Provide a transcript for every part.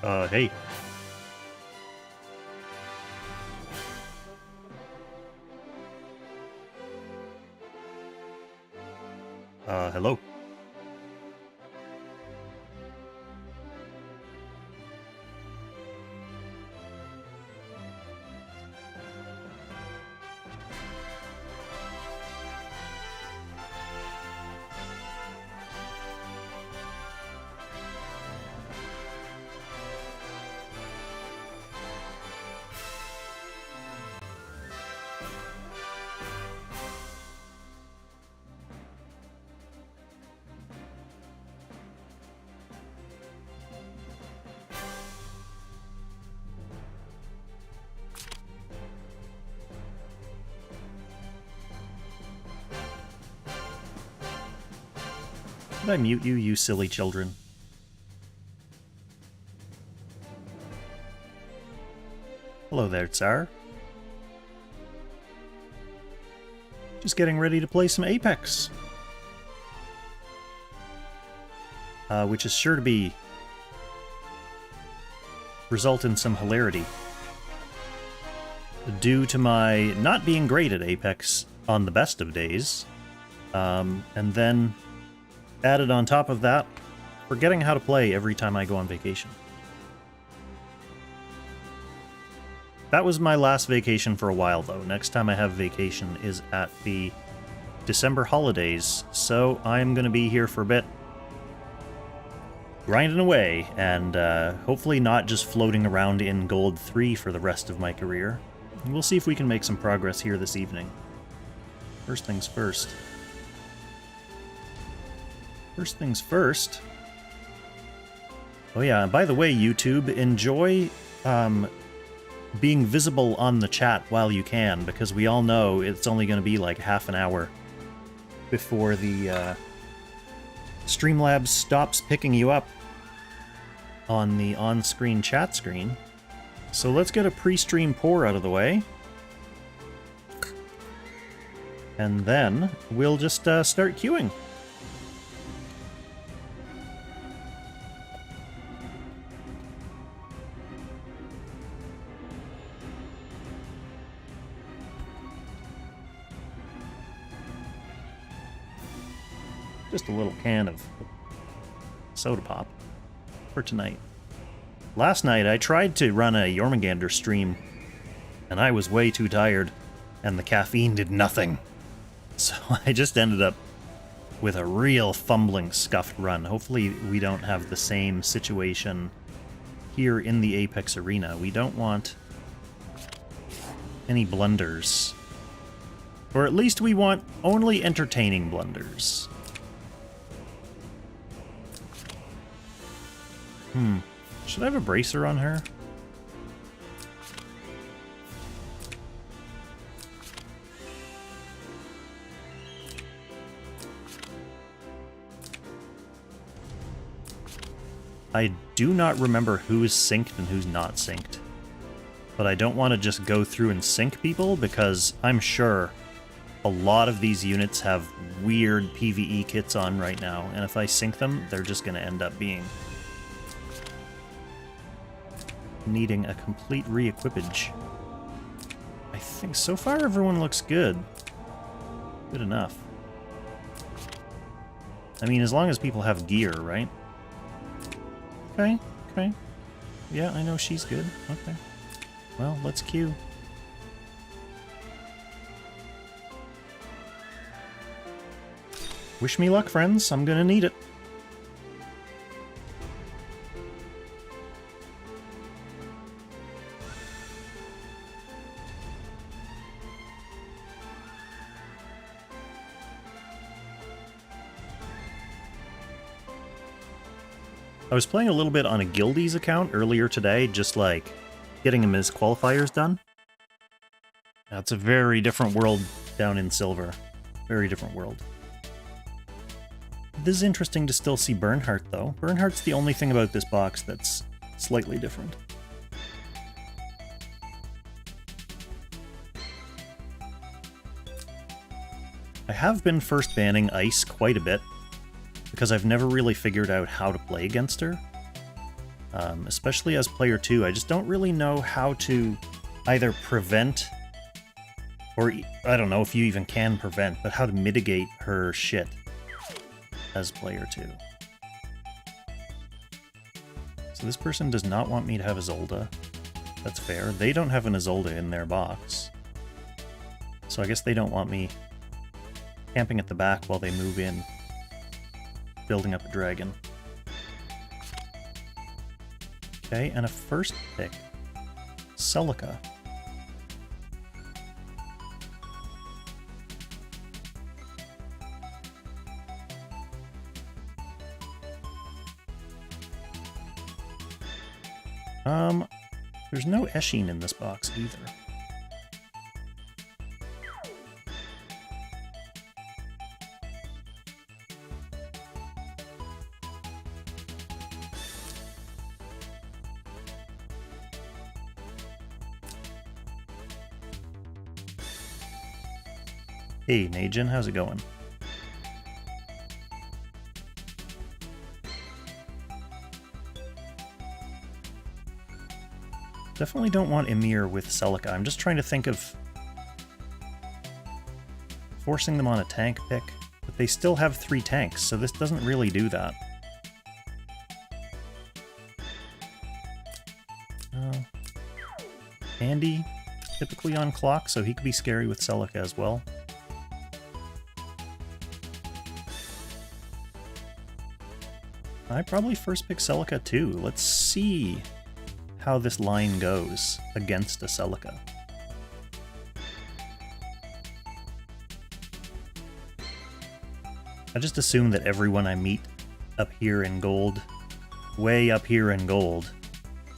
Hey. Hello. Did I mute you, you silly children? Hello there, Tsar. Just getting ready to play some Apex. Which is sure to result in some hilarity. Due to my not being great at Apex on the best of days. And then added on top of that, forgetting how to play every time I go on vacation. That was my last vacation for a while, though. Next time I have vacation is at the December holidays, so I'm going to be here for a bit, grinding away, and hopefully not just floating around in Gold 3 for the rest of my career. And we'll see if we can make some progress here this evening. First things first. First things first. Oh yeah, and by the way, YouTube, enjoy being visible on the chat while you can, because we all know it's only going to be like half an hour before the Streamlabs stops picking you up on the on-screen chat screen. So let's get a pre-stream pour out of the way. And then we'll just start queuing. Just a little can of soda pop for tonight. Last night I tried to run a Jormungandr stream, and I was way too tired, and the caffeine did nothing. So I just ended up with a real fumbling, scuffed run. Hopefully we don't have the same situation here in the Apex arena. We don't want any blunders. Or at least we want only entertaining blunders. Should I have a bracer on her? I do not remember who's synced and who's not synced. But I don't want to just go through and sync people, because I'm sure a lot of these units have weird PvE kits on right now, and if I sync them, they're just going to end up being needing a complete re-equipage. I think so far everyone looks good. Good enough. I mean, as long as people have gear, right? Okay, okay. Yeah, I know she's good. Okay. Well, let's queue. Wish me luck, friends. I'm gonna need it. I was playing a little bit on a Guildies account earlier today, just like getting him his qualifiers done. That's a very different world down in Silver. Very different world. This is interesting to still see Bernhardt, though. Bernhardt's the only thing about this box that's slightly different. I have been first banning Ice quite a bit, because I've never really figured out how to play against her. especially as player 2. I just don't really know how to either prevent, or I don't know if you even can prevent, but how to mitigate her shit as player 2. So this person does not want me to have Isolde. That's fair. They don't have an Isolde in their box. So I guess they don't want me camping at the back while they move in, building up a dragon. Okay, and a first pick. Celica. There's no Eshin in this box either. Hey, Najin, how's it going? Definitely don't want Ymir with Celica. I'm just trying to think of forcing them on a tank pick, but they still have 3 tanks, so this doesn't really do that. Andy, typically on clock, so he could be scary with Celica as well. I probably first pick Celica too. Let's see how this line goes against a Celica. I just assume that everyone I meet up here in gold, way up here in gold,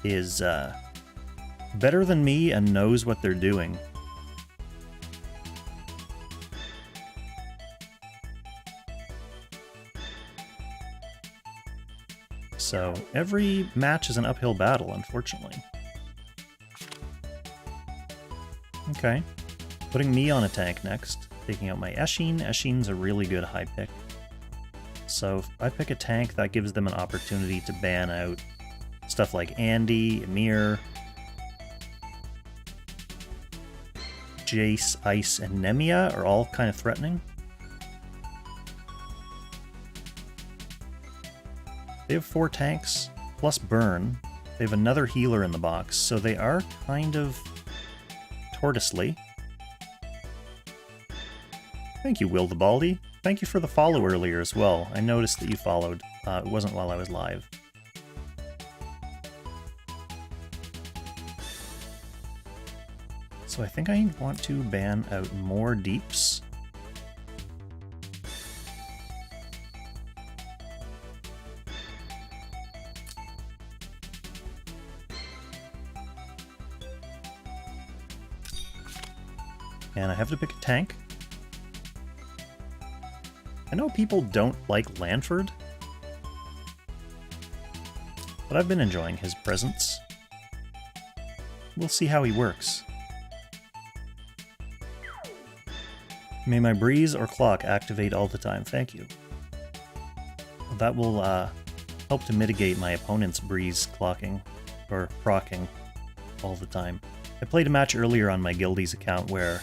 is better than me and knows what they're doing. So every match is an uphill battle, unfortunately. Okay, putting me on a tank next, taking out my Eshin. Eshin's a really good high pick. So if I pick a tank, that gives them an opportunity to ban out stuff like Andy, Ymir, Jace, Ice, and Nemia are all kind of threatening. They have 4 tanks, plus Burn. They have another healer in the box, so they are kind of tortoisely. Thank you, Will the Baldy. Thank you for the follow earlier as well. I noticed that you followed. It wasn't while I was live. So I think I want to ban out more deeps. And I have to pick a tank. I know people don't like Lanford, but I've been enjoying his presence. We'll see how he works. May my breeze or clock activate all the time. Thank you. That will help to mitigate my opponent's breeze clocking, or procking, all the time. I played a match earlier on my Guildies account where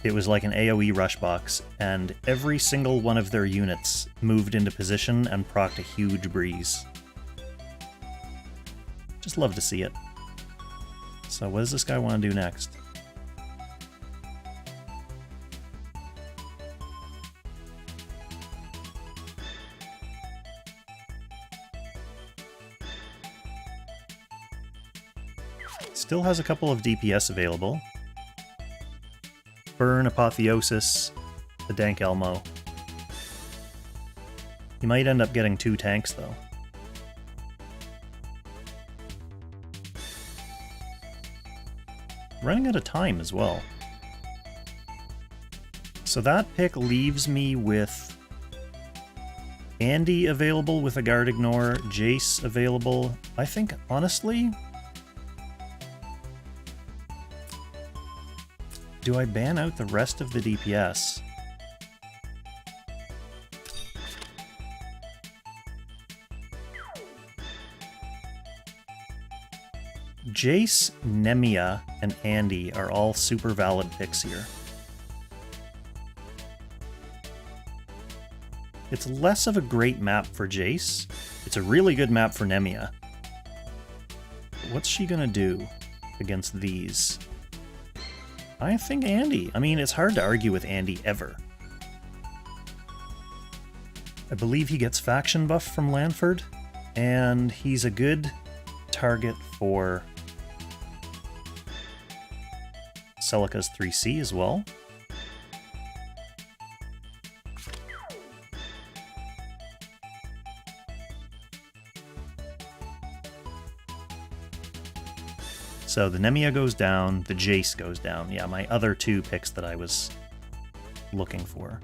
it was like an AoE rush box, and every single one of their units moved into position and procced a huge breeze. Just love to see it. So what does this guy want to do next? Still has a couple of DPS available. Burn, Apotheosis, the Dank Elmo. He might end up getting 2 tanks, though. Running out of time as well. So that pick leaves me with Andy available with a Guard Ignore, Jace available. I think, honestly, do I ban out the rest of the DPS? Jace, Nemia, and Andy are all super valid picks here. It's less of a great map for Jace. It's a really good map for Nemia. What's she gonna do against these? I think Andy. I mean, it's hard to argue with Andy ever. I believe he gets faction buff from Lanford, and he's a good target for Celica's 3C as well. So the Nemia goes down, the Jace goes down. Yeah, my other two picks that I was looking for.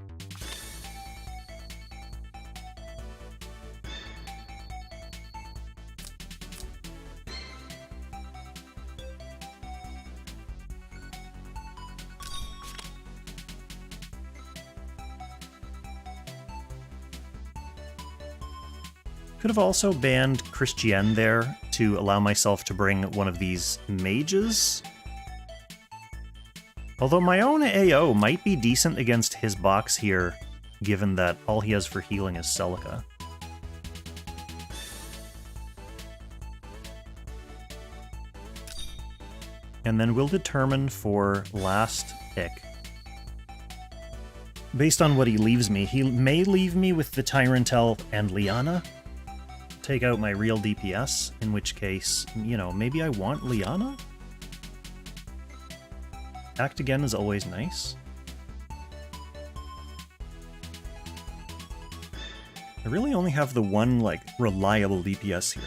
Could have also banned Christian there to allow myself to bring one of these mages. Although my own AO might be decent against his box here, given that all he has for healing is Celica. And then we'll determine for last pick. Based on what he leaves me, he may leave me with the Tyrantel and Liana. Take out my real DPS, in which case, you know, maybe I want Liana? Act again is always nice. I really only have the one, like, reliable DPS here.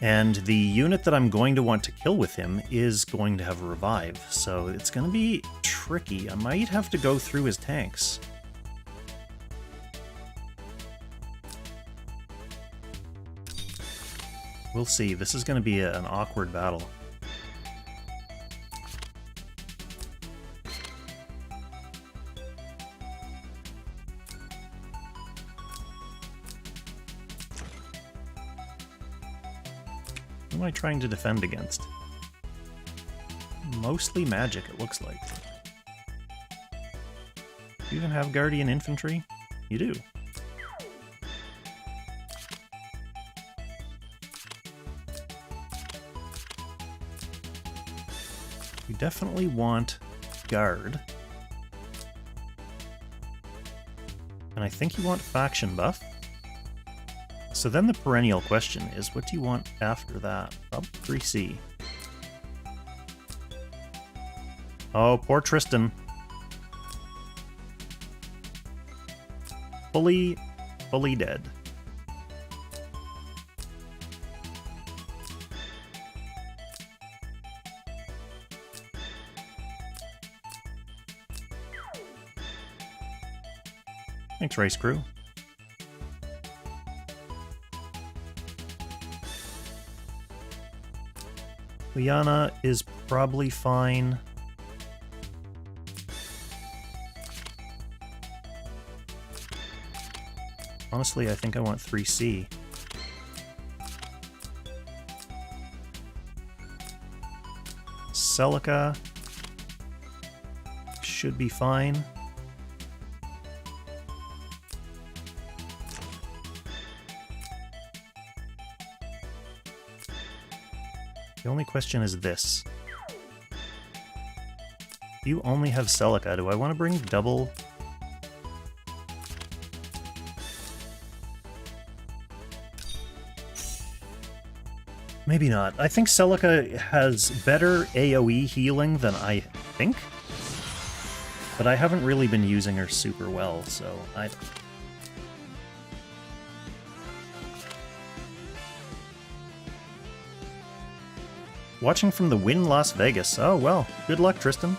And the unit that I'm going to want to kill with him is going to have a revive, so it's going to be tricky. I might have to go through his tanks. We'll see. This is going to be an awkward battle. What am I trying to defend against? Mostly magic, it looks like. Do you even have Guardian Infantry? You do. We definitely want Guard. And I think you want faction buff. So then the perennial question is, what do you want after that? Up 3C. Oh, poor Tristan. Fully dead. Thanks, Race Crew. Liana is probably fine. Honestly, I think I want 3C. Celica should be fine. The only question is this. You only have Celica. Do I want to bring double? Maybe not. I think Celica has better AoE healing than I think. But I haven't really been using her super well, so I... Watching from the Wynn Las Vegas. Oh, well. Good luck, Tristan.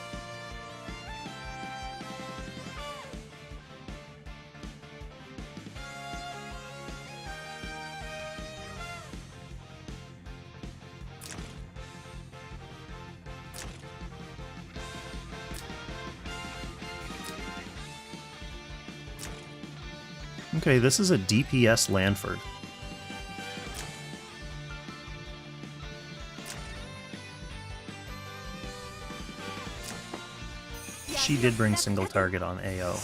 Okay, this is a DPS Lanford. she did bring single target on AO.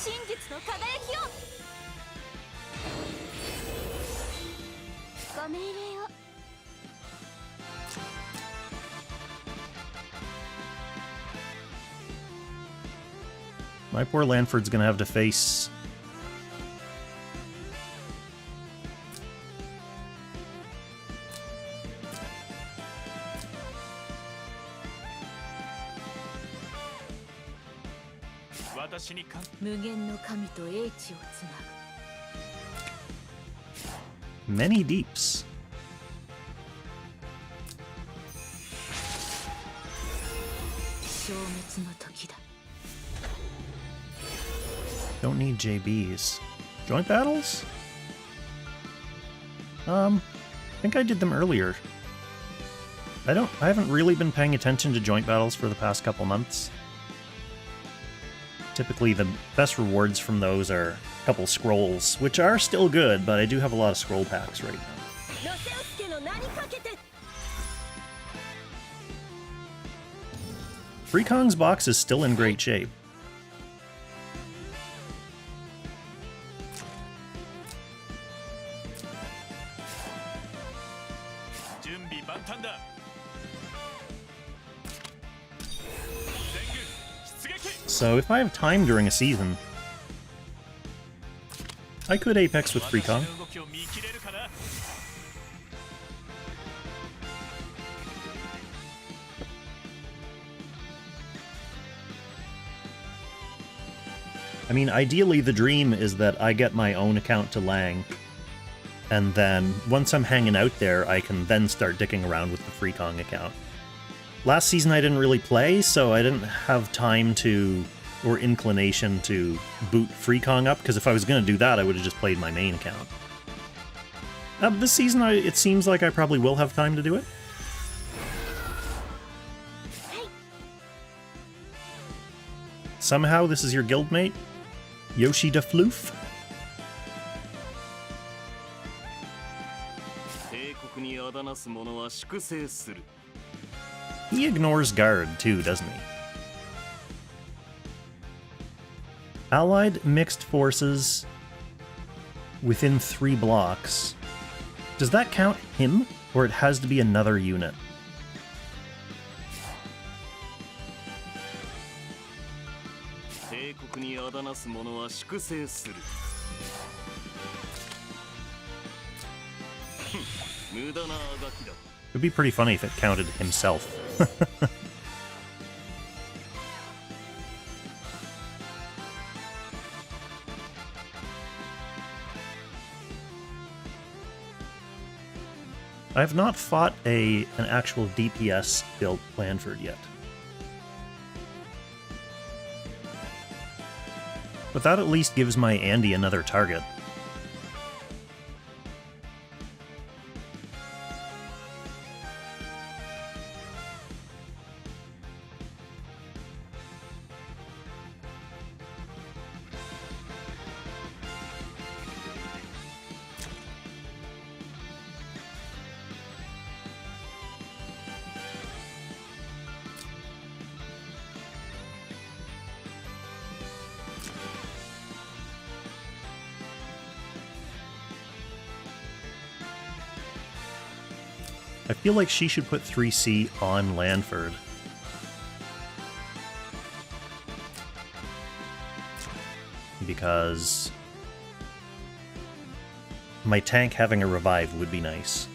My poor Lanford's gonna have to face... many deeps. Don't need JBs. Joint battles? I think I did them earlier. I haven't really been paying attention to joint battles for the past couple months. Typically the best rewards from those are a couple scrolls, which are still good, but I do have a lot of scroll packs right now. Free Kong's box is still in great shape. So if I have time during a season, I could Apex with Free Kong. I mean, ideally the dream is that I get my own account to Lang, and then once I'm hanging out there, I can then start dicking around with the Free Kong account. Last season I didn't really play, so I didn't have time to, or inclination to, boot Free Kong up, because if I was going to do that, I would have just played my main account. This season, it seems like I probably will have time to do it. Somehow this is your guildmate, YoshiDaFloof. He ignores guard too, doesn't he? Allied mixed forces within 3 blocks. Does that count him, or it has to be another unit? It'd be pretty funny if it counted himself. I have not fought an actual DPS built Lanford yet. But that at least gives my Andy another target. I feel like she should put 3C on Lanford. Because my tank having a revive would be nice.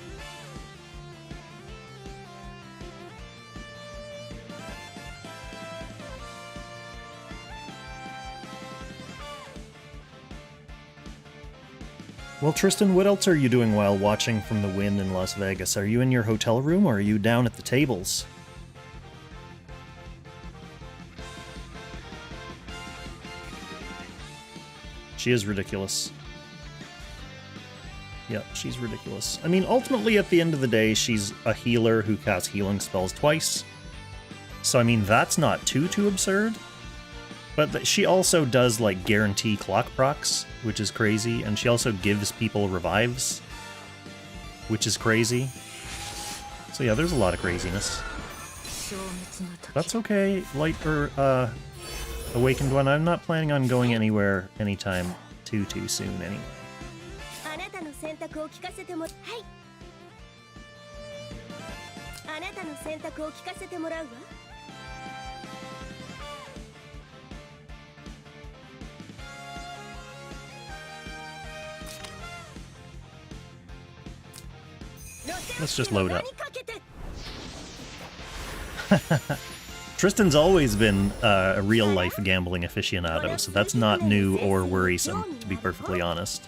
Well, Tristan, what else are you doing while watching from the win in Las Vegas? Are you in your hotel room, or are you down at the tables? She is ridiculous. Yep, she's ridiculous. I mean, ultimately, at the end of the day, she's a healer who casts healing spells twice. So, I mean, that's not too absurd. But she also does, like, guarantee clock procs, which is crazy, and she also gives people revives, which is crazy. So yeah, there's a lot of craziness. That's okay, Awakened one, I'm not planning on going anywhere anytime too soon anyway. あなたの選択を聞かせてもはいあなたの選択を聞かせてもらうわ Let's just load up. Tristan's always been a real-life gambling aficionado, so that's not new or worrisome, to be perfectly honest.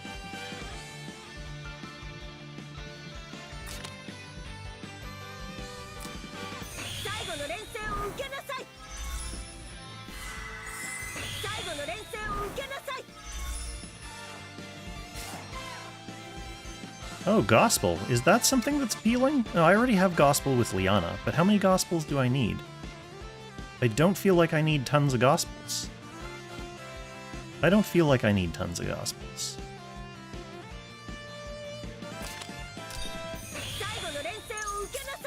Oh, Gospel. Is that something that's appealing? No, I already have Gospel with Liana, but how many Gospels do I need? I don't feel like I need tons of Gospels. I don't feel like I need tons of Gospels.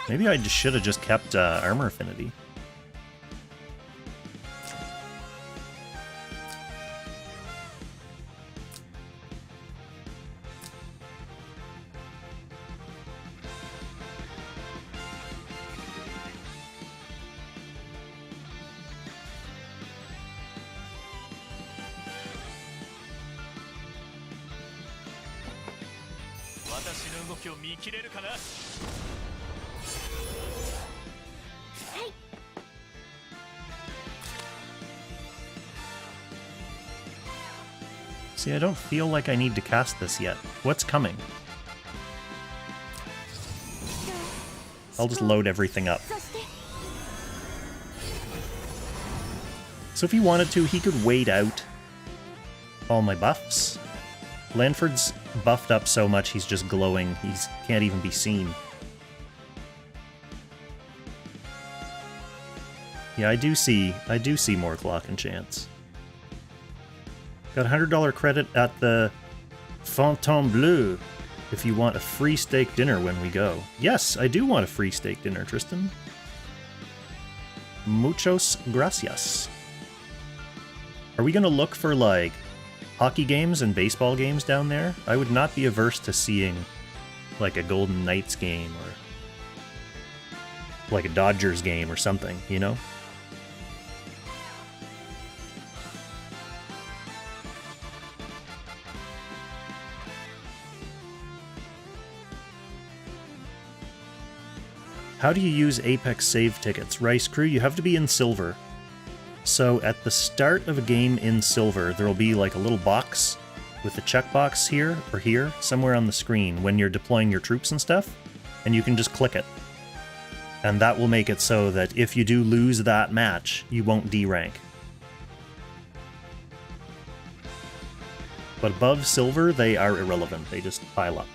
Maybe I should have just kept Armor Affinity. See, I don't feel like I need to cast this yet. What's coming? I'll just load everything up. So if he wanted to, he could wait out all my buffs. Lanford's buffed up so much he's just glowing. He can't even be seen. Yeah, I do see more Clock and Chance. Got a $100 credit at the Fontainebleau if you want a free steak dinner when we go. Yes, I do want a free steak dinner, Tristan. Muchos gracias. Are we gonna look for, like, hockey games and baseball games down there? I would not be averse to seeing, like, a Golden Knights game or, like, a Dodgers game or something, you know? How do you use Apex save tickets? Rice Crew, you have to be in Silver. So at the start of a game in Silver, there will be like a little box with a checkbox here or here, somewhere on the screen when you're deploying your troops and stuff, and you can just click it. And that will make it so that if you do lose that match, you won't D-rank. But above Silver, they are irrelevant. They just pile up.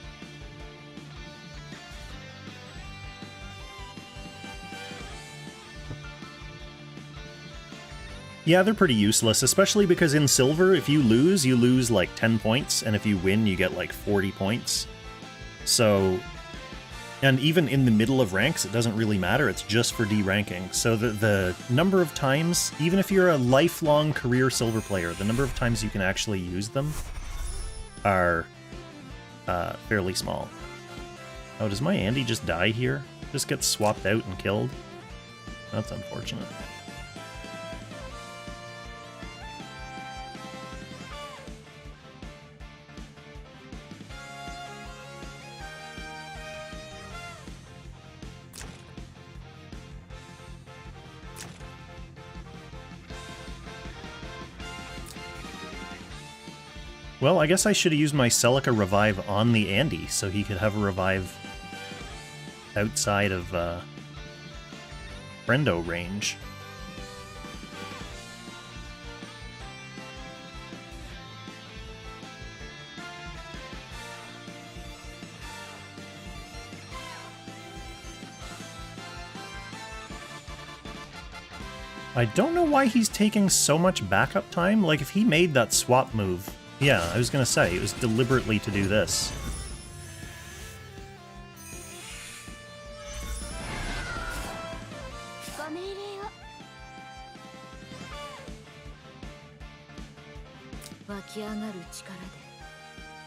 Yeah, they're pretty useless, especially because in Silver, if you lose like 10 points, and if you win, you get like 40 points. So, and even in the middle of ranks, it doesn't really matter, it's just for D-ranking. So the number of times, even if you're a lifelong career Silver player, the number of times you can actually use them are fairly small. Oh, does my Andy just die here? Just gets swapped out and killed? That's unfortunate. Well, I guess I should have used my Celica Revive on the Andy, so he could have a revive outside of Brendo range. I don't know why he's taking so much backup time. Like, if he made that swap move... Yeah, I was gonna say, it was deliberately to do this. なる力で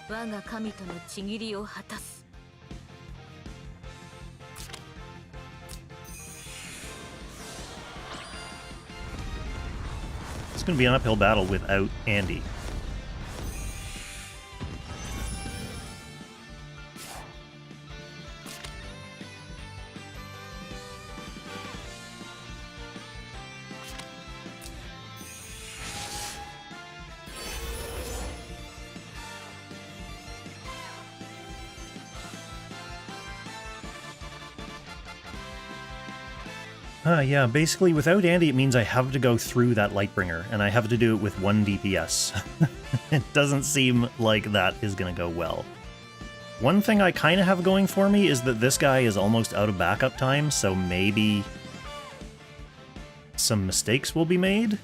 我が神との契りを果たす。 It's going to be an uphill battle without Andy. Yeah, basically without Andy it means I have to go through that Lightbringer, and I have to do it with 1 DPS. It doesn't seem like that is gonna go well. One thing I kind of have going for me is that this guy is almost out of backup time, so maybe some mistakes will be made?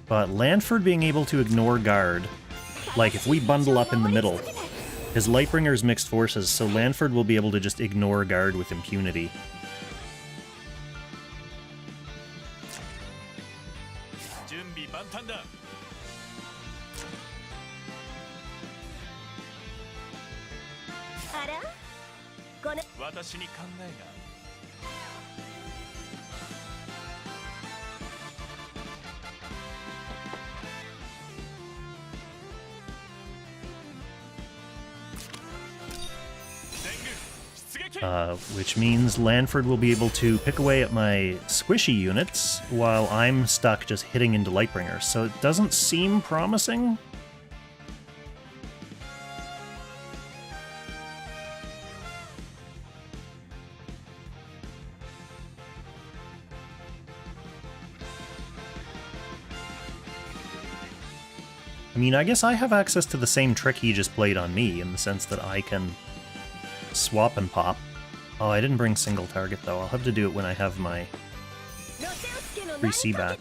But Lanford being able to ignore guard, like if we bundle up in the middle, his Lightbringer is mixed forces, so Lanford will be able to just ignore guard with impunity. Which means Lanford will be able to pick away at my squishy units while I'm stuck just hitting into Lightbringer, so it doesn't seem promising. I mean, I guess I have access to the same trick he just played on me, in the sense that I can swap and pop. Oh, I didn't bring single target, though. I'll have to do it when I have my 3C back.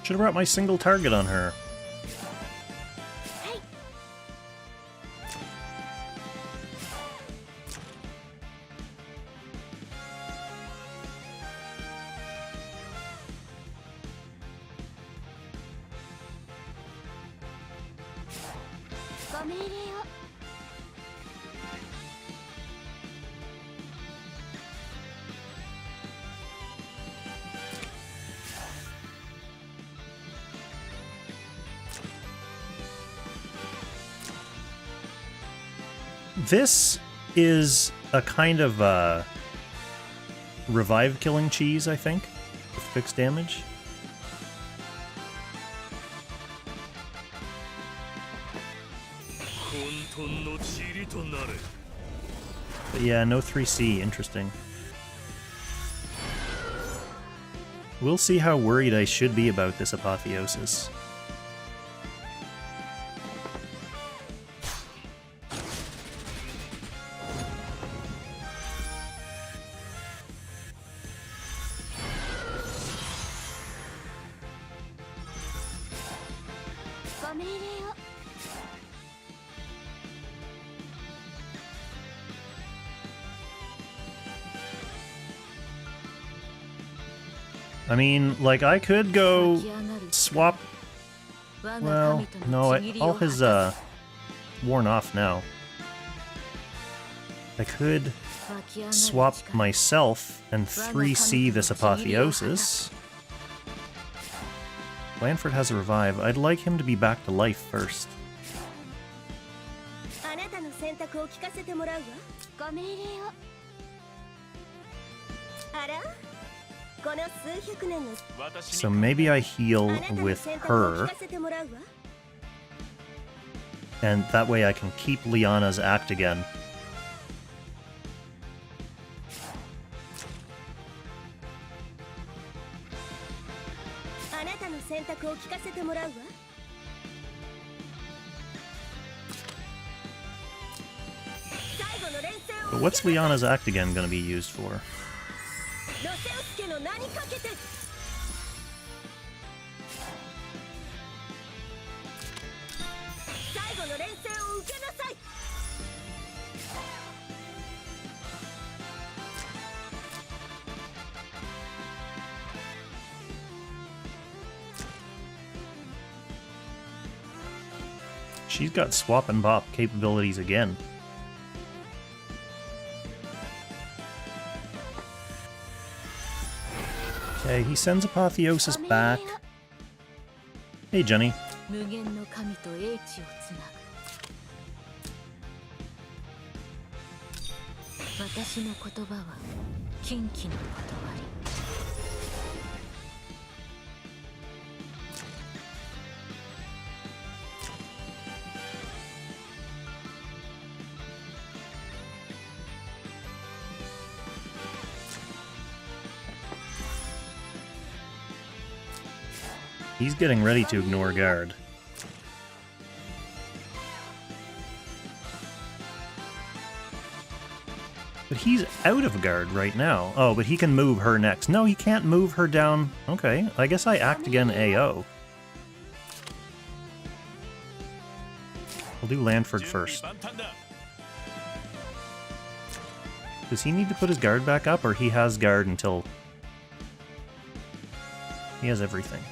Should have brought my single target on her. This is a kind of revive killing cheese, I think, with fixed damage. But yeah, no 3C, interesting. We'll see how worried I should be about this apotheosis. I mean, like, I could go swap... Well, no, all his, worn off now. I could swap myself and 3C this Apotheosis. Lanford has a revive. I'd like him to be back to life first. So maybe I heal with her. And that way I can keep Liana's act again. But what's Liana's act again going to be used for? She's got swap and bop capabilities again. Okay, he sends Apotheosis back. Hey, Jenny. He's getting ready to ignore guard. But he's out of guard right now. Oh, but he can move her next. No, he can't move her down. Okay, I guess I act again AO. I'll do Lanford first. Does he need to put his guard back up, or he has guard until... He has everything.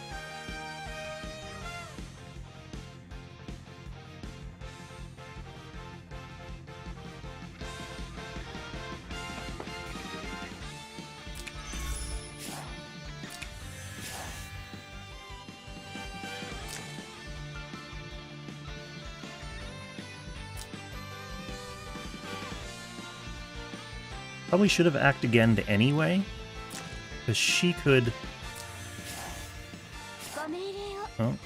Probably should have acted again anyway, because she could... Oh.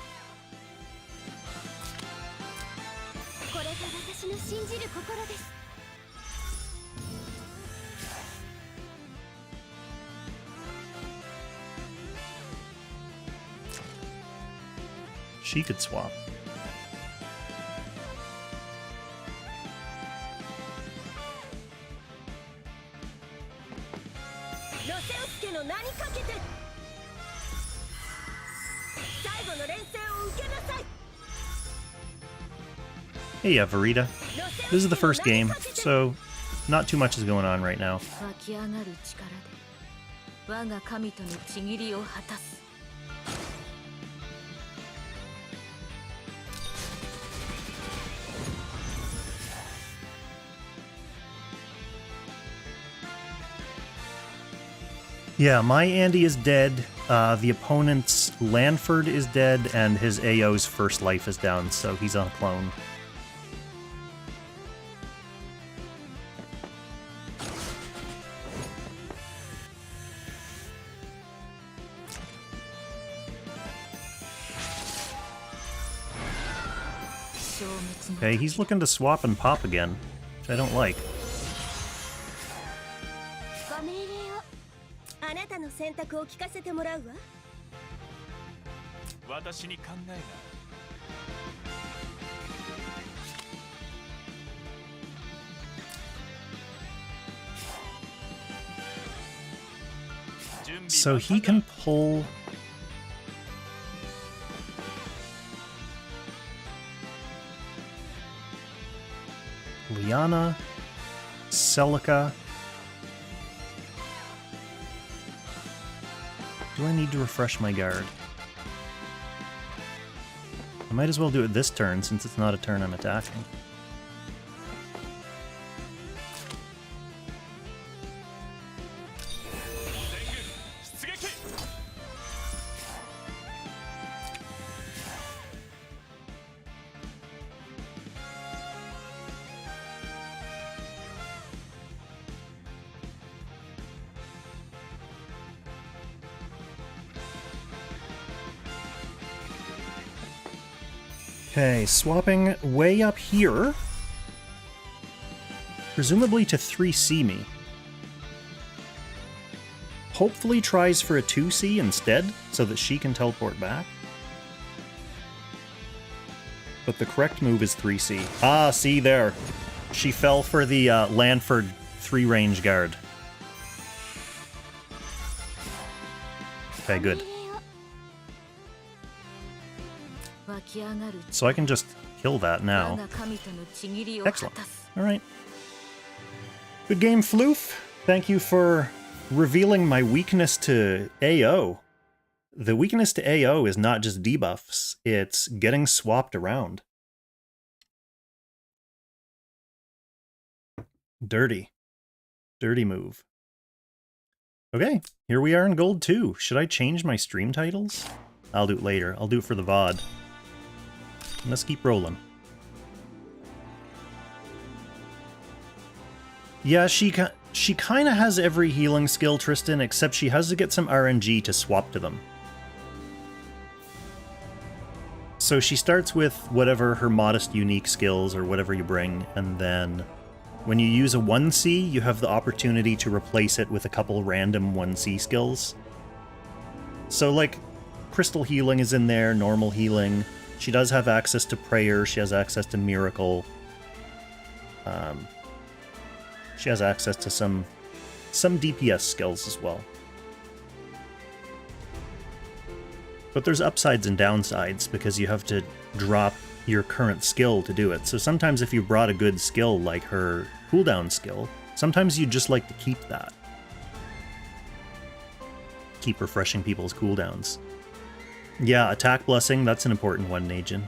She could swap. Hey, Verita. This is the first game, so not too much is going on right now. Yeah, my Andy is dead, the opponent's Lanford is dead, and his AO's first life is down, so he's on a clone. Okay, he's looking to swap and pop again, which I don't like. So he can pull... Liana, Celica. Do I need to refresh my guard? I might as well do it this turn since it's not a turn I'm attacking. Okay, swapping way up here. Presumably to 3C me. Hopefully tries for a 2C instead, so that she can teleport back. But the correct move is 3C. Ah, see there. She fell for the Lanford 3-range guard. Okay, good. So I can just kill that now. Excellent. Alright. Good game, Floof. Thank you for revealing my weakness to AO. The weakness to AO is not just debuffs, it's getting swapped around. Dirty. Dirty move. Okay, here we are in Gold 2. Should I change my stream titles? I'll do it later. I'll do it for the VOD. Let's keep rolling. Yeah, she kind of has every healing skill, Tristan, except she has to get some RNG to swap to them. So she starts with whatever her modest unique skills or whatever you bring, and then when you use a 1C, you have the opportunity to replace it with a couple random 1C skills. So, like, Crystal Healing is in there, Normal Healing. She does have access to Prayer, she has access to Miracle. She has access to some DPS skills as well. But there's upsides and downsides, because you have to drop your current skill to do it. So sometimes if you brought a good skill, like her cooldown skill, sometimes you'd just like to keep that. Keep refreshing people's cooldowns. Yeah, Attack Blessing, that's an important one, Najin.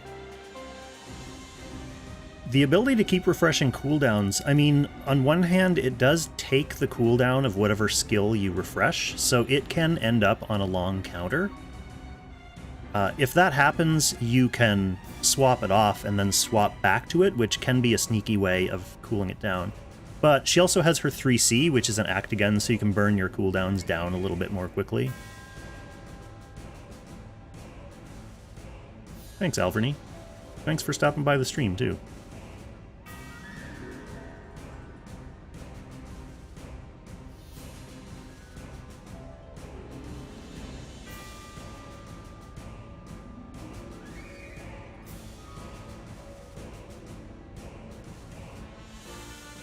The ability to keep refreshing cooldowns, I mean, on one hand, it does take the cooldown of whatever skill you refresh, so it can end up on a long counter. If that happens, you can swap it off and then swap back to it, which can be a sneaky way of cooling it down. But she also has her 3C, which is an act again, so you can burn your cooldowns down a little bit more quickly. Thanks, Alverny. Thanks for stopping by the stream, too.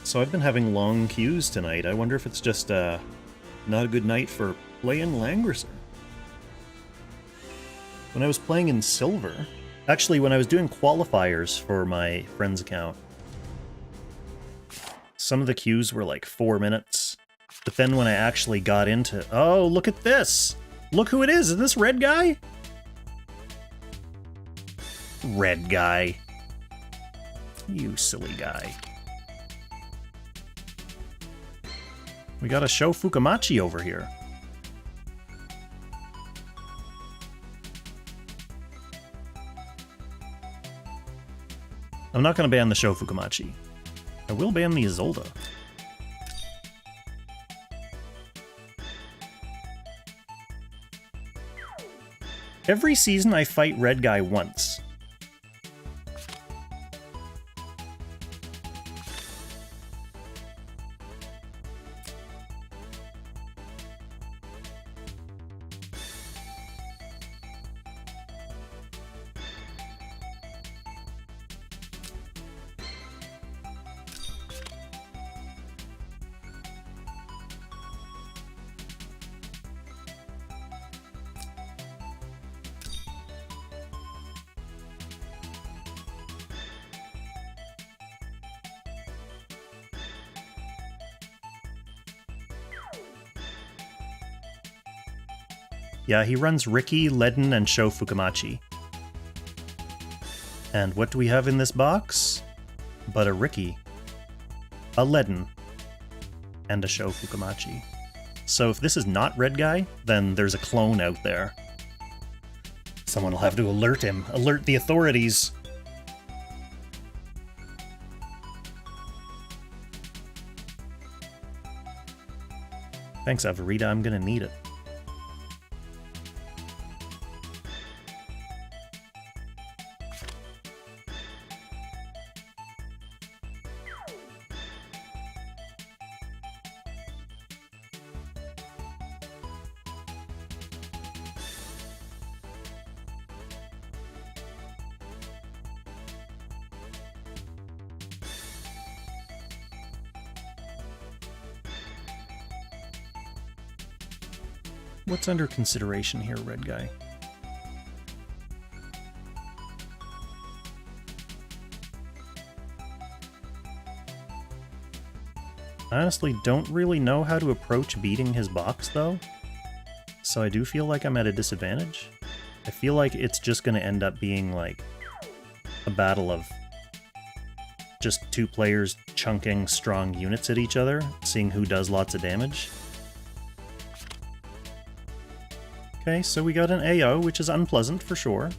So I've been having long queues tonight. I wonder if it's just not a good night for playing Langrisser. When I was playing in Silver, actually when I was doing qualifiers for my friend's account, some of the queues were like 4 minutes. But then when I actually got into... Oh, look at this! Look who it is! Is this RedGuy? RedGuy. You silly guy. We got a Sho Fukamachi over here. I'm not going to ban the Sho Fukamachi. I will ban the Isolde. Every season I fight RedGuy once. Yeah, he runs Riki, Ledden, and Sho Fukamachi. And what do we have in this box? But a Riki, a Ledden, and a Sho Fukamachi. So if this is not RedGuy, then there's a clone out there. Someone will have to alert him. Alert the authorities. Thanks, Avarita. I'm gonna need it. What's under consideration here, RedGuy? I honestly don't really know how to approach beating his box, though, so I do feel like I'm at a disadvantage. I feel like it's just going to end up being, like, a battle of just two players chunking strong units at each other, seeing who does lots of damage. Okay, so we got an AO, which is unpleasant for sure.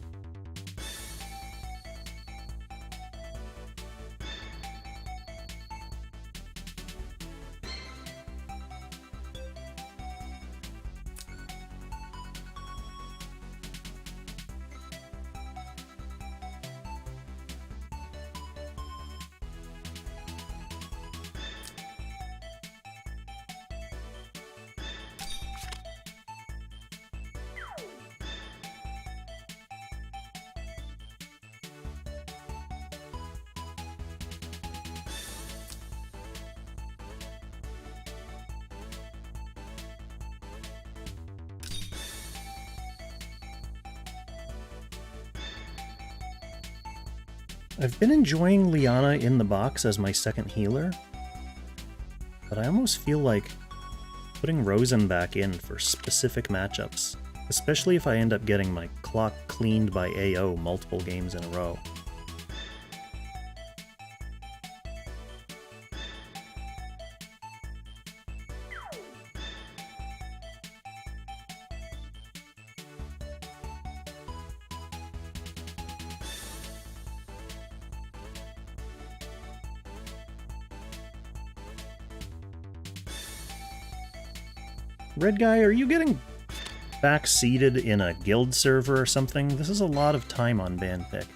I've been enjoying Liana in the box as my second healer, but I almost feel like putting Rosen back in for specific matchups, especially if I end up getting my clock cleaned by AO multiple games in a row. RedGuy, are you getting backseated in a guild server or something? This is a lot of time on ban pick.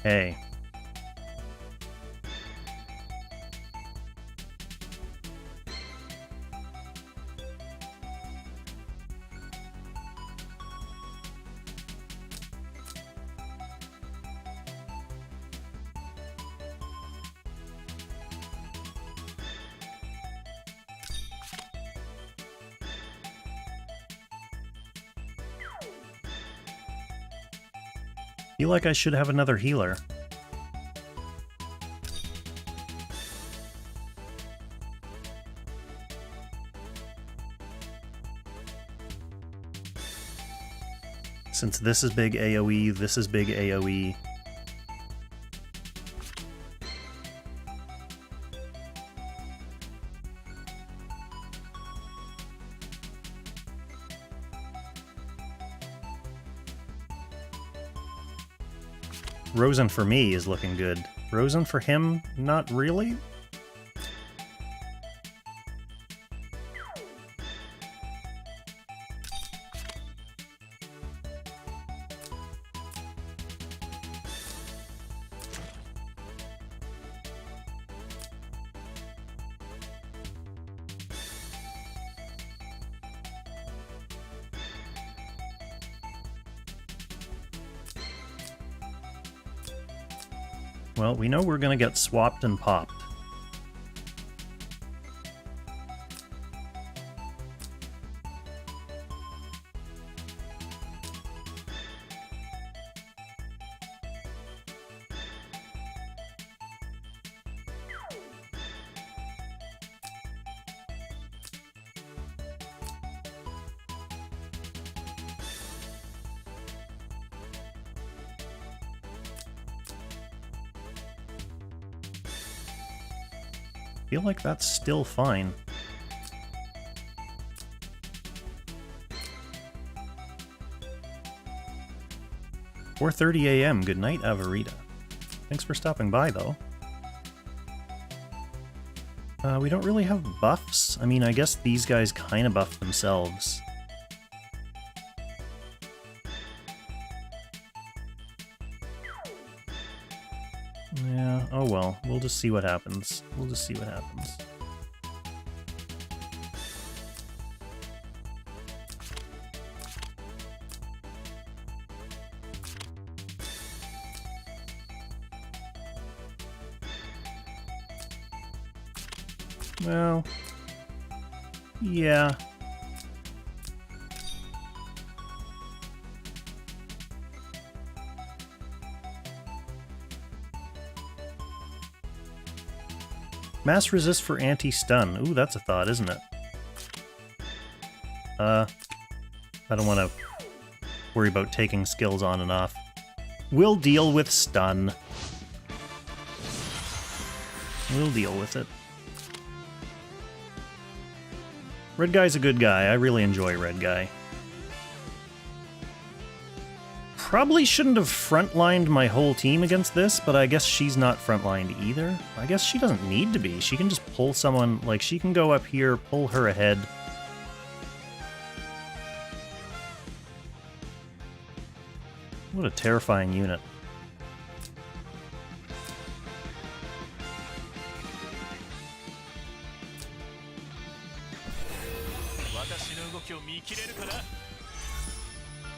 Hey. Feel like I should have another healer. Since this is big AoE, this is big AoE. Rosen for me is looking good. Rosen for him, not really? Well, we know we're gonna get swapped and popped. I feel like that's still fine. "4:30 a.m. Good night, Avarita." Thanks for stopping by, though. We don't really have buffs. I mean, I guess these guys kind of buff themselves. Yeah, oh well. We'll just see what happens. We'll just see what happens. Well, yeah. Mass resist for anti-stun. Ooh, that's a thought, isn't it? I don't want to worry about taking skills on and off. We'll deal with stun. We'll deal with it. RedGuy's a good guy. I really enjoy RedGuy. Probably shouldn't have frontlined my whole team against this, but I guess she's not frontlined either. I guess she doesn't need to be. She can just pull someone, like, she can go up here, pull her ahead. What a terrifying unit.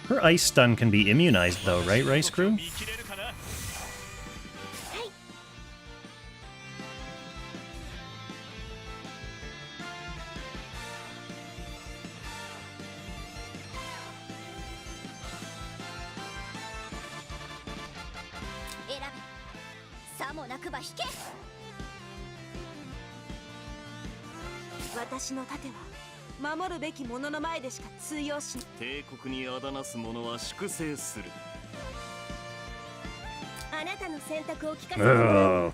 Her ice stun can be immunized though, right, Rice Crew? Oh.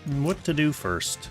What to do first?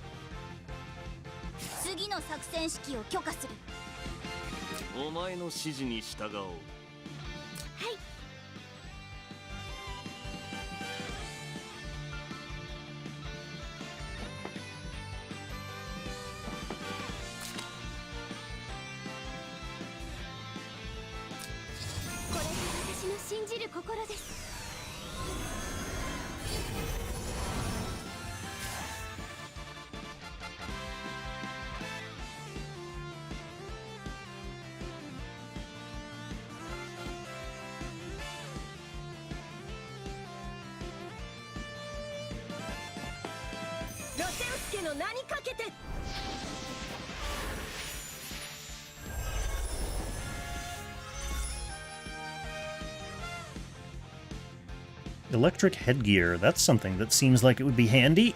Electric headgear, that's something that seems like it would be handy.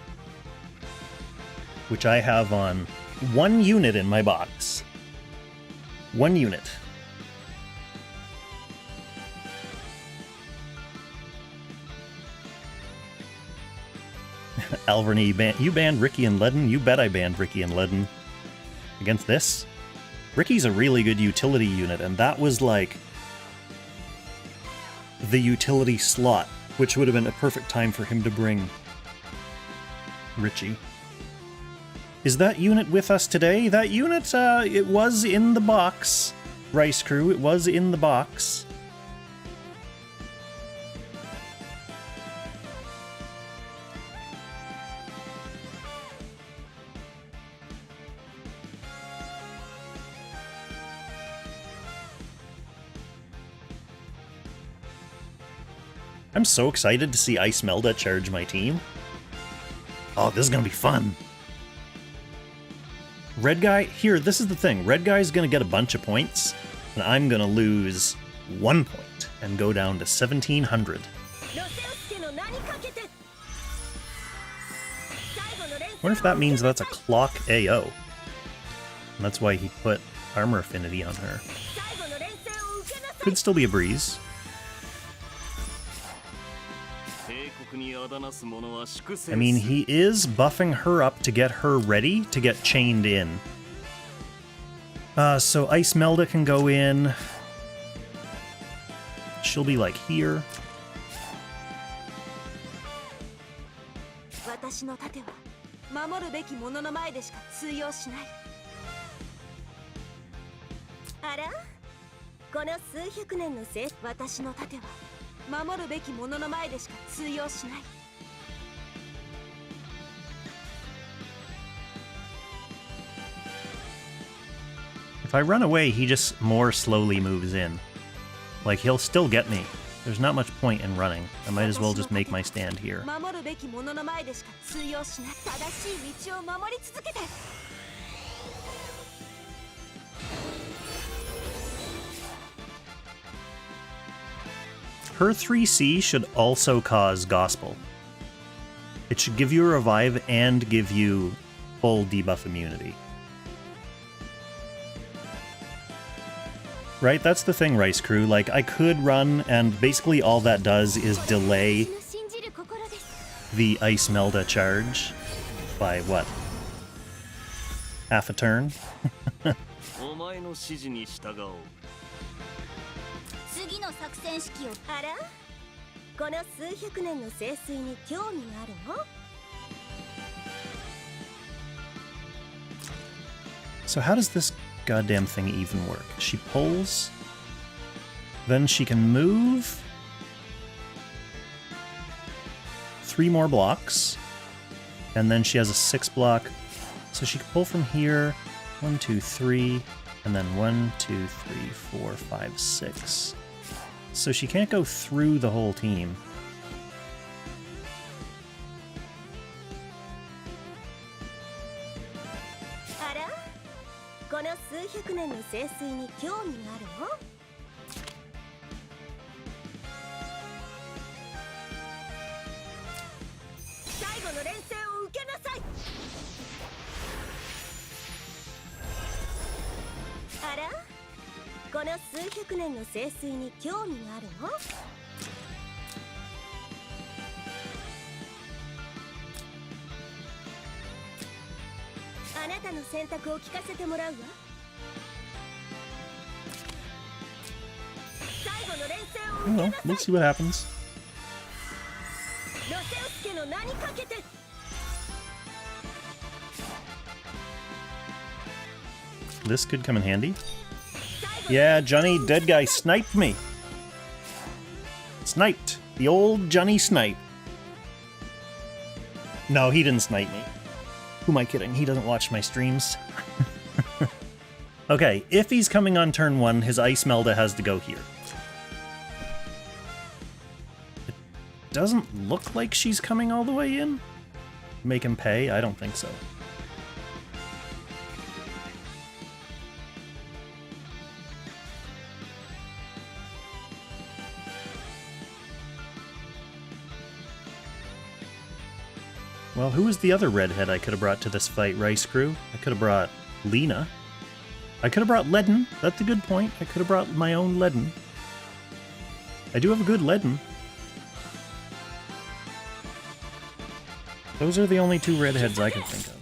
Which I have on one unit in my box. One unit. Alverny, you banned Ricky and Ledden? You bet I banned Ricky and Ledden. Against this? Ricky's a really good utility unit, and that was like the utility slot, which would have been a perfect time for him to bring Richie. Is that unit with us today? That unit, it was in the box. Rice Crew, it was in the box. I'm so excited to see Icemelda charge my team. Oh, this is gonna be fun. RedGuy, here, this is the thing. RedGuy's gonna get a bunch of points, and I'm gonna lose 1 point and go down to 1700. Wonder if that means that's a clock AO. And that's why he put armor affinity on her. Could still be a breeze. I mean, he is buffing her up to get her ready to get chained in. So Icemelda can go in. She'll be like here. If I run away, he just more slowly moves in. Like, he'll still get me. There's not much point in running. I might as well just make my stand here. Her 3C should also cause Gospel. It should give you a revive and give you full debuff immunity. Right, that's the thing, Rice Crew. Like, I could run, and basically all that does is delay the Icemelda charge by, what? Half a turn? So how does this goddamn thing even work? She pulls, then she can move 3 more blocks, and then she has a 6 block, so she can pull from here 1, 2, 3, and then 1, 2, 3, 4, 5, 6. So she can't go through the whole team. Well, we'll see what happens. This could come in handy. Yeah, Johnny Dead Guy sniped me. Sniped. The old Johnny Snipe. No, he didn't snipe me. Who am I kidding? He doesn't watch my streams. Okay, if he's coming on turn 1, his Icemelda has to go here. It doesn't look like she's coming all the way in. Make him pay? I don't think so. Well, who was the other redhead I could have brought to this fight, Rice Crew? I could have brought Lena. I could have brought Ledden. That's a good point. I could have brought my own Ledden. I do have a good Ledden. Those are the only 2 redheads I can think of.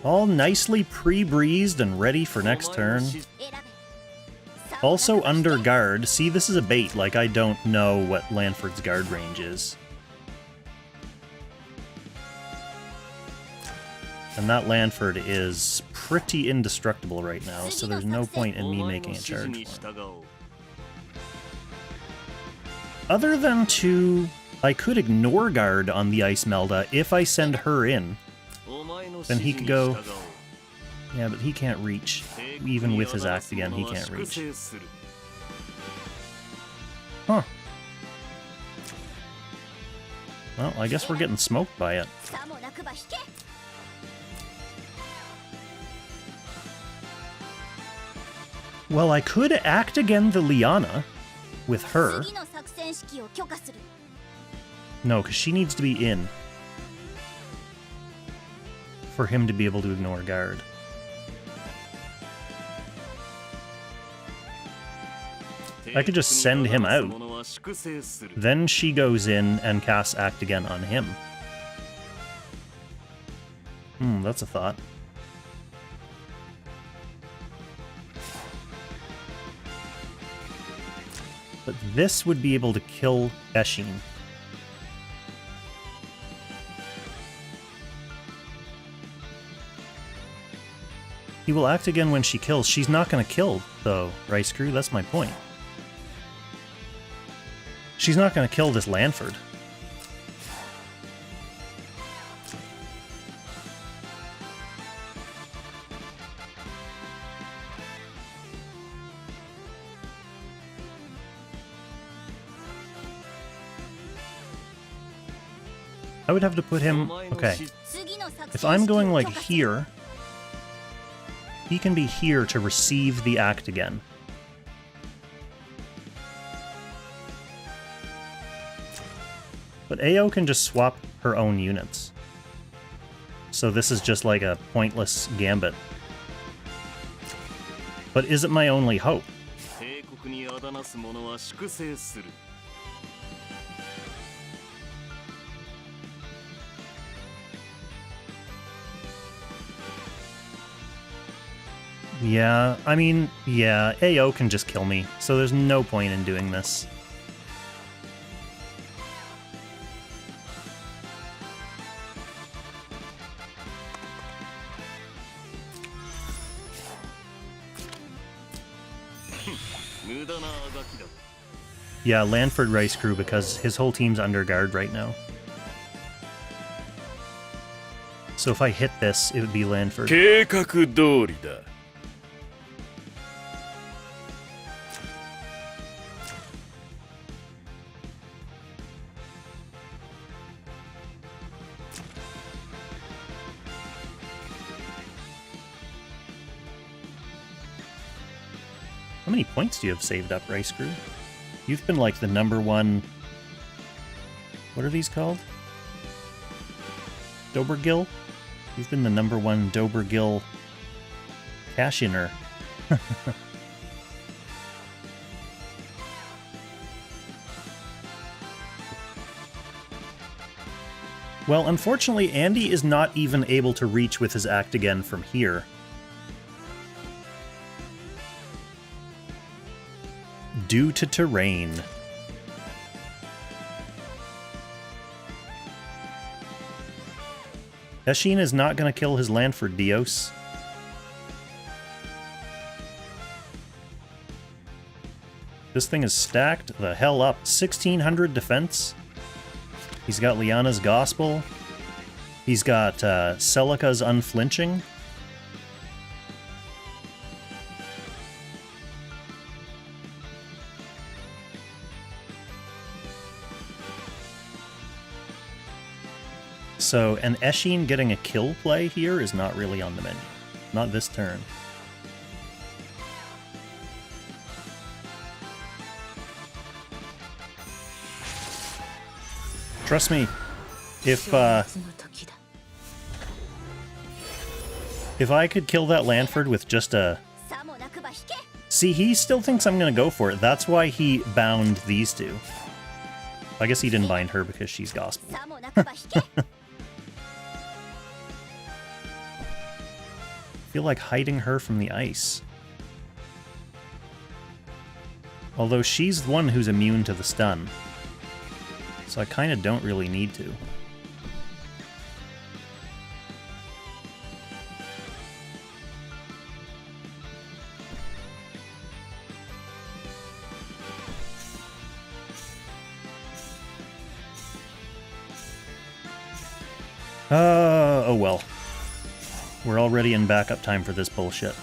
All nicely pre-breezed and ready for next turn. Also under guard. See, this is a bait. Like, I don't know what Lanford's guard range is. And that Lanford is pretty indestructible right now, so there's no point in me making a charge for him. Other than to... I could ignore guard on the Icemelda if I send her in. Then he could go... Yeah, but he can't reach. Even with his act again, he can't reach. Huh. Well, I guess we're getting smoked by it. Well, I could act again the Liana with her. No, because she needs to be in for him to be able to ignore guard. I could just send him out. Then she goes in and casts act again on him. That's a thought. But this would be able to kill Eshin. He will act again when she kills. She's not going to kill, though, Rice Crew. That's my point. She's not going to kill this Lanford. I would have to put him... Okay. If I'm going, like, here... He can be here to receive the act again. But AO can just swap her own units. So this is just like a pointless gambit. But is it my only hope? Yeah, I mean, yeah, AO can just kill me, so there's no point in doing this. Yeah, Lanford Rice Crew, because his whole team's under guard right now. So if I hit this, it would be Lanford. How many points do you have saved up, Rice Crew? You've been like the #1... What are these called? Dobergil? You've been the #1 Dobergil cash-inner. Well, unfortunately, Andy is not even able to reach with his act again from here. Due to terrain. Eshin is not going to kill his Lanford, Dios. This thing is stacked the hell up. 1600 defense. He's got Liana's Gospel. He's got Celica's Unflinching. So, an Eshin getting a kill play here is not really on the menu. Not this turn. Trust me, if I could kill that Lanford with just a... See, he still thinks I'm going to go for it. That's why he bound these two. I guess he didn't bind her because she's Gospel. I feel like hiding her from the ice. Although she's the one who's immune to the stun. So I kind of don't really need to. Oh well. We're already in backup time for this bullshit.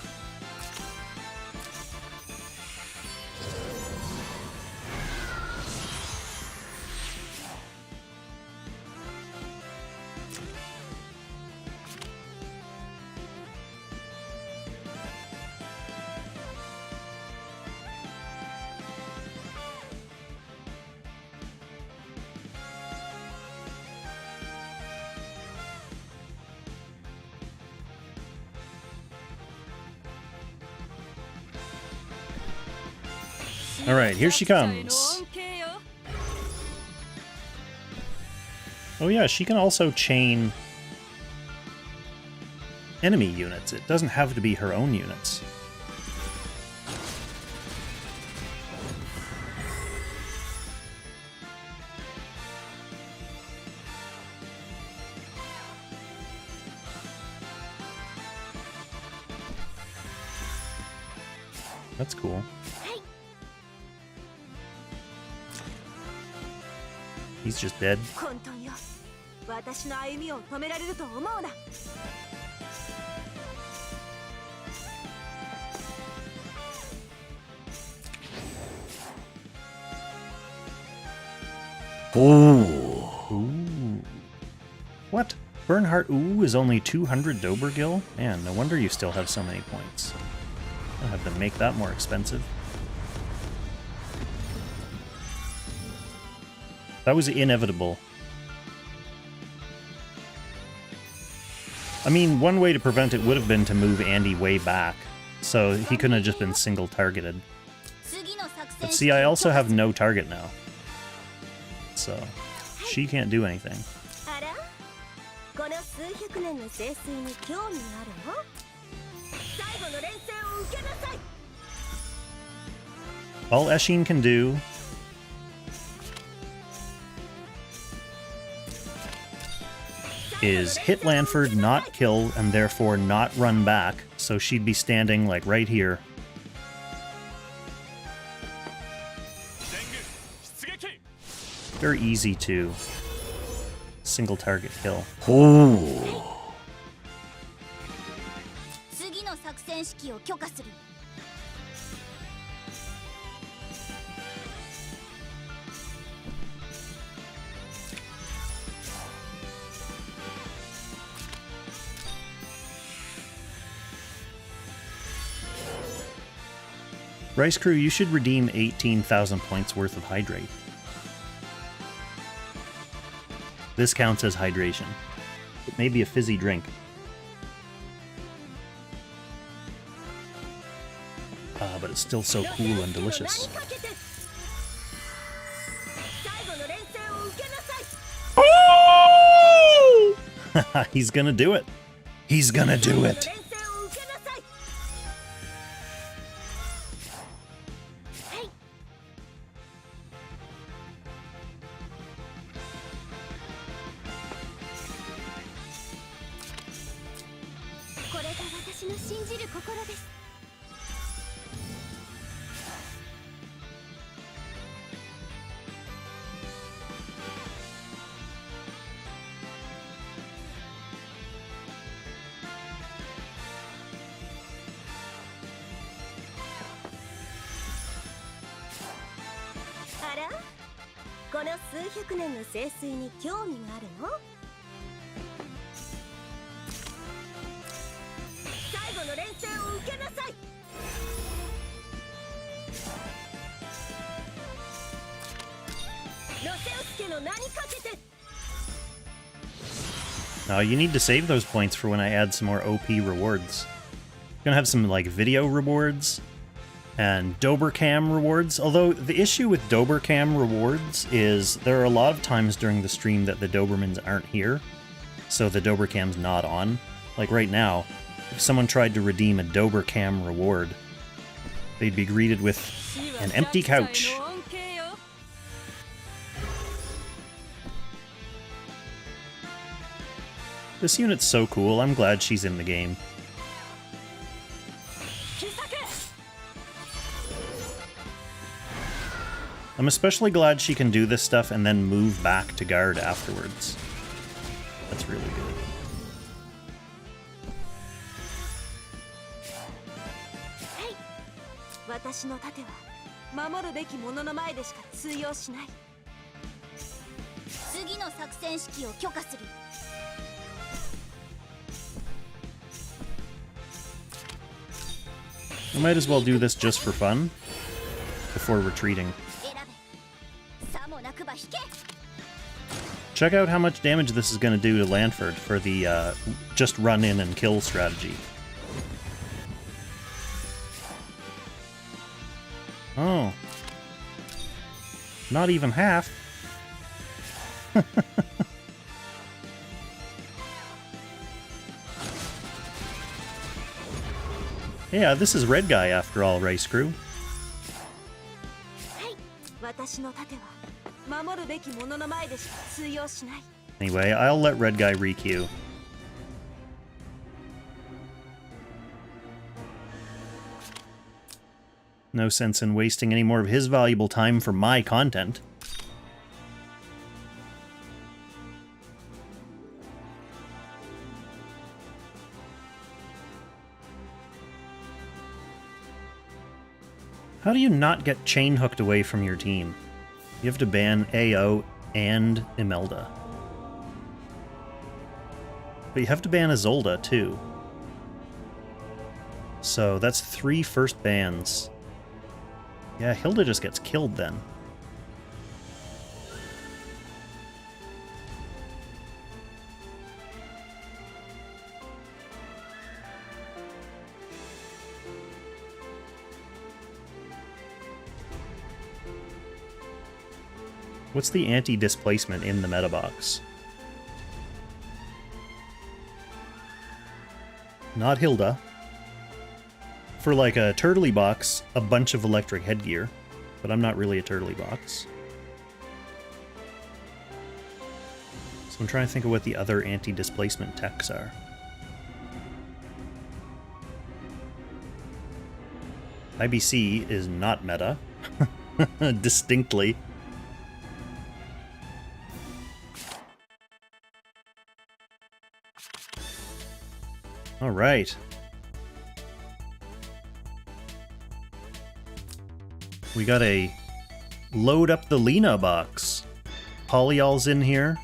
Alright, here she comes. Oh yeah, she can also chain enemy units. It doesn't have to be her own units. That's cool. He's just dead. Ooh. What? Bernhardt Ooh is only 200 Dobergil? Man, no wonder you still have so many points. I'll have to make that more expensive. That was inevitable. I mean, one way to prevent it would have been to move Andy way back, so he couldn't have just been single targeted. But see, I also have no target now. So, she can't do anything. All Eshin can do is hit Lanford, not kill, and therefore not run back, so she'd be standing, like, right here. Very easy to single target kill. Oh. Rice Crew, you should redeem 18,000 points worth of hydrate. This counts as hydration. It may be a fizzy drink. But it's still so cool and delicious. Oh! He's gonna do it. He's gonna do it. You need to save those points for when I add some more OP rewards. I'm gonna have some, like, video rewards and Dobercam rewards. Although, the issue with Dobercam rewards is there are a lot of times during the stream that the Dobermans aren't here, so the Dobercam's not on. Like right now, if someone tried to redeem a Dobercam reward, they'd be greeted with an empty couch. This unit's so cool, I'm glad she's in the game. I'm especially glad she can do this stuff and then move back to guard afterwards. That's really good. 私の盾は守るべき者の前でしか通用しない。次の作戦指揮を許可する。 We might as well do this just for fun before retreating. Check out how much damage this is going to do to Lanford for the just run in and kill strategy. Oh. Not even half. Yeah, this is RedGuy after all, Race Crew. Anyway, I'll let RedGuy re-queue. No sense in wasting any more of his valuable time for my content. How do you not get chain hooked away from your team? You have to ban AO and Imelda. But you have to ban Isolde too. So that's 3 first bans. Yeah, Hilda just gets killed then. What's the anti-displacement in the meta box? Not Hilda. For like a turtley box, a bunch of electric headgear. But I'm not really a turtley box. So I'm trying to think of what the other anti-displacement techs are. IBC is not meta. Distinctly. All right. We got a load up the Lena box. Polyol's in here.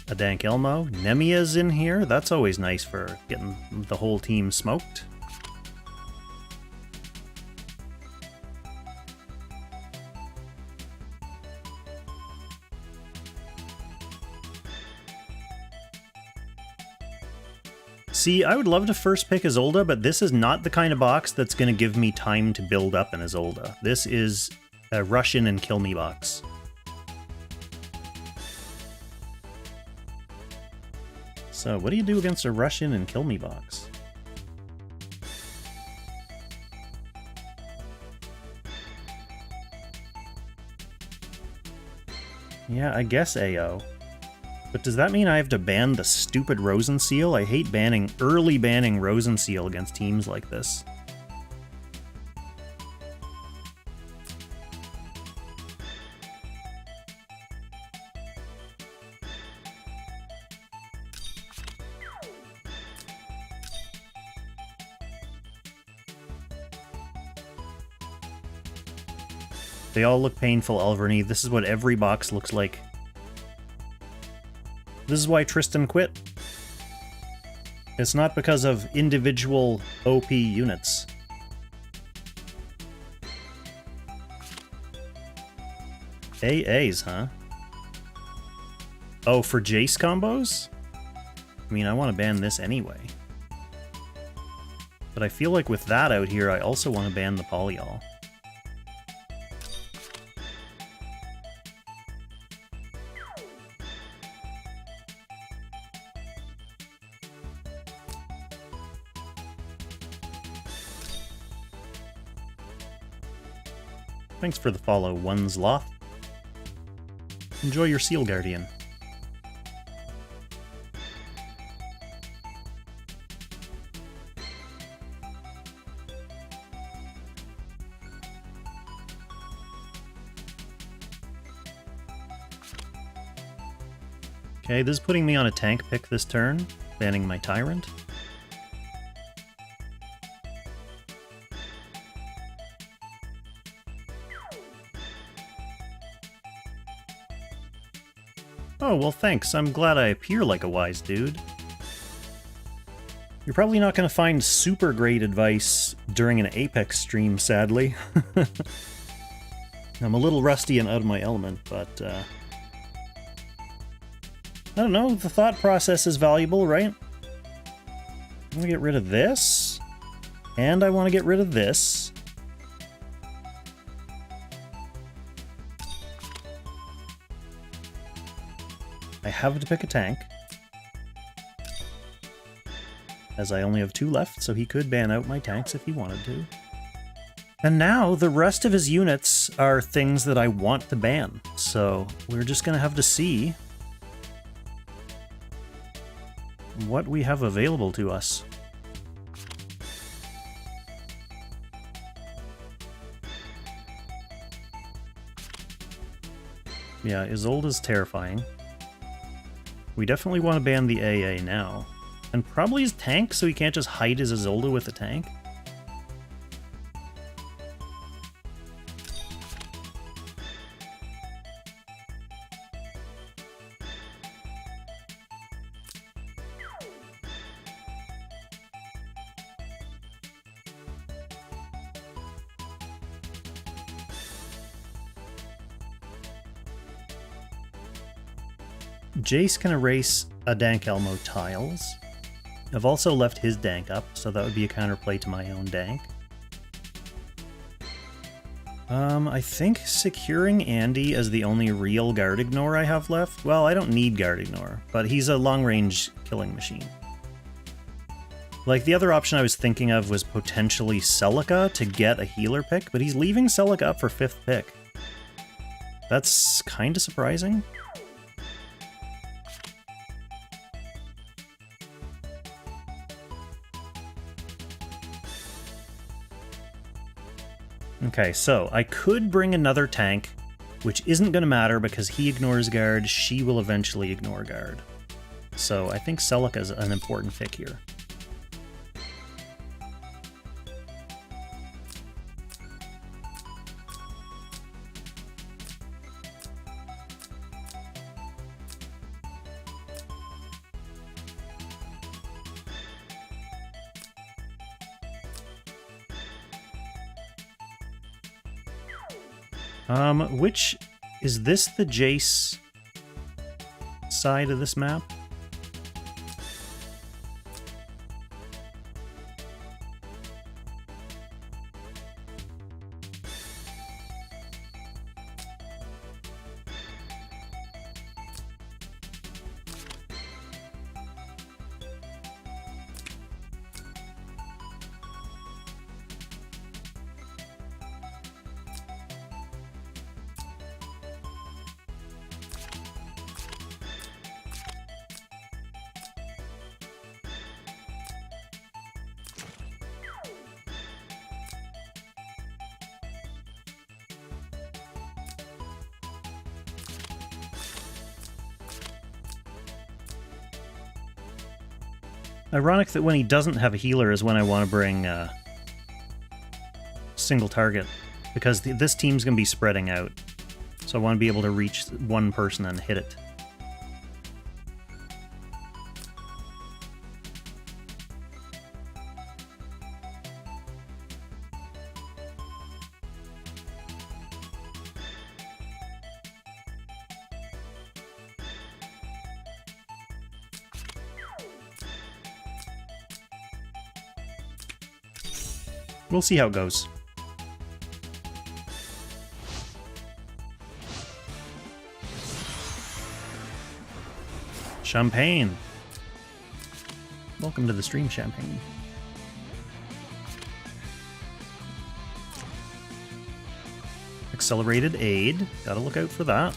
A Dank Elmo. Nemia's in here. That's always nice for getting the whole team smoked. See, I would love to first pick Isolde, but this is not the kind of box that's going to give me time to build up an Isolde. This is a rush in and kill me box. So, what do you do against a rush in and kill me box? Yeah, I guess AO. But does that mean I have to ban the stupid Rosenseal? I hate early banning Rosenseal against teams like this. They all look painful, Alverny. This is what every box looks like. This is why Tristan quit. It's not because of individual OP units. AAs, huh? Oh, for Jace combos? I mean, I want to ban this anyway. But I feel like with that out here, I also want to ban the Polyol. Thanks for the follow, Onesloth. Enjoy your Seal Guardian. Okay, this is putting me on a tank pick this turn, banning my Tyrant. Oh, well thanks. I'm glad I appear like a wise dude. You're probably not going to find super great advice during an Apex stream, sadly. I'm a little rusty and out of my element, but I don't know, the thought process is valuable, right? I'm gonna get rid of this, and I want to get rid of this. I have to pick a tank, as I only have 2 left, so he could ban out my tanks if he wanted to. And now the rest of his units are things that I want to ban, so we're just gonna have to see what we have available to us. Yeah, Isolde's terrifying. We definitely want to ban the AA now. And probably his tank, so he can't just hide his Isolde with the tank. Jace can erase a Dank Elmo tiles. I've also left his Dank up, so that would be a counterplay to my own Dank. I think securing Andy as the only real guard ignore I have left. Well, I don't need guard ignore, but he's a long-range killing machine. Like, the other option I was thinking of was potentially Celica to get a healer pick, but he's leaving Celica up for 5th pick. That's kinda surprising. Okay, so I could bring another tank, which isn't going to matter because he ignores guard, she will eventually ignore guard. So I think Celica is an important pick here. Which... is this the Jace side of this map? Ironic that when he doesn't have a healer is when I want to bring single target, because this team's going to be spreading out, so I want to be able to reach one person and hit it. We'll see how it goes. Champagne. Welcome to the stream, Champagne. Accelerated aid. Gotta look out for that.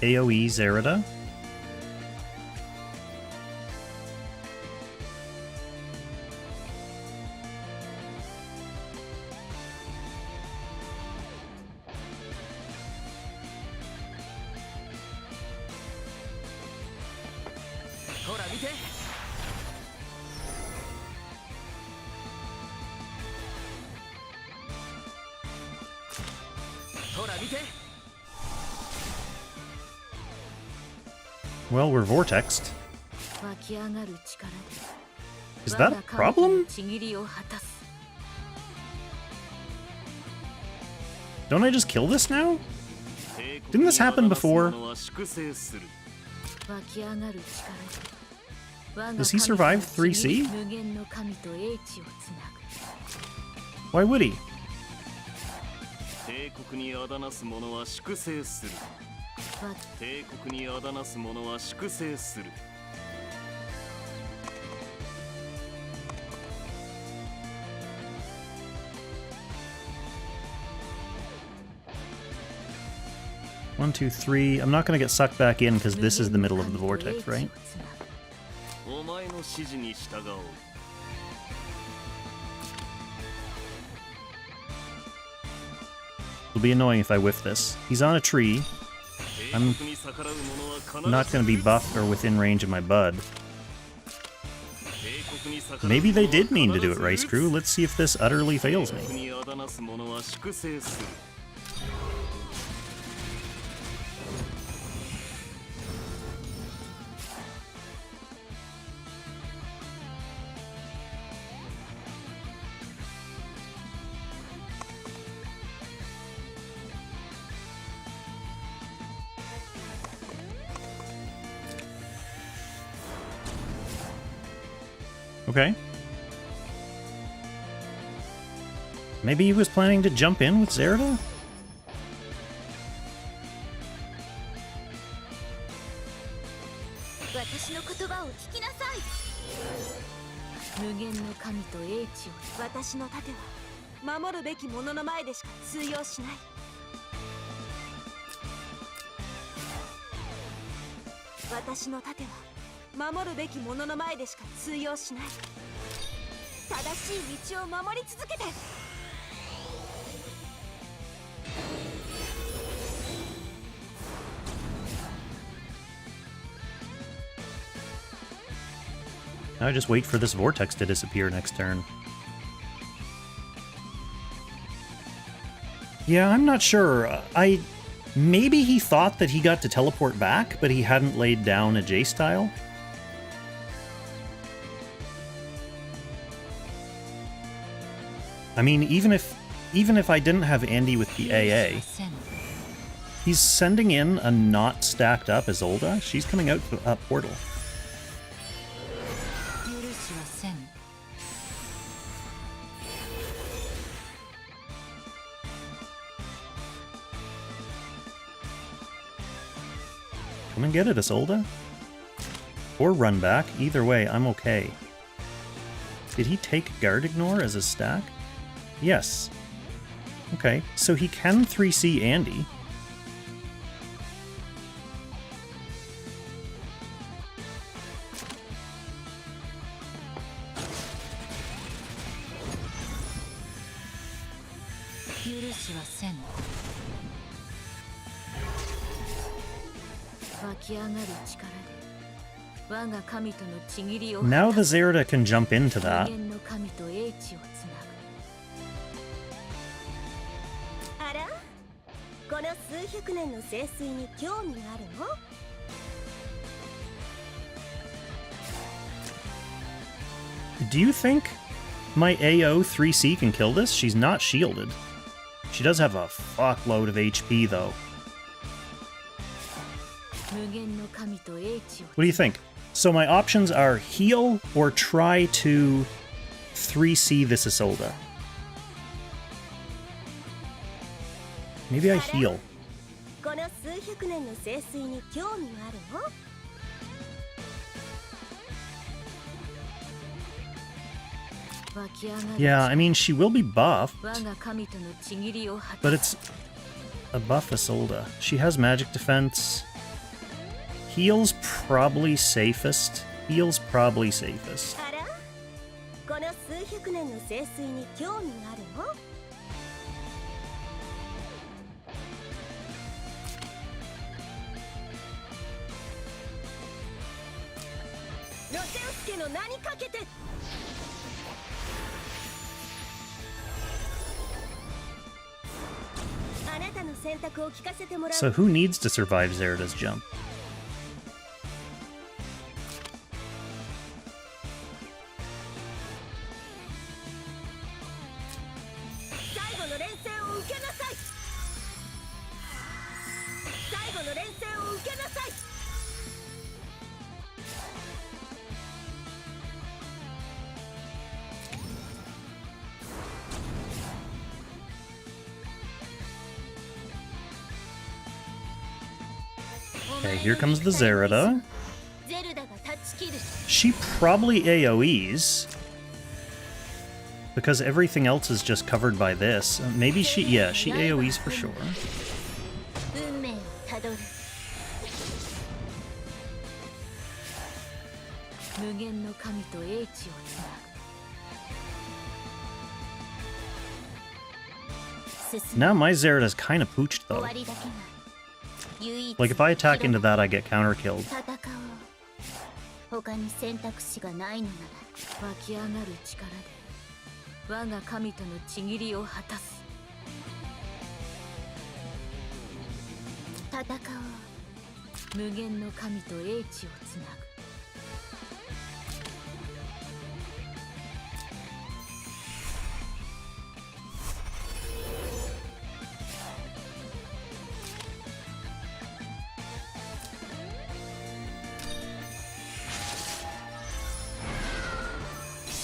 AoE Zerida. Well, we're vortexed. Is that a problem? Don't I just kill this now? Didn't this happen before? Does he survive 3C? Why would he? One, two, three. I'm not going to get sucked back in because this is the middle of the vortex, right? It'll be annoying if I whiff this. He's on a tree. I'm not going to be buffed or within range of my bud. Maybe they did mean to do it, Rice Crew. Let's see if this utterly fails me. Okay. Maybe he was planning to jump in with Zerda? Now I just wait for this vortex to disappear next turn. Yeah, I'm not sure. Maybe he thought that he got to teleport back, but he hadn't laid down a J-style. I mean, even if I didn't have Andy with the AA, he's sending in a not stacked up Isolde. She's coming out portal. Come and get it, Isolde. Or run back. Either way, I'm okay. Did he take Guard Ignore as a stack? Yes. Okay, so he can 3C Andy. Now the Zerda can jump into that. Do you think my AO 3C can kill this? She's not shielded. She does have a fuckload of HP though. What do you think? So my options are heal or try to 3C this Isolde. Maybe I heal. Yeah, I mean, she will be buffed, but it's a buff Isolde. She has magic defense. Heal's probably safest. Heal's probably safest. たの選択を聞かせてもらう So who needs to survive Zerida's jump? 最後の連戦を受けなさい最後の連戦を受けなさい Okay, here comes the Zerida. ゼルダが断ち切る She probably AoEs. Because everything else is just covered by this. Maybe she, yeah, she AoEs for sure. 運命をたどる無限の神と英知をつなぐ進む Now my Zerida's kind of pooched 終 though. わりだけが唯一 Like if I attack into that, I get counter killed. 戦おう他に選択肢がないのなら湧き上がる力で我が神とのちぎりを果たす戦おう無限の神と英知をつなぐ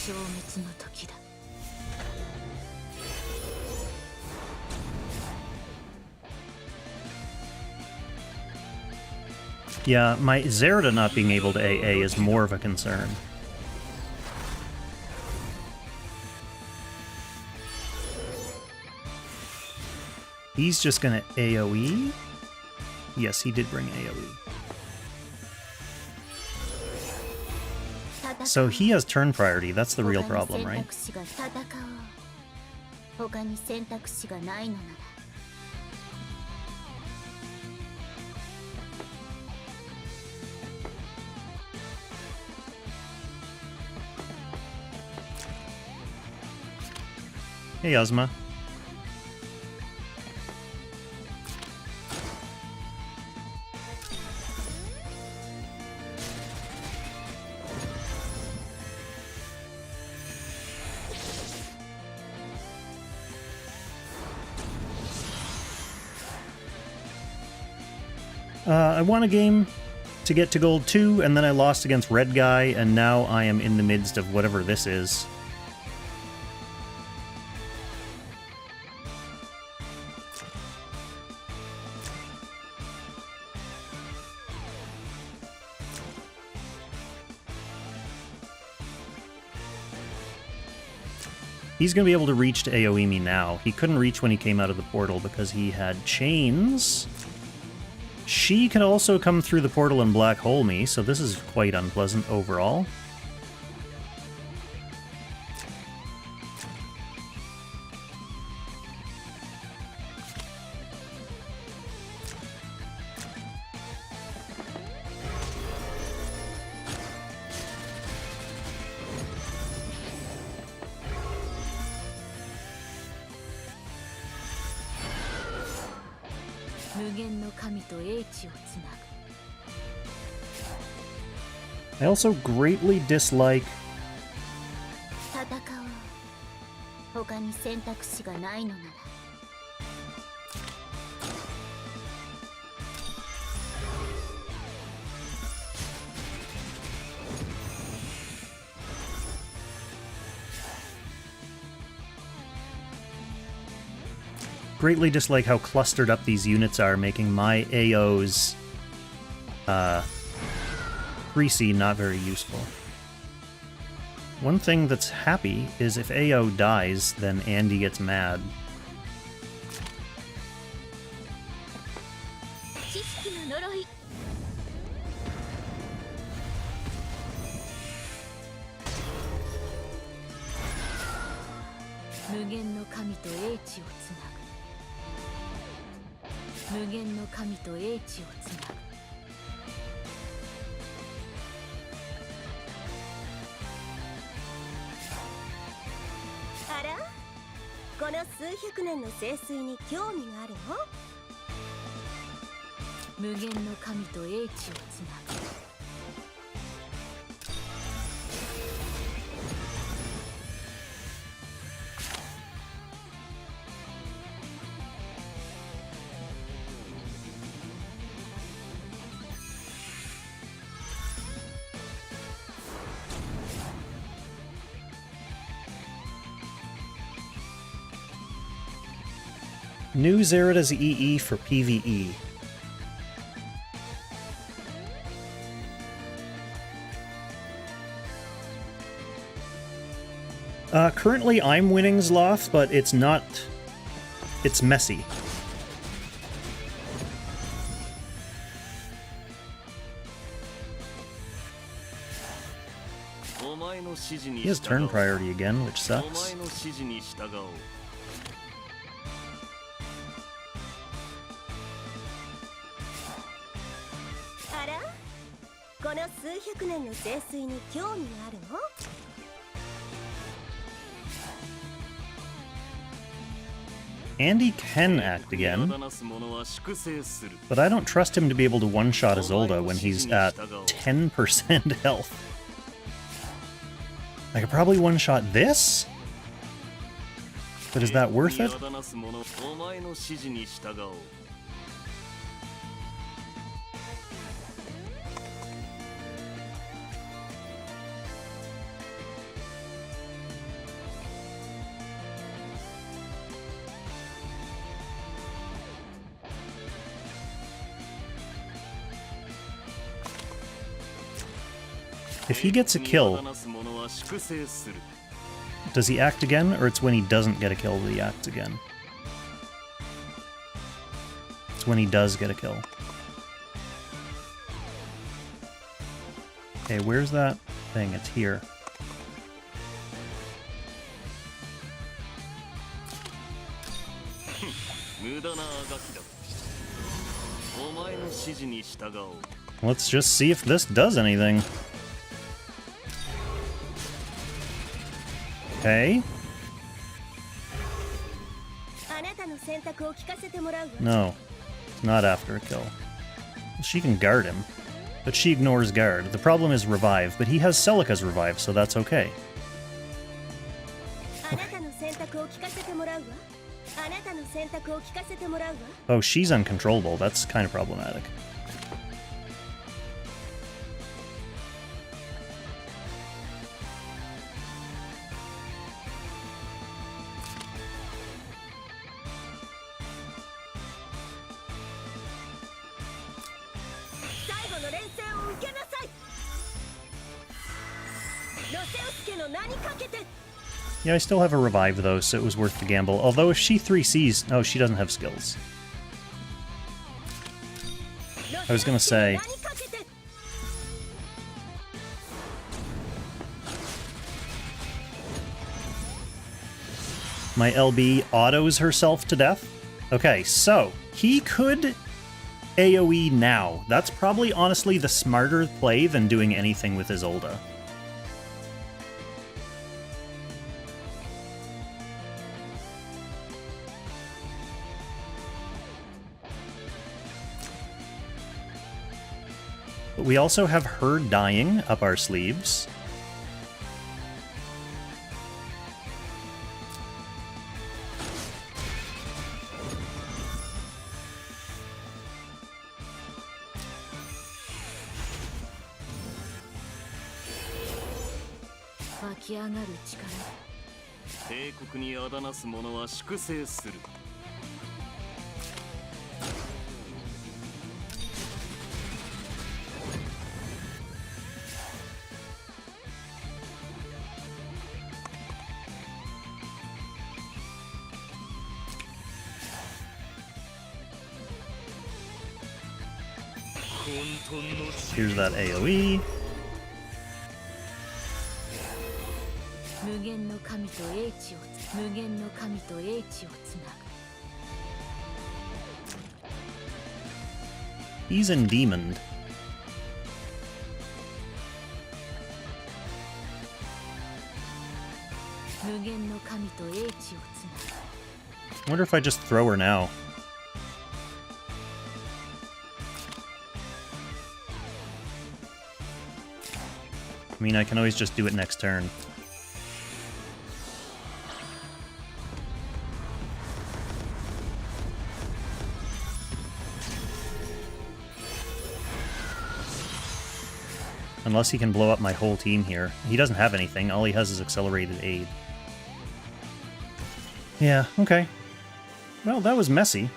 消滅の時だ Yeah, my Zerida not being able to AA is more of a concern. He's just gonna AoE? Yes, he did bring AoE. So he has turn priority, that's the real problem, right? 他に選択肢がないのなら Hey, Ozma. I won a game to get to gold 2, and then I lost against RedGuy, and now I am in the midst of whatever this is. He's going to be able to reach to AoE me now. He couldn't reach when he came out of the portal because he had chains. She could also come through the portal and black hole me, so this is quite unpleasant overall. I also greatly dislike 戦おう他に選択肢がないのなら greatly dislike how clustered up these units are, making my AOs 3C not very useful. One thing that's happy is if AO dies, then Andy gets mad. 知識の呪い 無限の神と英知をつなぐ無限の神と英知をつなぐ この数百年の聖水に興味があるの？無限の神と英知をつなぐ。New Zerida's EE for PvE. Currently I'm winning Zloth, but it's not... It's messy. He has turn priority again, which sucks. この数百年の聖水に興味があるの？ Andy can act again, but I don't trust him to be able to one-shot Isolde when he's at 10% health. I could probably one-shot this? But is that worth it? If he gets a kill, does he act again, or it's when he doesn't get a kill that he acts again? It's when he does get a kill. Okay, where's that thing? It's here. Let's just see if this does anything. Okay. No, it's not after a kill. She can guard him, but she ignores guard. The problem is revive, but he has Celica's revive, so that's okay. Oh, she's uncontrollable. That's kind of problematic. Yeah, I still have a revive though, so it was worth the gamble. Although if she 3Cs... Oh, she doesn't have skills. I was gonna say... My LB autos herself to death? Okay, so, he could AoE now. That's probably honestly the smarter play than doing anything with Isolde. But we also have her dying up our sleeves. Here's that AoE. He's endemoned. I wonder if I just throw her now. I mean, I can always just do it next turn. Unless he can blow up my whole team here. He doesn't have anything. All he has is accelerated aid. Yeah, okay. Well, that was messy.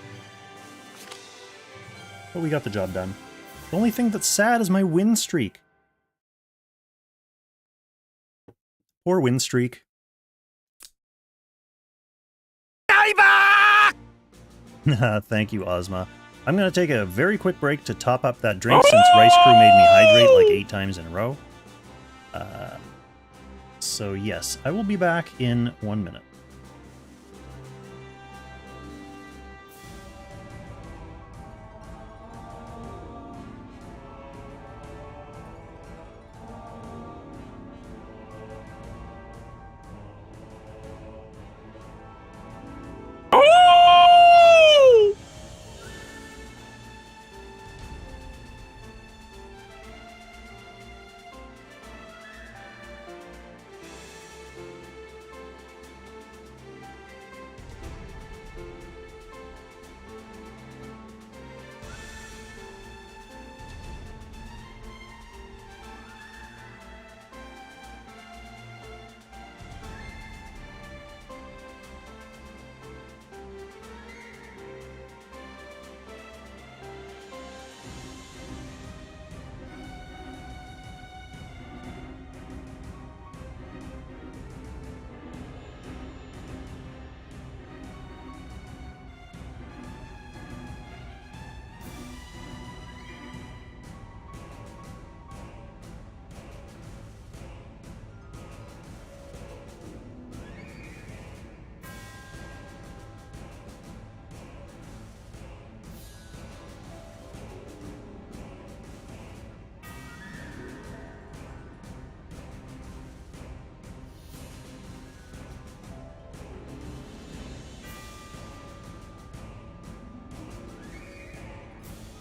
But we got the job done. The only thing that's sad is my win streak. Poor win streak. Thank you, Ozma. I'm going to take a very quick break to top up that drink since Rice Crew made me hydrate like 8 times in a row. So yes, I will be back in 1 minute.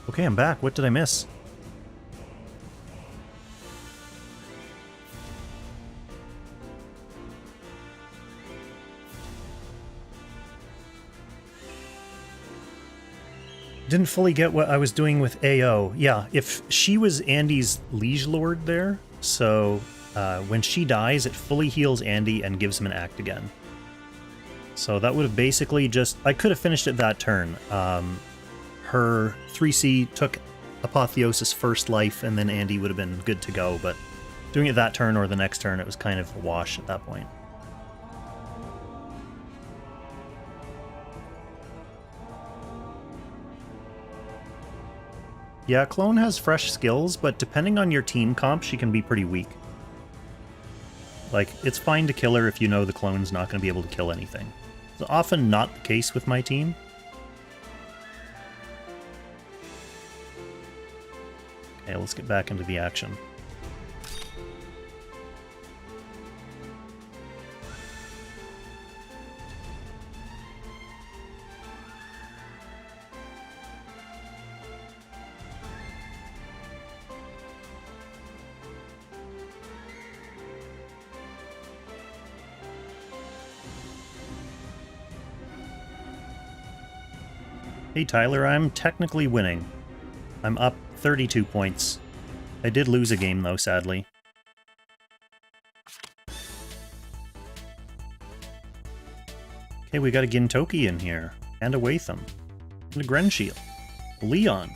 Okay, I'm back. What did I miss? Didn't fully get what I was doing with AO. Yeah, if she was Andy's Liege Lord there, so when she dies, it fully heals Andy and gives him an act again. So that would have basically just... I could have finished it that turn. Her 3C took Apotheosis first life, and then Andy would have been good to go, but doing it that turn or the next turn, it was kind of a wash at that point. Yeah, Clone has fresh skills, but depending on your team comp, she can be pretty weak. Like, it's fine to kill her if you know the Clone's not going to be able to kill anything. It's often not the case with my team. Okay, let's get back into the action. Hey Tyler, I'm technically winning. I'm up 32 points. I did lose a game though, sadly. Okay, we got a Gintoki in here, and a Watham, and a Grenshield, Leon.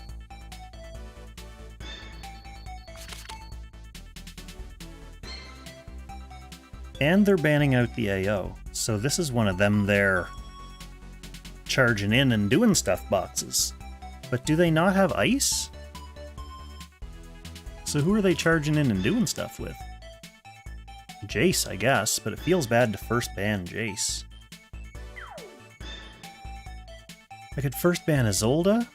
And they're banning out the AO, so this is one of them there charging in and doing stuff boxes. But do they not have ice? So who are they charging in and doing stuff with? Jace, I guess, but it feels bad to first ban Jace. I could first ban Isolde?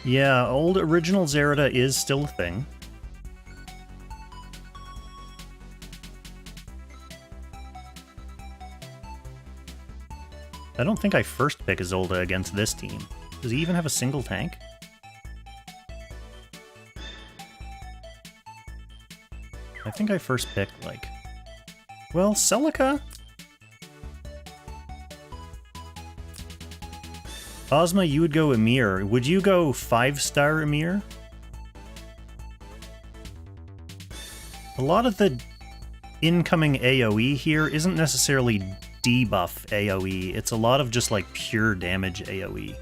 Yeah, old original Zerida is still a thing. I don't think I first pick Isolde against this team. Does he even have a single tank? I think I first picked, like... Well, Celica? Ozma, you would go Emir. Would you go 5-star Emir? A lot of the incoming AoE here isn't necessarily debuff AoE. It's a lot of just like pure damage AoE.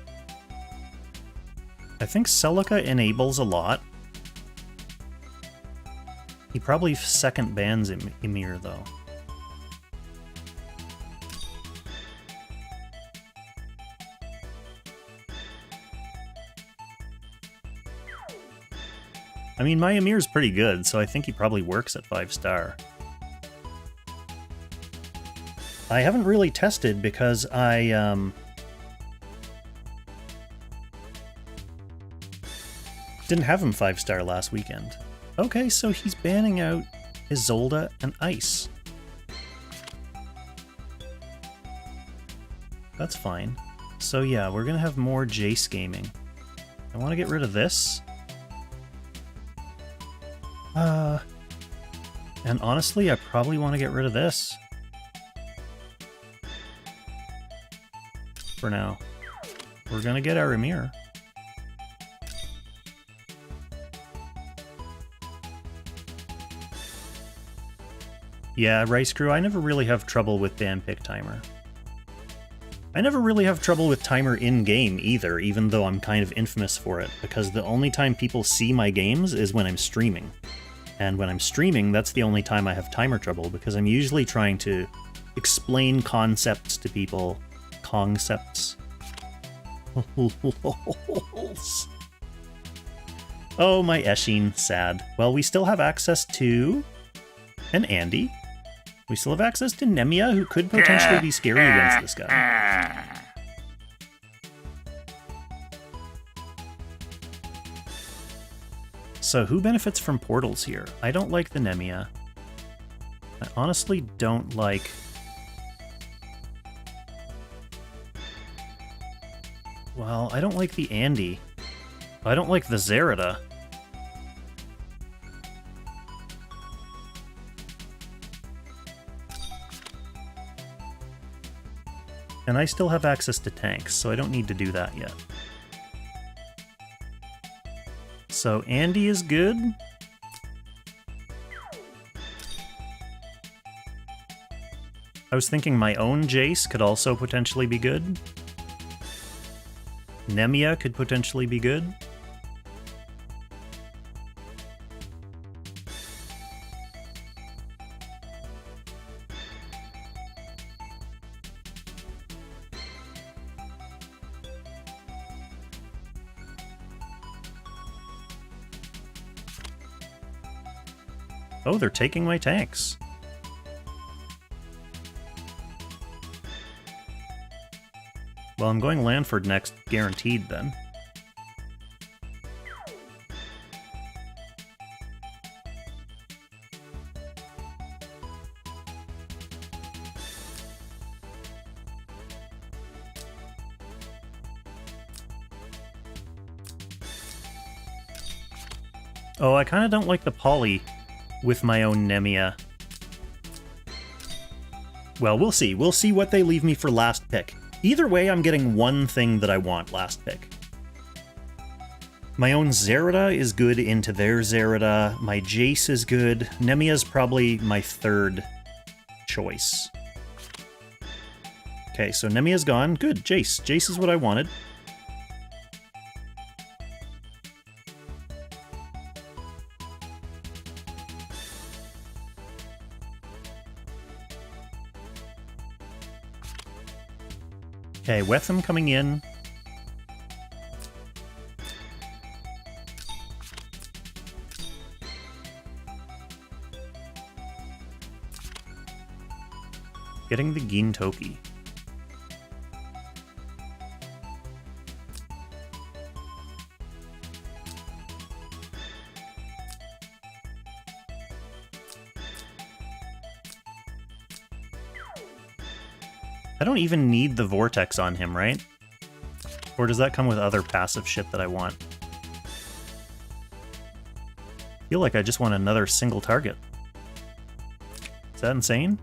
I think Celica enables a lot. He probably second bans Emir though. I mean, my Emir's pretty good, so I think he probably works at 5-star. I haven't really tested because I, didn't have him 5-star last weekend. Okay, so he's banning out Isolde and Ice. That's fine. So yeah, we're gonna have more Jace gaming. I want to get rid of this. And honestly, I probably want to get rid of this. For now. We're gonna get our Emir. Yeah, Rice Crew, I never really have trouble with ban pick timer. I never really have trouble with timer in-game either, even though I'm kind of infamous for it, because the only time people see my games is when I'm streaming. And when I'm streaming, that's the only time I have timer trouble, because I'm usually trying to explain concepts to people. Concepts. Oh, my Eshin, sad. Well, we still have access to an Andy. We still have access to Nemia, who could potentially be scary against this guy. So who benefits from portals here? I don't like the Nemia. I honestly don't like... Well, I don't like the Andy. I don't like the Zerida. And I still have access to tanks, so I don't need to do that yet. So Andy is good. I was thinking my own Jace could also potentially be good. Nemia could potentially be good. Oh, they're taking my tanks. Well, I'm going Lanford next, guaranteed then. Oh, I kind of don't like the poly with my own Nemia. Well, we'll see. We'll see what they leave me for last pick. Either way, I'm getting one thing that I want last pick. My own Zerida is good into their Zerida. My Jace is good. Nemia's probably my third choice. Okay, so Nemia's gone. Good, Jace. Jace is what I wanted. Okay, Wetham coming in. Getting the Gintoki. I don't even need the vortex on him, right? Or does that come with other passive shit that I want? I feel like I just want another single target. Is that insane?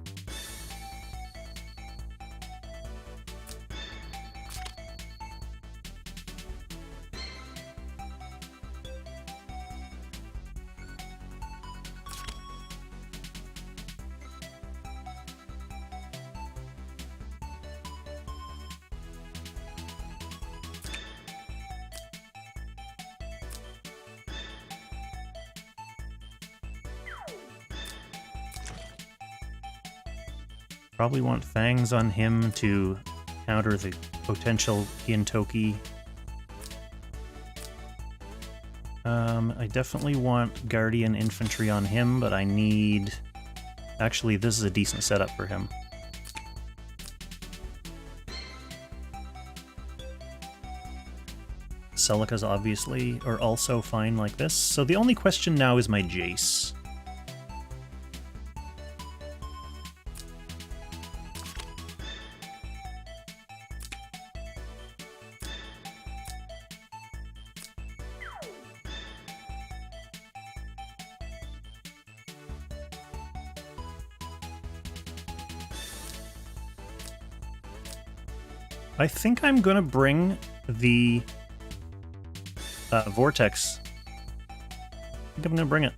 Probably want fangs on him to counter the potential Gintoki. I definitely want Guardian Infantry on him, but I need... Actually, this is a decent setup for him. Celica's obviously are also fine like this. So the only question now is my Jace. I think I'm gonna bring the Vortex. I think I'm gonna bring it.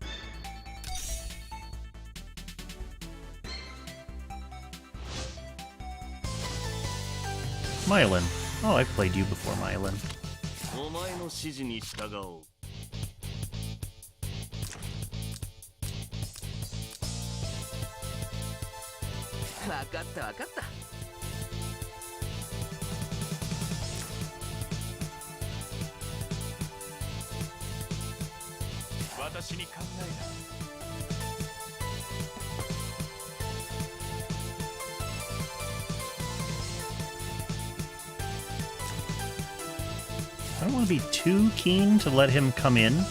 Mialyn. Oh, I've played you before, Mialyn. I don't want to be too keen to let him come in. I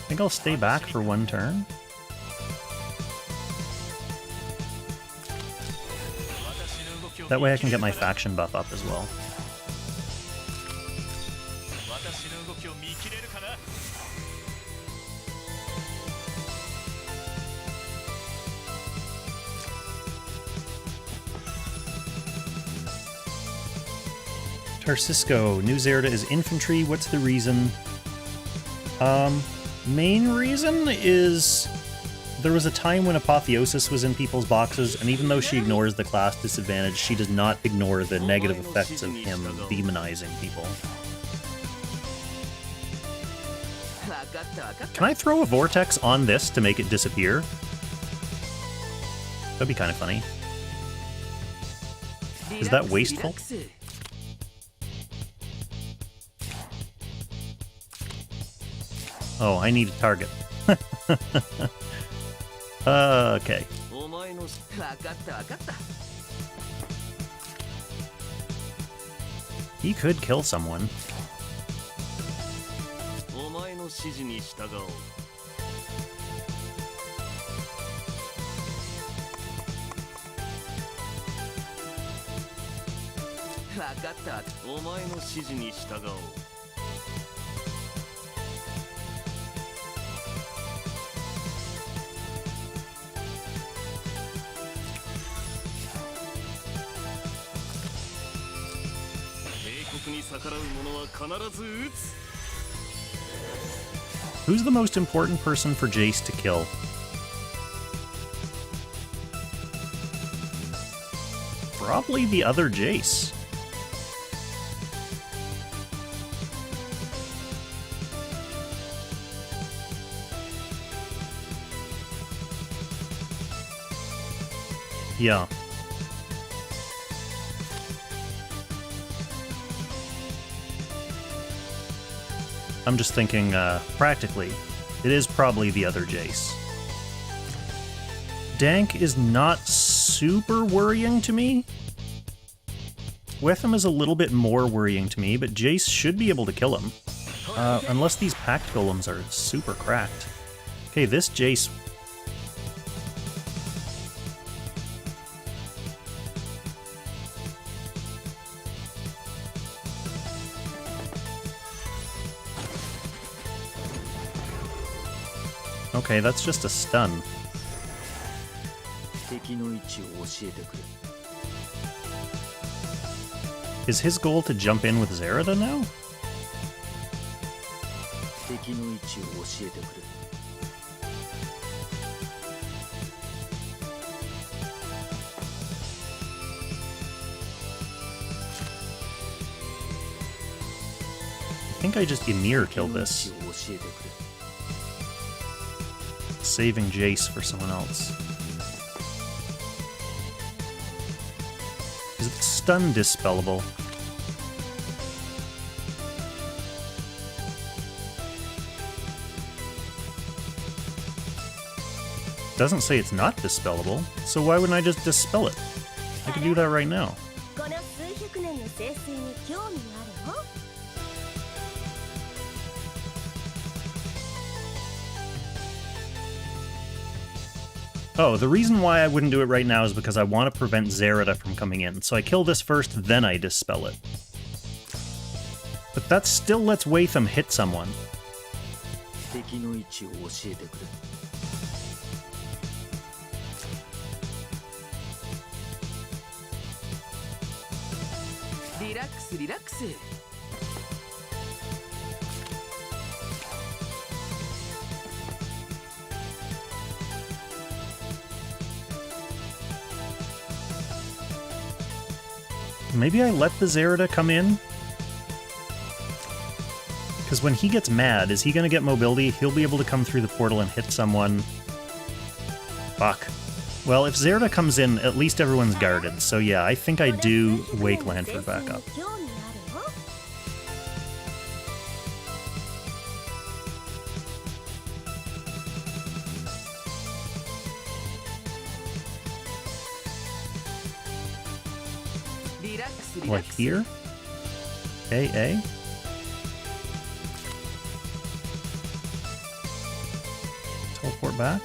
think I'll stay back for one turn. That way I can get my faction buff up as well. Tarcisco, new Zerda is infantry. What's the reason? Main reason is there was a time when Apotheosis was in people's boxes, and even though she ignores the class disadvantage, she does not ignore the negative effects of him demonizing people. Can I throw a vortex on this to make it disappear? That'd be kind of funny. Is that wasteful? Oh, I need a target. Okay. He could kill someone. Who's the most important person for Jace to kill? Probably the other Jace. Yeah. I'm just thinking, practically, it is probably the other Jace. Dank is not super worrying to me. Wetham is a little bit more worrying to me, but Jace should be able to kill him. Unless these Pact Golems are super cracked. Okay, this Jace... Okay, that's just a stun. 敵の位置を教えてくれ。 Is his goal to jump in with Zerida now? 敵の位置を教えてくれ。 I think I just Ymir killed this. Saving Jace for someone else. Is the stun dispellable? Doesn't say it's not dispellable, so why wouldn't I just dispel it? I could do that right now. この数百年の聖水に興味があるの？ Oh, the reason why I wouldn't do it right now is because I want to prevent Zerida from coming in. So I kill this first, then I dispel it. But that still lets Watham hit someone. 敵の位置を教えてくれ。 リラックスリラックス。 Maybe I let the Zerida come in? Because when he gets mad, is he going to get mobility? He'll be able to come through the portal and hit someone. Fuck. Well, if Zerida comes in, at least everyone's guarded. So yeah, I think I do wake Lanford back up. 興味あるの？ リラックスリラッ Like クス。 here? A? Teleport back?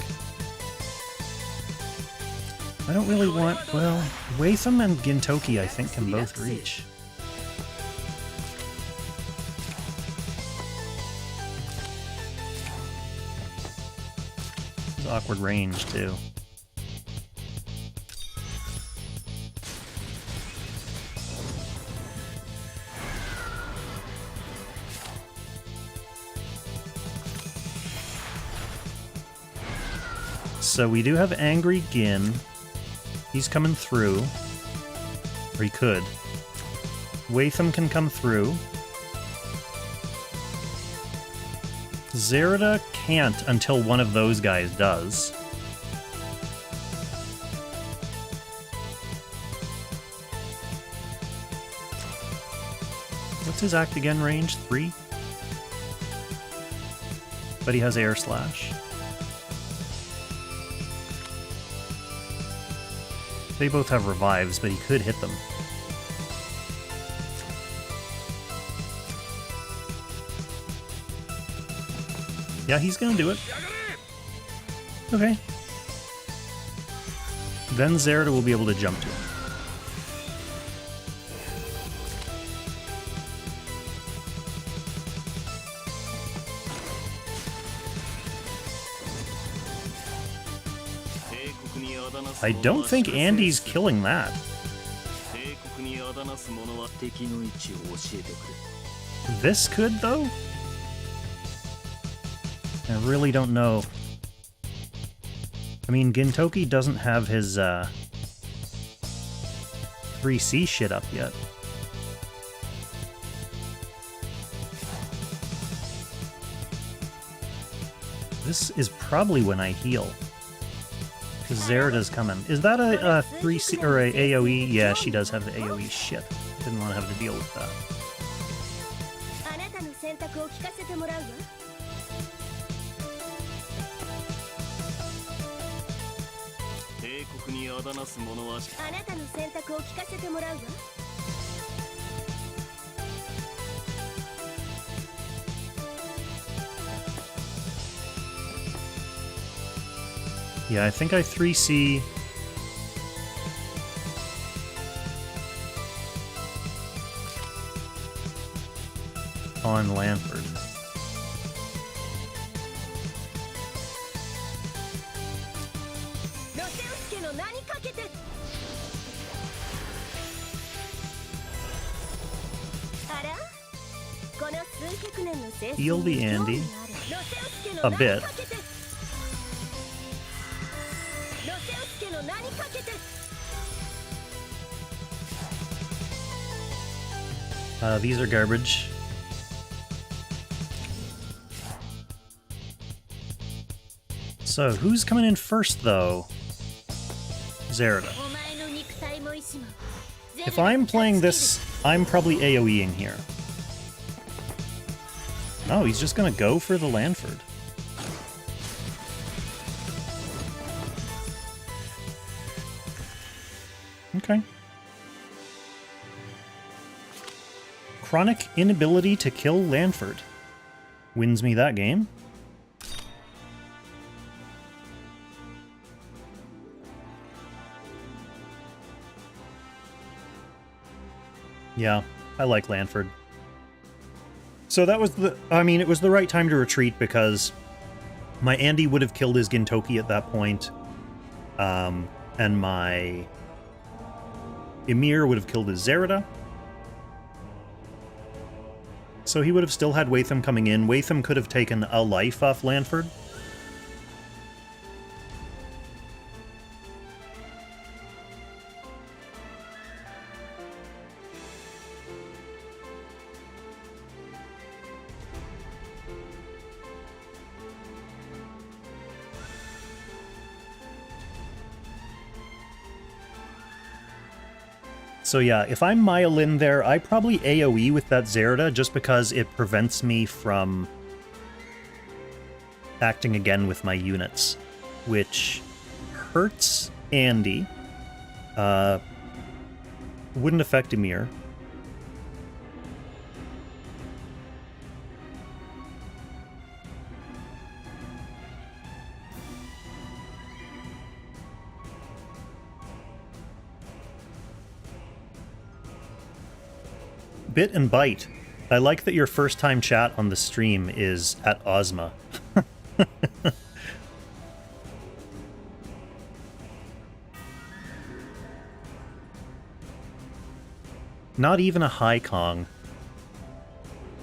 I don't really want... Well, Watham and Gintoki I think can both reach. There's awkward range, too. So we do have Angry Gin. He's coming through. Or he could. Watham can come through. Zerida can't until one of those guys does. What's his act again range? 3? But he has Air Slash. They both have revives, but he could hit them. Yeah, he's gonna do it. Okay. Then Zerida will be able to jump to him. I don't think Andy's killing that. 帝国にあだなす者は敵の位置を教えてくれ。 This could, though? I really don't know. I mean, Gintoki doesn't have his 3C shit up yet. This is probably when I heal. Because Zerida's coming. Is that a 3C or a AoE? Yeah, she does have the AoE. Shit. Didn't want to have to deal with that. あなたの選択を聞かせてもらうわ。帝国にあだなす者はあなたの選択を聞かせてもらうわ。 Yeah, I think I 3C. On Lanford. この数百年の聖 Heal 水 the に興味 Andy がある。ロセウス家の a 名 bit. にかけて。ロセウス家の名にかけて。These are garbage. So, who's coming in first, though? Zerida. お前の肉体も意志も If I'm playing this, I'm probably AoEing here. No, he's just gonna go for the Lanford. Okay. Chronic inability to kill Lanford. Wins me that game. Yeah, I like Lanford. So that was it was the right time to retreat because my Andy would have killed his Gintoki at that point. And my Ymir would have killed his Zerida. So he would have still had Watham coming in. Watham could have taken a life off Lanford. So yeah, if I'm Mialyn there, I probably AoE with that Zerida just because it prevents me from acting again with my units, which hurts Andy. Wouldn't affect Ymir. Bit and Bite. I like that your first time chat on the stream is at Ozma. Not even a high Kong.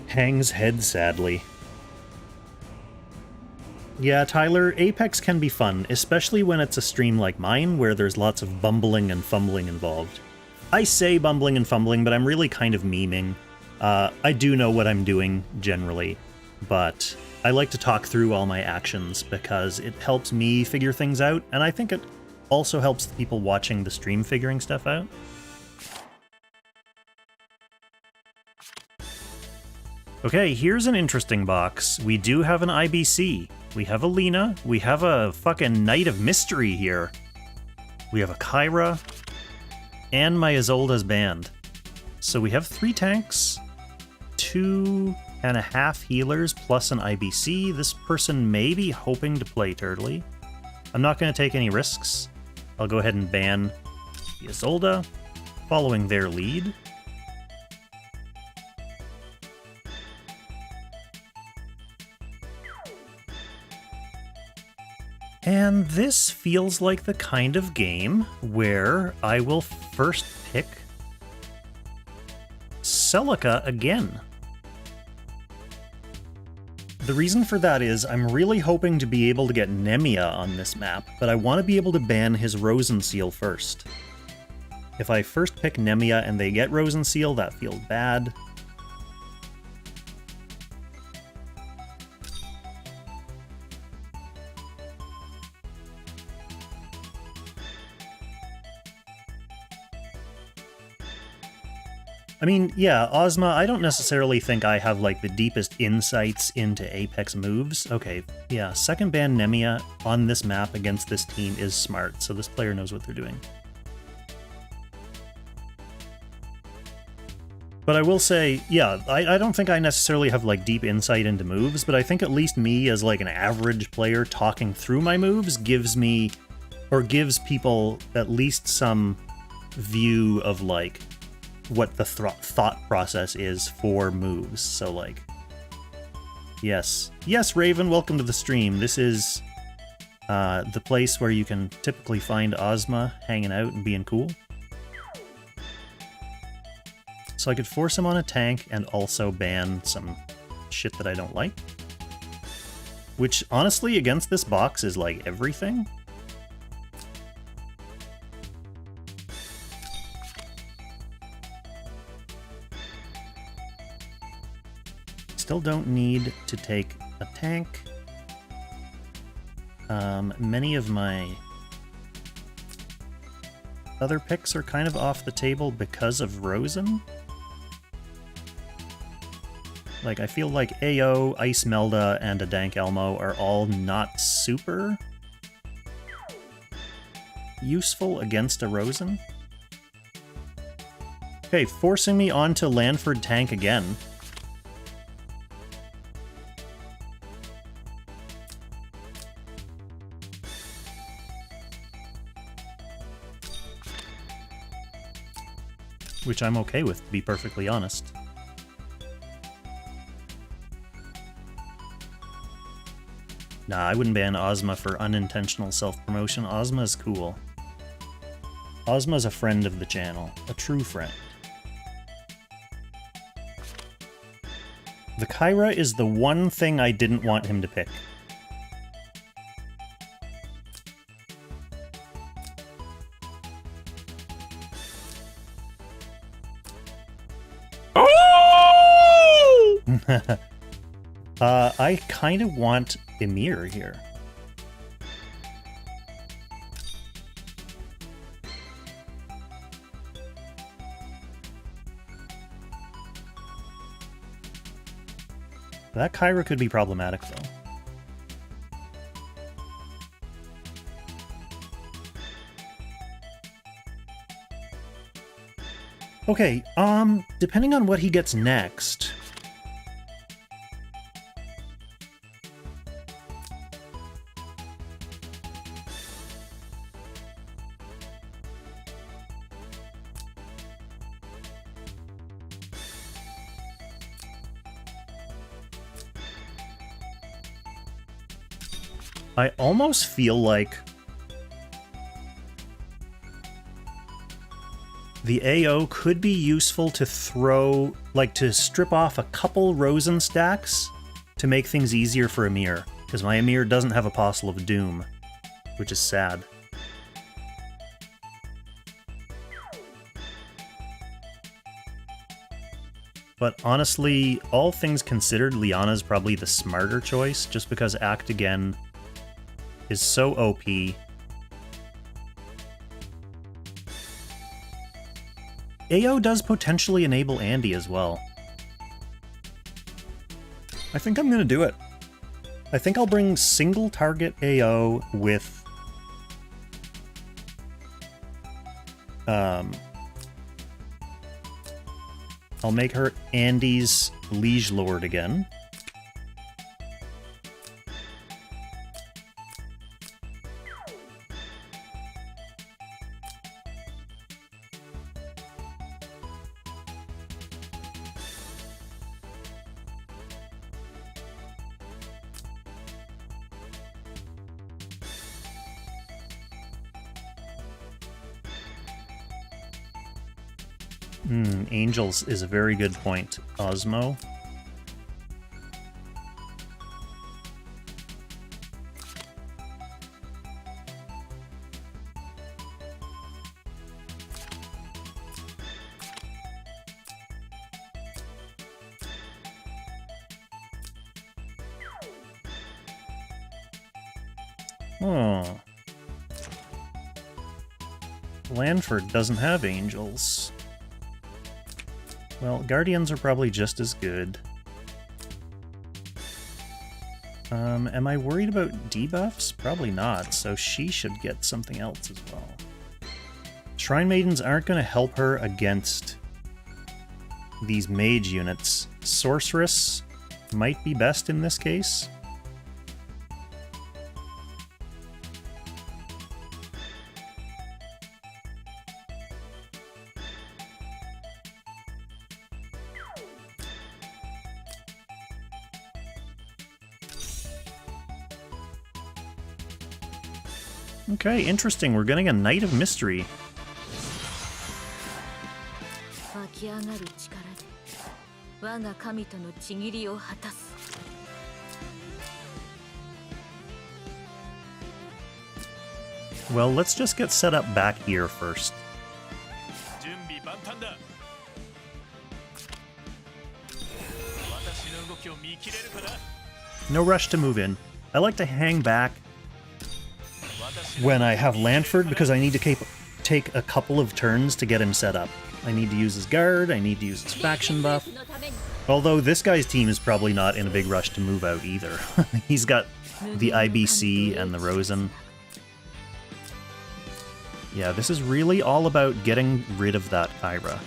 Hangs head sadly. Yeah, Tyler, Apex can be fun, especially when it's a stream like mine where there's lots of bumbling and fumbling involved. I say bumbling and fumbling, but I'm really kind of memeing. I do know what I'm doing, generally, but I like to talk through all my actions because it helps me figure things out, and I think it also helps the people watching the stream figuring stuff out. Okay, here's an interesting box. We do have an IBC. We have a Lina. We have a fucking Knight of Mystery here. We have a Kyra. And my Isolda's band. So we have 3 tanks, 2.5 healers, plus an IBC. This person may be hoping to play Turtley. I'm not going to take any risks. I'll go ahead and ban the Isolda, following their lead. And this feels like the kind of game where I will first pick Celica again. The reason for that is I'm really hoping to be able to get Nemia on this map, but I want to be able to ban his Rosenseal first. If I first pick Nemia and they get Rosenseal, that feels bad. I mean, yeah, Ozma, I don't necessarily think I have, like, the deepest insights into Apex moves. Okay, yeah, second ban Nemia on this map against this team is smart, so this player knows what they're doing. But I will say, yeah, I don't think I necessarily have, like, deep insight into moves, but I think at least me, as, like, an average player talking through my moves gives me, or gives people at least some view of, like, what the thought process is for moves. So, like, yes, Raven, welcome to the stream. This is the place where you can typically find Ozma hanging out and being cool. So I could force him on a tank and also ban some shit that I don't like. Which, honestly, against this box is like everything. Still don't need to take a tank. Many of my other picks are kind of off the table because of Rosen. Like, I feel like AO, Ice Melda, and a Dank Elmo are all not super useful against a Rosen. Okay, forcing me onto Lanford tank again. Which I'm okay with, to be perfectly honest. Nah, I wouldn't ban Ozma for unintentional self-promotion. Ozma is cool. Ozma's a friend of the channel. A true friend. The Kyra is the one thing I didn't want him to pick. I kind of want Emir here. That Kyra could be problematic, though. Okay, depending on what he gets next... I almost feel like the AO could be useful to throw, like to strip off a couple Rosen stacks to make things easier for Emir, because my Emir doesn't have Apostle of Doom, which is sad. But honestly, all things considered, Liana's probably the smarter choice, just because Act Again is so OP. AO does potentially enable Andy as well. I think I'm gonna do it. I think I'll bring single target AO with... I'll make her Andy's Liege Lord again. Angels is a very good point. Osmo. Oh. Lanford doesn't have angels. Well, Guardians are probably just as good. Am I worried about debuffs? Probably not, so she should get something else as well. Shrine Maidens aren't going to help her against these mage units. Sorceress might be best in this case. Okay, interesting. We're getting a Knight of Mystery. き上がる力で我が神とのちぎりを果たす。 Well, let's just get set up back here first. 準備万端だ。私の動きを見切れるかな。 No rush to move in. I like to hang back when I have Lanford because I need to take a couple of turns to get him set up. I need to use his guard, I need to use his faction buff. Although this guy's team is probably not in a big rush to move out either. He's got the IBC and the Rosen. Yeah, this is really all about getting rid of that Kyra.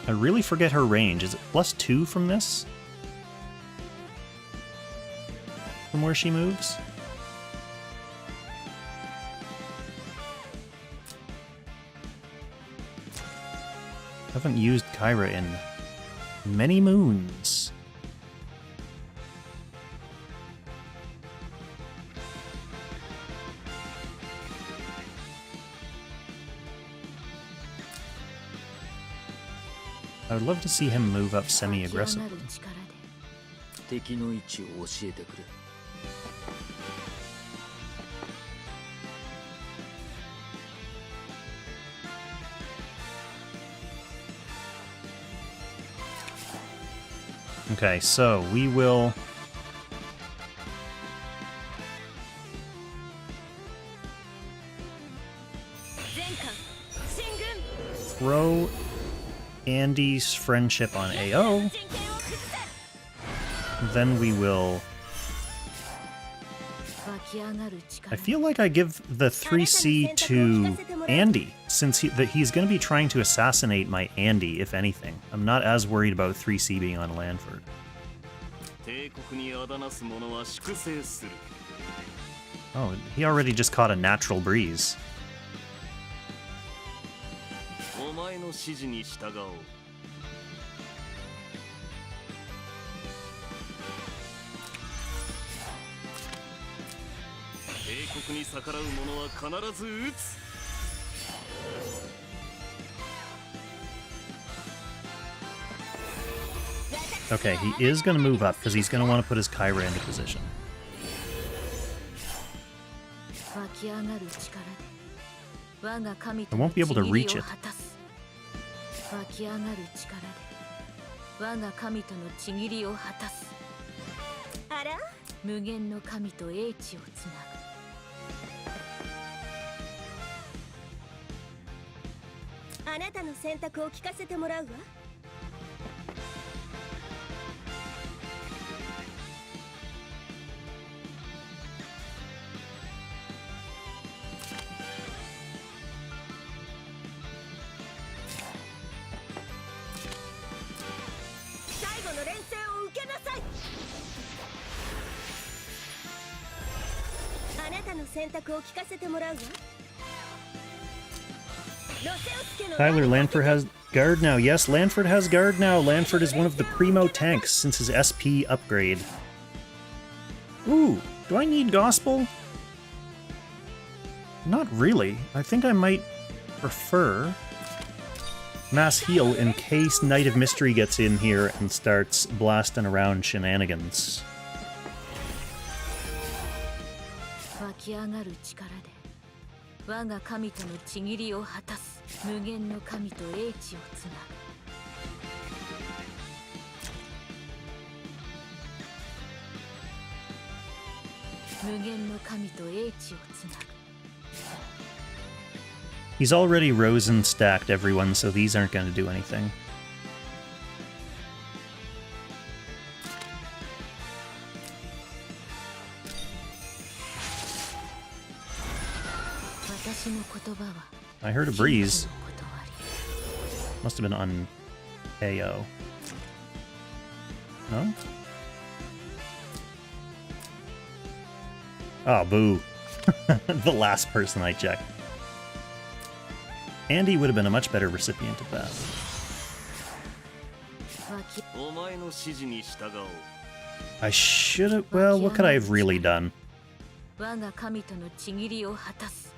I really forget her range. Is it +2 from this? From where she moves? Haven't used Kyra in many moons. I would love to see him move up semi-aggressive. Okay, so we will... throw Andy's friendship on AO. Then we will... I feel like I give the 3C to Andy, since he's going to be trying to assassinate my Andy, if anything. I'm not as worried about 3C being on Lanford. Oh, he already just caught a natural breeze. Okay, he is going to move up because he's going to want to put his Kyra into position. I won't be able to reach it. Tyler, Lanford has guard now. Yes, Lanford has guard now. Lanford is one of the primo tanks since his SP upgrade. Ooh, do I need gospel? Not really. I think I might prefer mass heal in case Knight of Mystery gets in here and starts blasting around shenanigans. He's already Rosen stacked everyone, so these aren't going to do anything. I heard a breeze. Must have been on AO. No? Oh, boo. The last person I checked. Andy would have been a much better recipient of that. お前の指示に従おう。 I should have... Well, what could I have really done? 我が神との契りを果たす。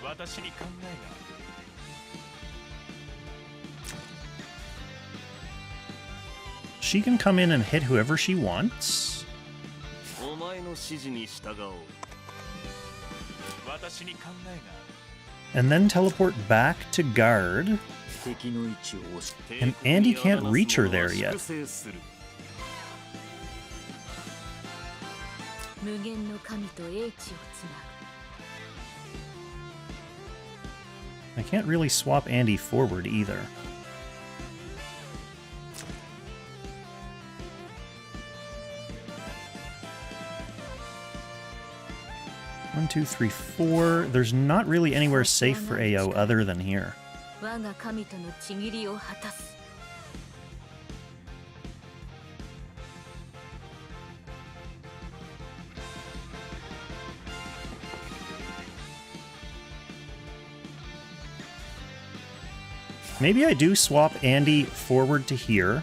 私に考えが。 She can come in and hit whoever she wants. お前の指示に従おう。私に考えが。 And then teleport back to guard. 敵の位置を押し And Andy can't reach her there yet. 粛清する。無限の神と英知をつなぐ。 I can't really swap Andy forward either. One, two, three, four. There's not really anywhere safe for AO other than here. 我が神との契りを果たす。 Maybe I do swap Andy forward to here,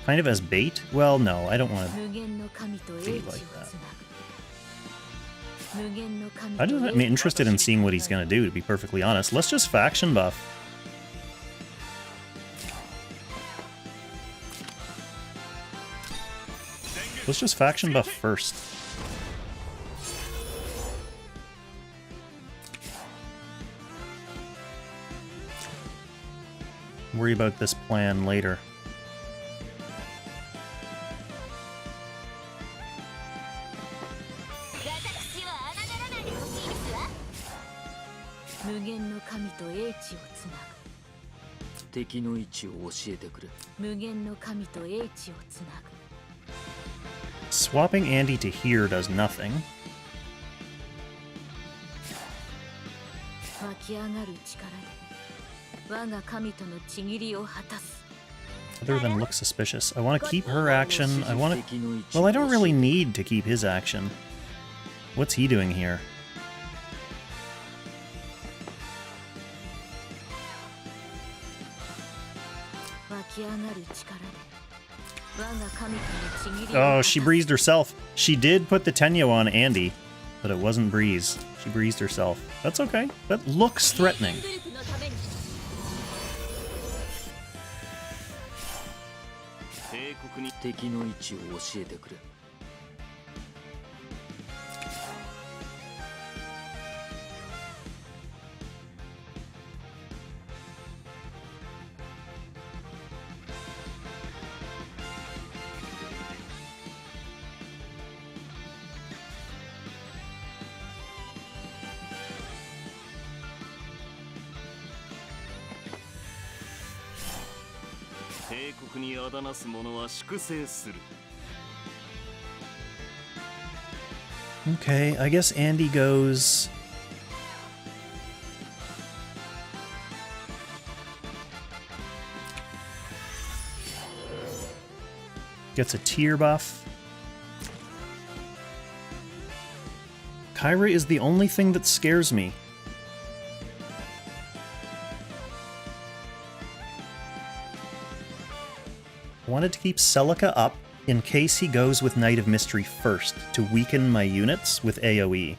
kind of as bait. Well, no, I don't want to 無限の神と英知を be つ like な that. ぐ。無限の神 I と just am interested in seeing what he's going to do, to be perfectly honest. Let's just faction buff. Let's just faction buff first. Worry about this plan later. 私は侮らないでほしいですわ。無限の神と英知をつな敵の位置を教えてくれ。ぐ。無限の神と英知をつなぐ。 Swapping Andy to here does nothing. 湧き上がる力で我が神との契りを果たす。 Other than look suspicious. I want to keep her action. I want to... Well, I don't really need to keep his action. What's he doing here? Oh, she breezed herself. She did put the Tenyo on Andy, but it wasn't Breeze. She breezed herself. That's okay. That looks threatening. 帝国に敵の位置を教えてくれ。 帝国にあだなす者は粛清する。 Okay, I guess Andy goes... Gets a tier buff. Kyra is the only thing that scares me. I wanted to keep Celica up in case he goes with Knight of Mystery first to weaken my units with AoE.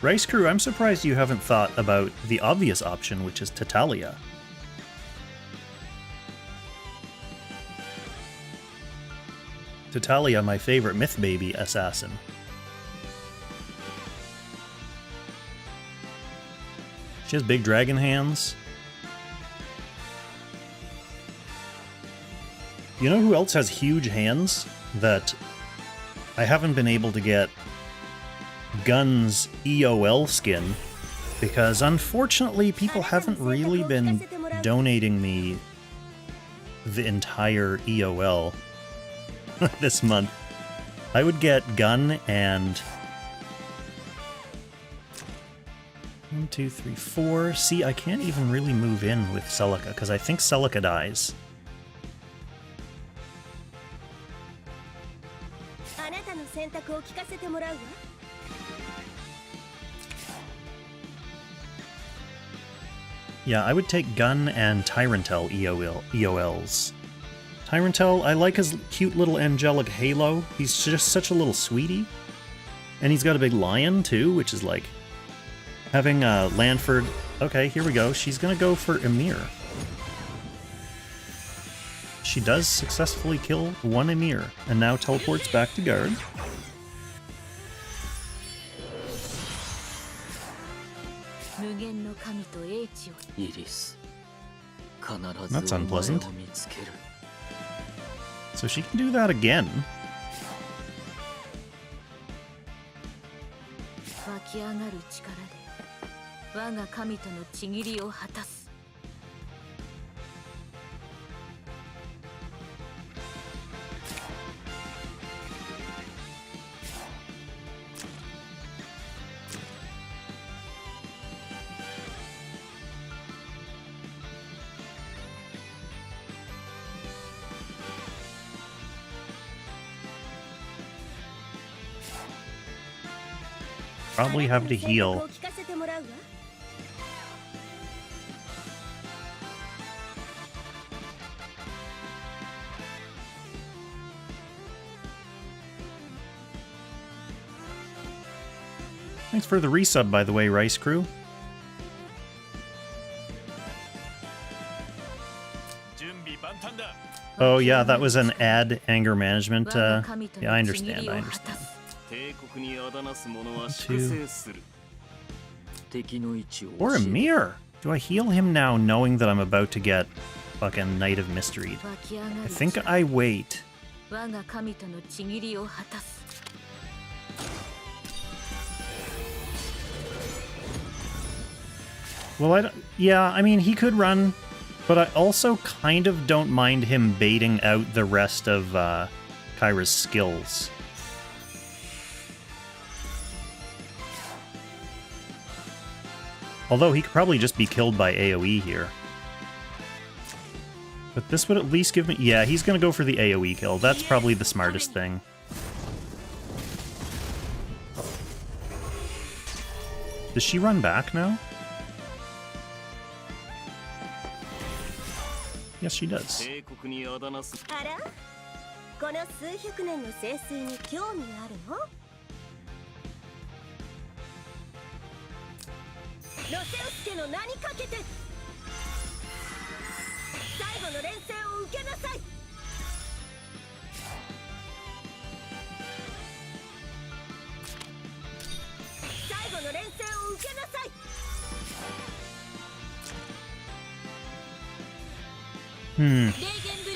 Rice Crew, I'm surprised you haven't thought about the obvious option, which is Tatalia. Tatalia, my favorite Myth Baby assassin. She has big dragon hands. You know who else has huge hands that I haven't been able to get Gun's EOL skin because unfortunately people haven't really been donating me the entire EOL this month. I would get Gun and 1, 2, 3, 4. See, I can't even really move in with Celica because I think Celica dies. あなたの選択を聞かせてもらうわ。Yeah, I would take Gun and Tyrantel EOLs. Tyrantel, I like his cute little angelic halo. He's just such a little sweetie. And he's got a big lion, too, which is like... Having Lanford... Okay, here we go. She's gonna go for Emir. She does successfully kill one Emir, and now teleports back to guard. That's unpleasant. So she can do that again. Probably have to heal. Thanks for the resub, by the way, Rice Crew. Oh yeah, that was an ad anger management. Yeah, I understand. Or Emir! Do I heal him now knowing that I'm about to get fucking Knight of Mystery? I think I wait. Well, yeah, I mean, he could run, but I also kind of don't mind him baiting out the rest of Kyra's skills. Although he could probably just be killed by AoE here. But this would at least give me... Yeah, he's gonna go for the AoE kill. That's probably the smartest thing. Does she run back now? Yes, she does.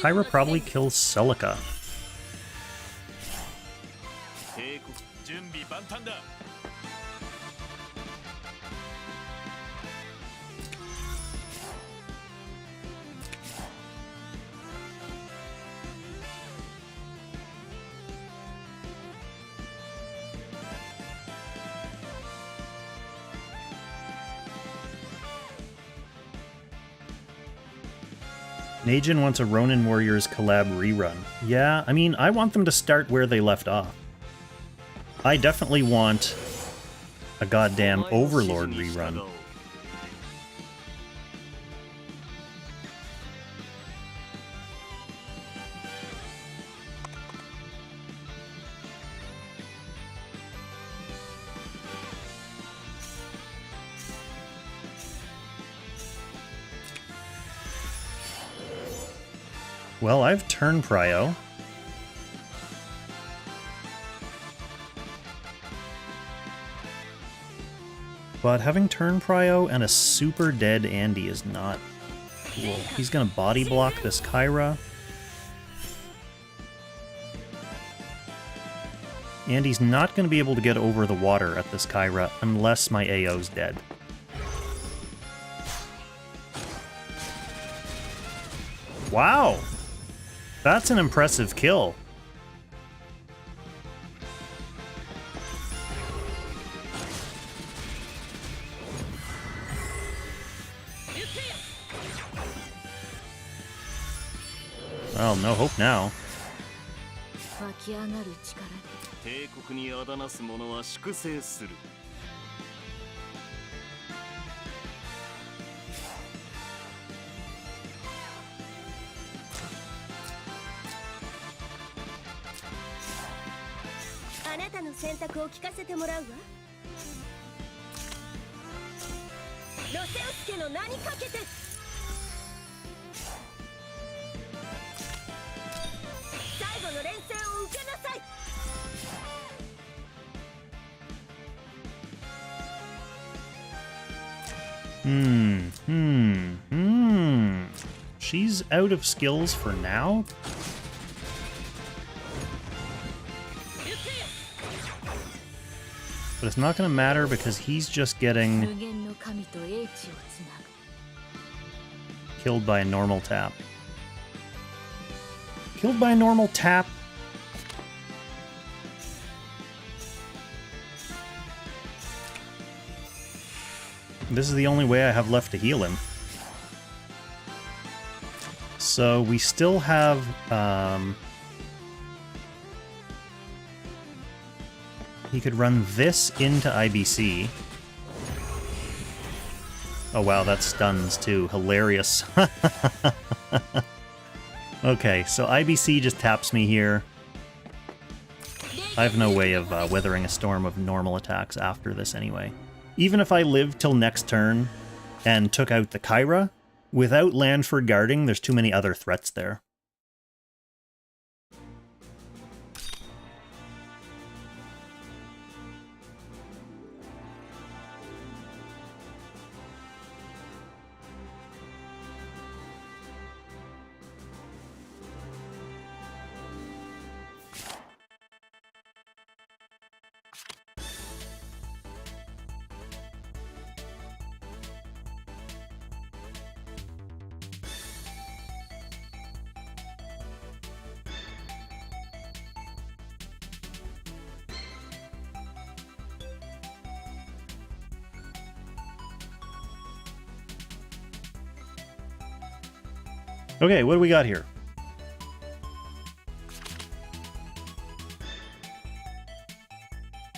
Kyra probably kills Celica. Najin wants a Ronin Warriors collab rerun. Yeah, I mean, I want them to start where they left off. I definitely want a goddamn Overlord rerun. Well, I've turn prio. But having turn prio and a super dead Andy is not cool. He's gonna body block this Kyra. Andy's not gonna be able to get over the water at this Kyra unless my AO's dead. Wow! That's an impressive kill. Well, no hope now. 帝国にあだなす者は粛清する。あなたの選択を聞かせてもらうわ。ロセオスケの名にかけて。最後の連戦を受けなさい。She's out of skills for now? But it's not gonna matter because he's just getting 無限の神と英知をつなぐ。 killed by a normal tap. Killed by a normal tap? This is the only way I have left to heal him. So we still have, he could run this into IBC. Oh wow, that stuns too. Hilarious. Okay, so IBC just taps me here. I have no way of weathering a storm of normal attacks after this anyway. Even if I lived till next turn and took out the Kyra, without Landford guarding, there's too many other threats there. Okay, what do we got here?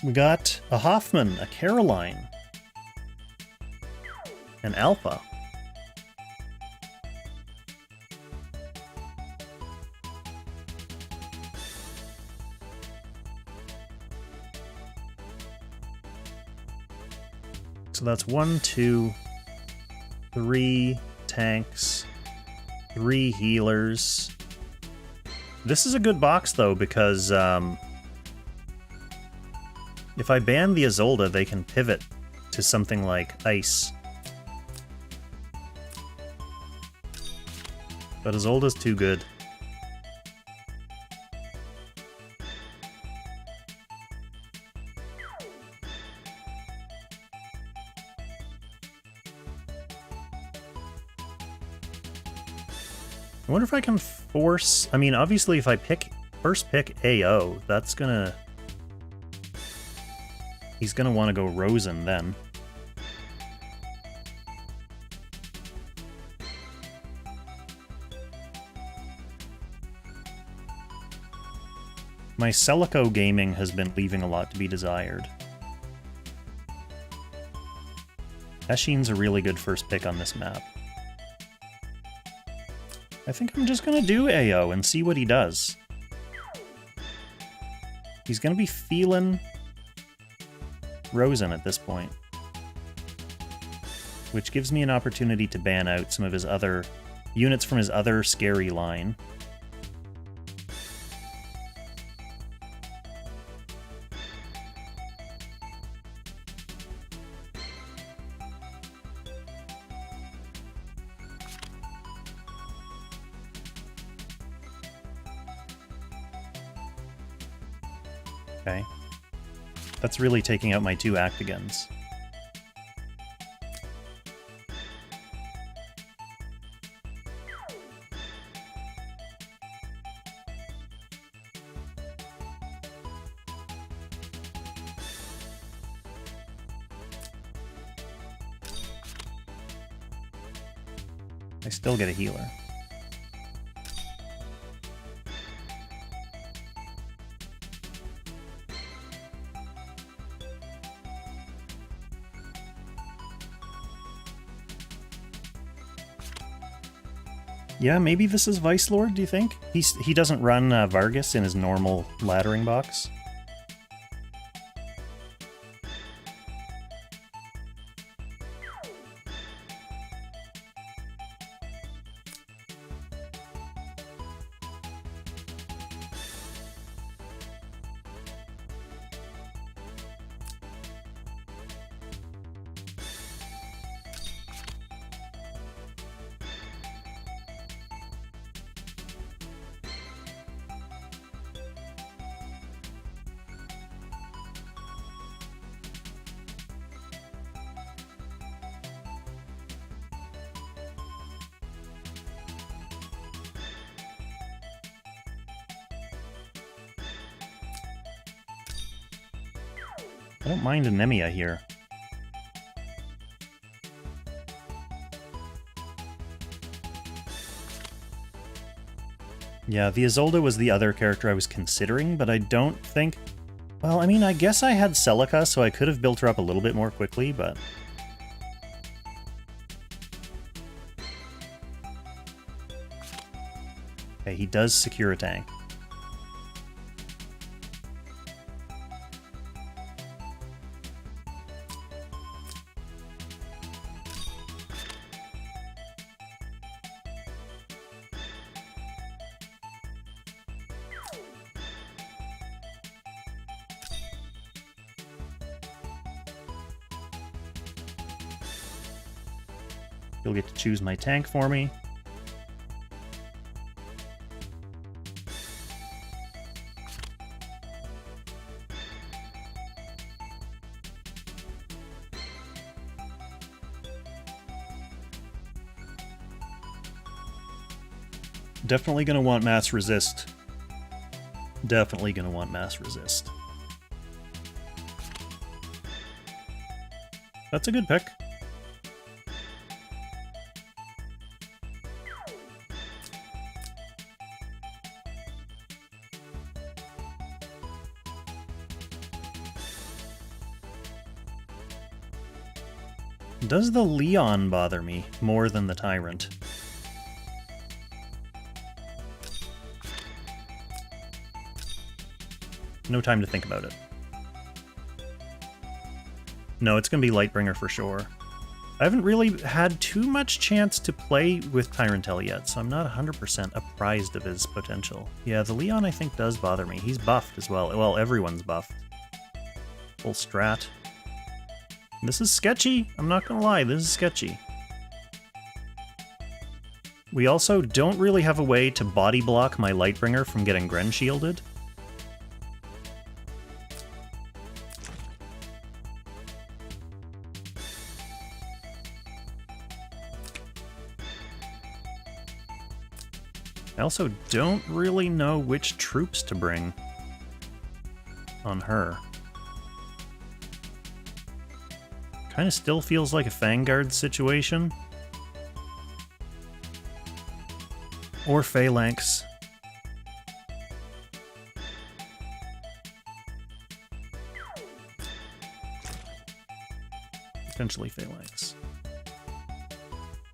We got a Hoffman, a Caroline, an Alpha. So that's 1, 2, 3 tanks. 3 healers. This is a good box, though, because if I ban the Isolde, they can pivot to something like Ice. But Isolde's too good. I wonder if I can force... I mean, obviously, if I first pick AO, that's gonna... He's gonna want to go Rosen then. My Celico gaming has been leaving a lot to be desired. Eshine's a really good first pick on this map. I think I'm just gonna do AO and see what he does. He's gonna be feeling Rosen at this point, which gives me an opportunity to ban out some of his other units from his other scary line. Okay. That's really taking out my 2 Actigons. I still get a healer. Yeah, maybe this is Vicelord, do you think? He doesn't run Vargas in his normal laddering box. I don't mind Anemia here. Yeah, the Isolde was the other character I was considering, but I don't think... Well, I mean, I guess I had Celica, so I could have built her up a little bit more quickly, but... Okay, he does secure a tank. He'll get to choose my tank for me. Definitely gonna want mass resist. Definitely gonna want mass resist. That's a good pick. Does the Leon bother me more than the Tyrant? No time to think about it. No, it's going to be Lightbringer for sure. I haven't really had too much chance to play with Tyrantel yet, so I'm not 100% apprised of his potential. Yeah, the Leon I think does bother me. He's buffed as well. Well, everyone's buffed. Full strat. This is sketchy. I'm not gonna lie, this is sketchy. We also don't really have a way to body block my Lightbringer from getting Gren shielded. I also don't really know which troops to bring on her. Kind of still feels like a Vanguard situation. Or Phalanx. Potentially Phalanx.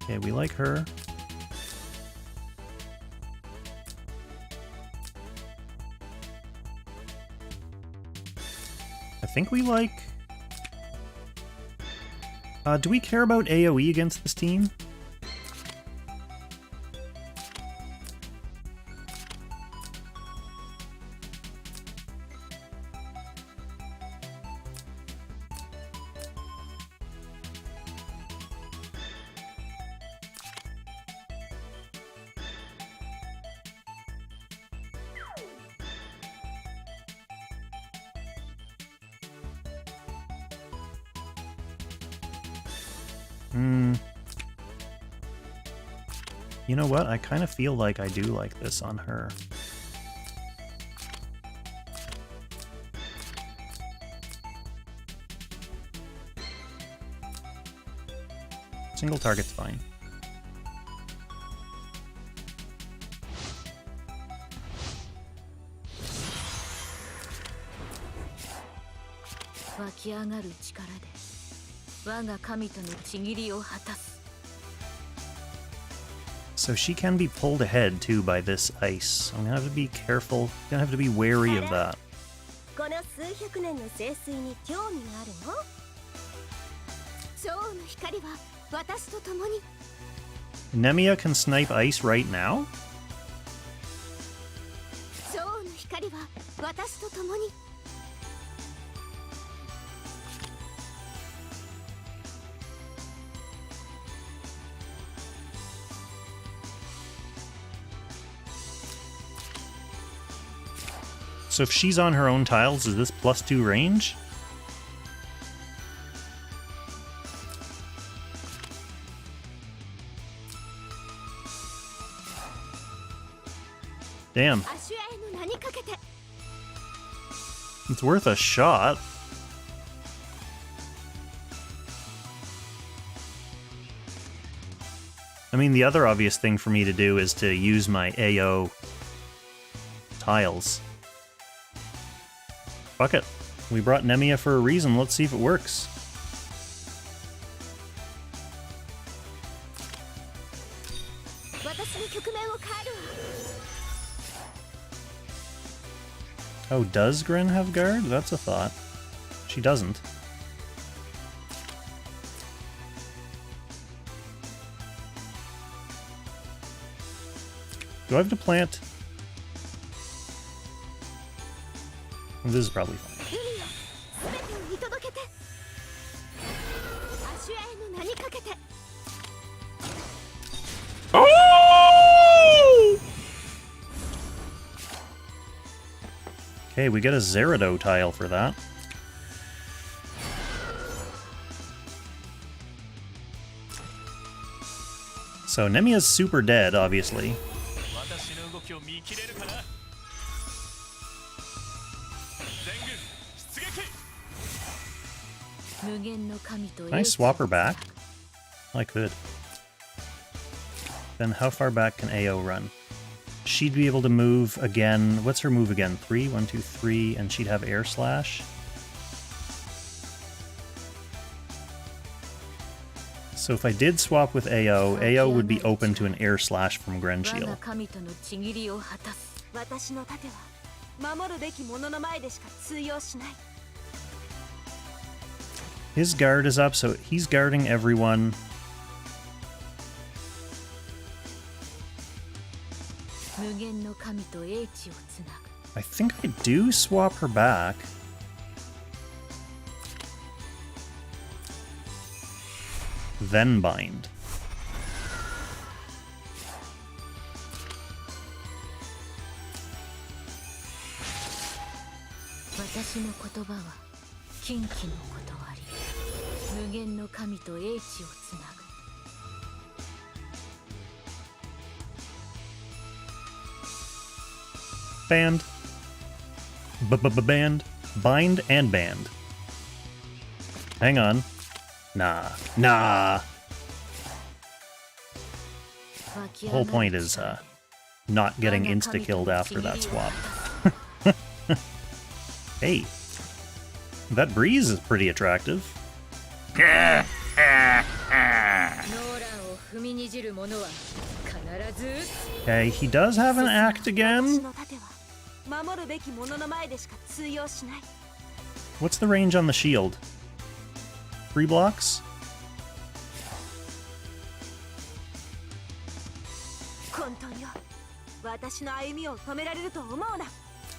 Okay, we like her. I think we like... do we care about AoE against this team? You know what? I kind of feel like I do like this on her. Single target's fine. So she can be pulled ahead too by this ice. I'm gonna have to be careful. Gonna have to be wary of that. この数百年の聖水に興味があるの？蝶の光は私と共に。 Nemia can snipe ice right now? 蝶の光は私と共に。 So if she's on her own tiles, is this +2 range? Damn. 足への名にかけて。 It's worth a shot. I mean, the other obvious thing for me to do is to use my AO tiles. Fuck it. We brought Nemia for a reason. Let's see if it works. Oh, does Grin have guard? That's a thought. She doesn't. Do I have to plant? This is probably fine. Oh! Okay, we get a Zerado tile for that. So Nemia's super dead, obviously. Can I swap her back? I could. Then how far back can AO run? She'd be able to move again. What's her move again? 3? 1, 2, 3, and she'd have air slash. So if I did swap with AO, AO would be open to an air slash from Gren Shield. His guard is up, so he's guarding everyone. I think I do swap her back. Then bind. Band. Band. Bind and band. Hang on. Nah. Nah. The whole point is not getting insta-killed after that swap. Hey. That breeze is pretty attractive. Okay, he does have an act again. What's the range on the shield? 3 blocks?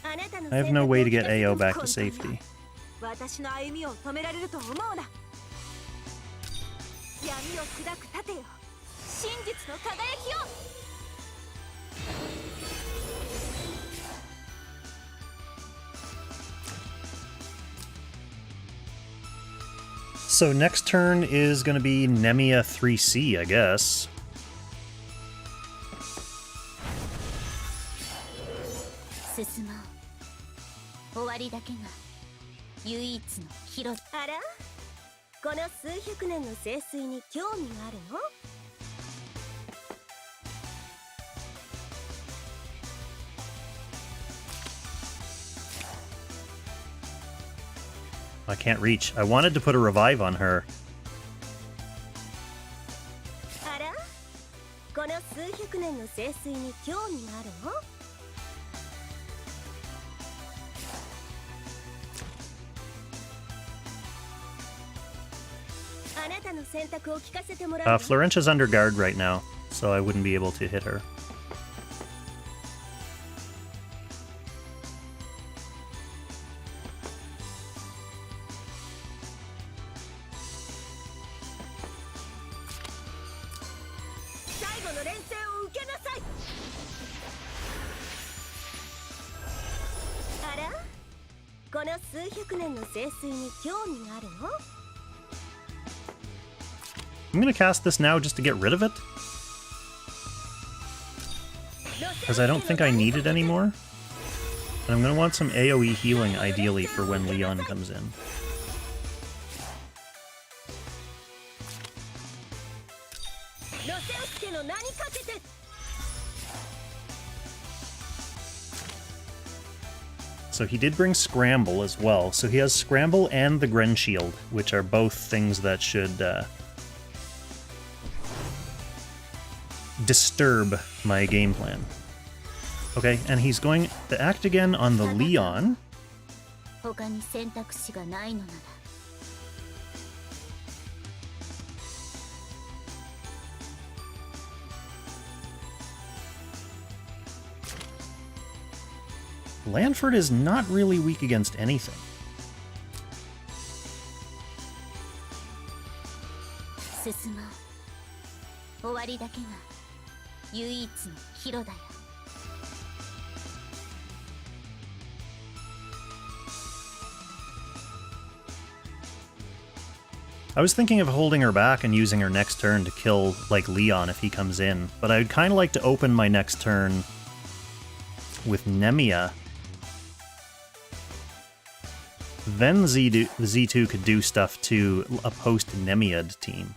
I have no way to get AO back to safety. So next turn is going to be Nemia 3C, I guess. I can't reach. I wanted to put a revive on her. この数百年の聖水に興味があるの？あなたの選択を聞かせてもらうわ。 Florentia's under guard right now, so I wouldn't be able to hit her. I'm gonna cast this now just to get rid of it. Because I don't think I need it anymore. And I'm gonna want some AoE healing, ideally, for when Leon comes in. So he did bring Scramble as well. So he has Scramble and the Gren Shield, which are both things that should disturb my game plan. Okay, and he's going to act again on the Leon. Lanford is not really weak against anything. I was thinking of holding her back and using her next turn to kill, like, Leon if he comes in, but I'd kind of like to open my next turn with Nemia. Then Z2 could do stuff to a post-Nemiad team.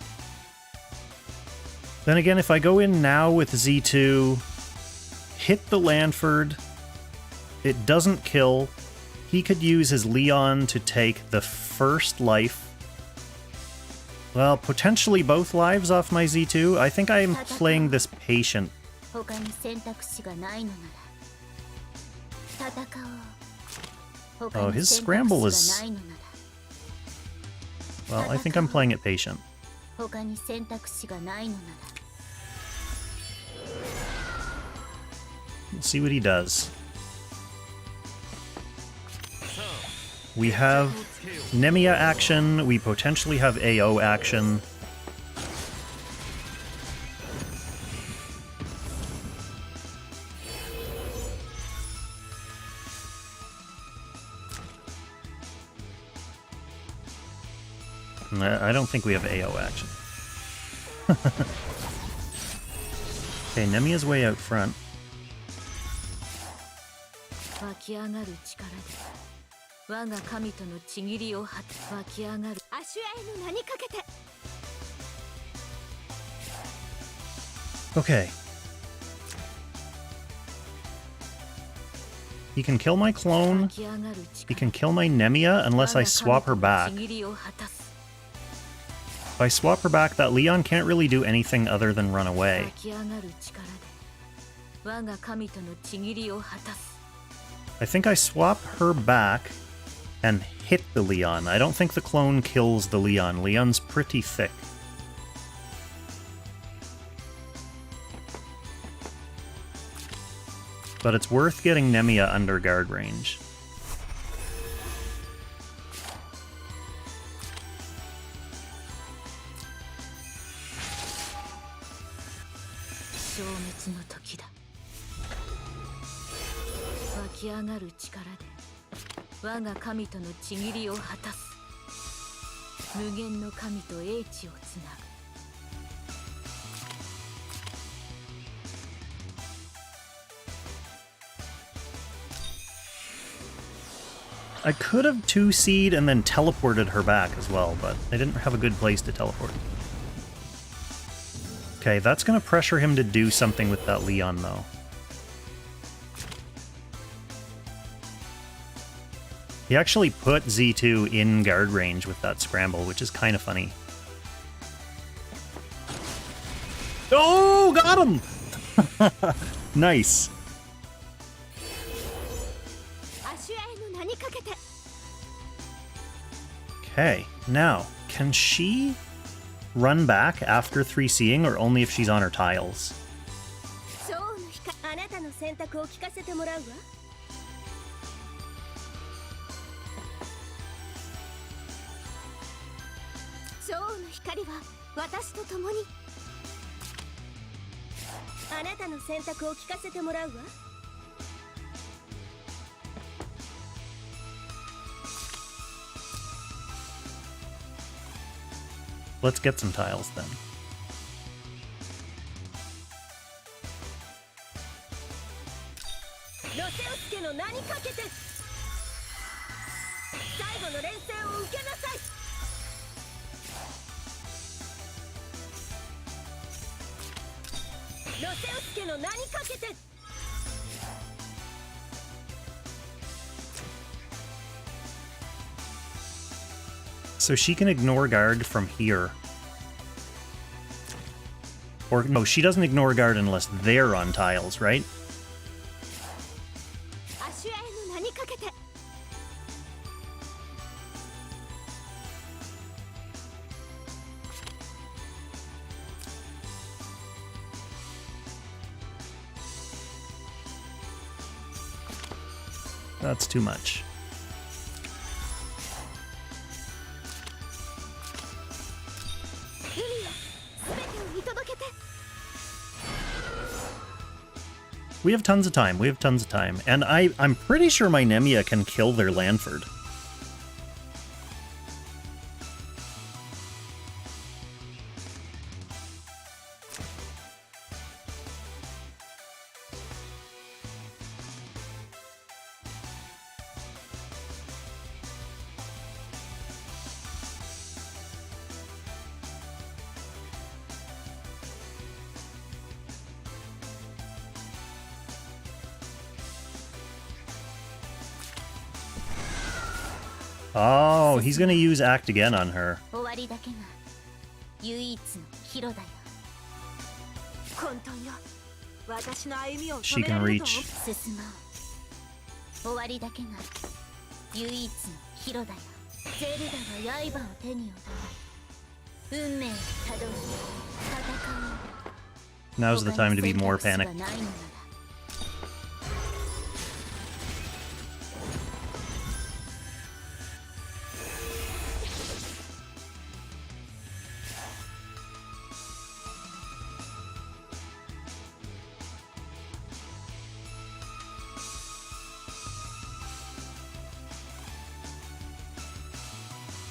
Then again, if I go in now with Z2, hit the Lanford, it doesn't kill, he could use his Leon to take the first life. Well, potentially both lives off my Z2. I think I'm playing this patient. Oh, his Scramble is... Well, I think I'm playing it patient. Let's see what he does. We have Nemia action, we potentially have AO action. I don't think we have AO action. Okay, Nemia's way out front. Okay. He can kill my clone. He can kill my Nemia unless I swap her back. If I swap her back, that Leon can't really do anything other than run away. I think I swap her back and hit the Leon. I don't think the clone kills the Leon. Leon's pretty thick. But it's worth getting Nemia under guard range. I could have 2C'd and then teleported her back as well, but I didn't have a good place to teleport. Okay, that's going to pressure him to do something with that Leon, though. He actually put Z2 in guard range with that Scramble, which is kind of funny. Oh! Oh, got him! Nice. 足への名にかけて Okay, now, can she run back after 3C'ing or only if she's on her tiles? 蝶の光あなたの選択を聞かせてもらうわ蝶の光は私と共にあなたの選択を聞かせてもらうわ Let's get some tiles then. ロセオスケの名にかけて最後の連戦を受けなさい ロセオスケの名にかけて So she can ignore guard from here. Or, no, she doesn't ignore guard unless they're on tiles, right? 足への名にかけて That's too much. 海よ全てを見届けて We have tons of time. We have tons of time. And I'm pretty sure my Nemia can kill their Lanford. Oh, he's gonna use Act again on her. 終わりだけが唯一のヒロだよ。混沌よ私の歩みを She 止めら can れると reach. 進もう。終わりだけが唯一のヒロだよ。ゼルダは刃を手に踊り運命をたどり戦う。 Now's the time to be more panicked. 他に選択肢がないのなら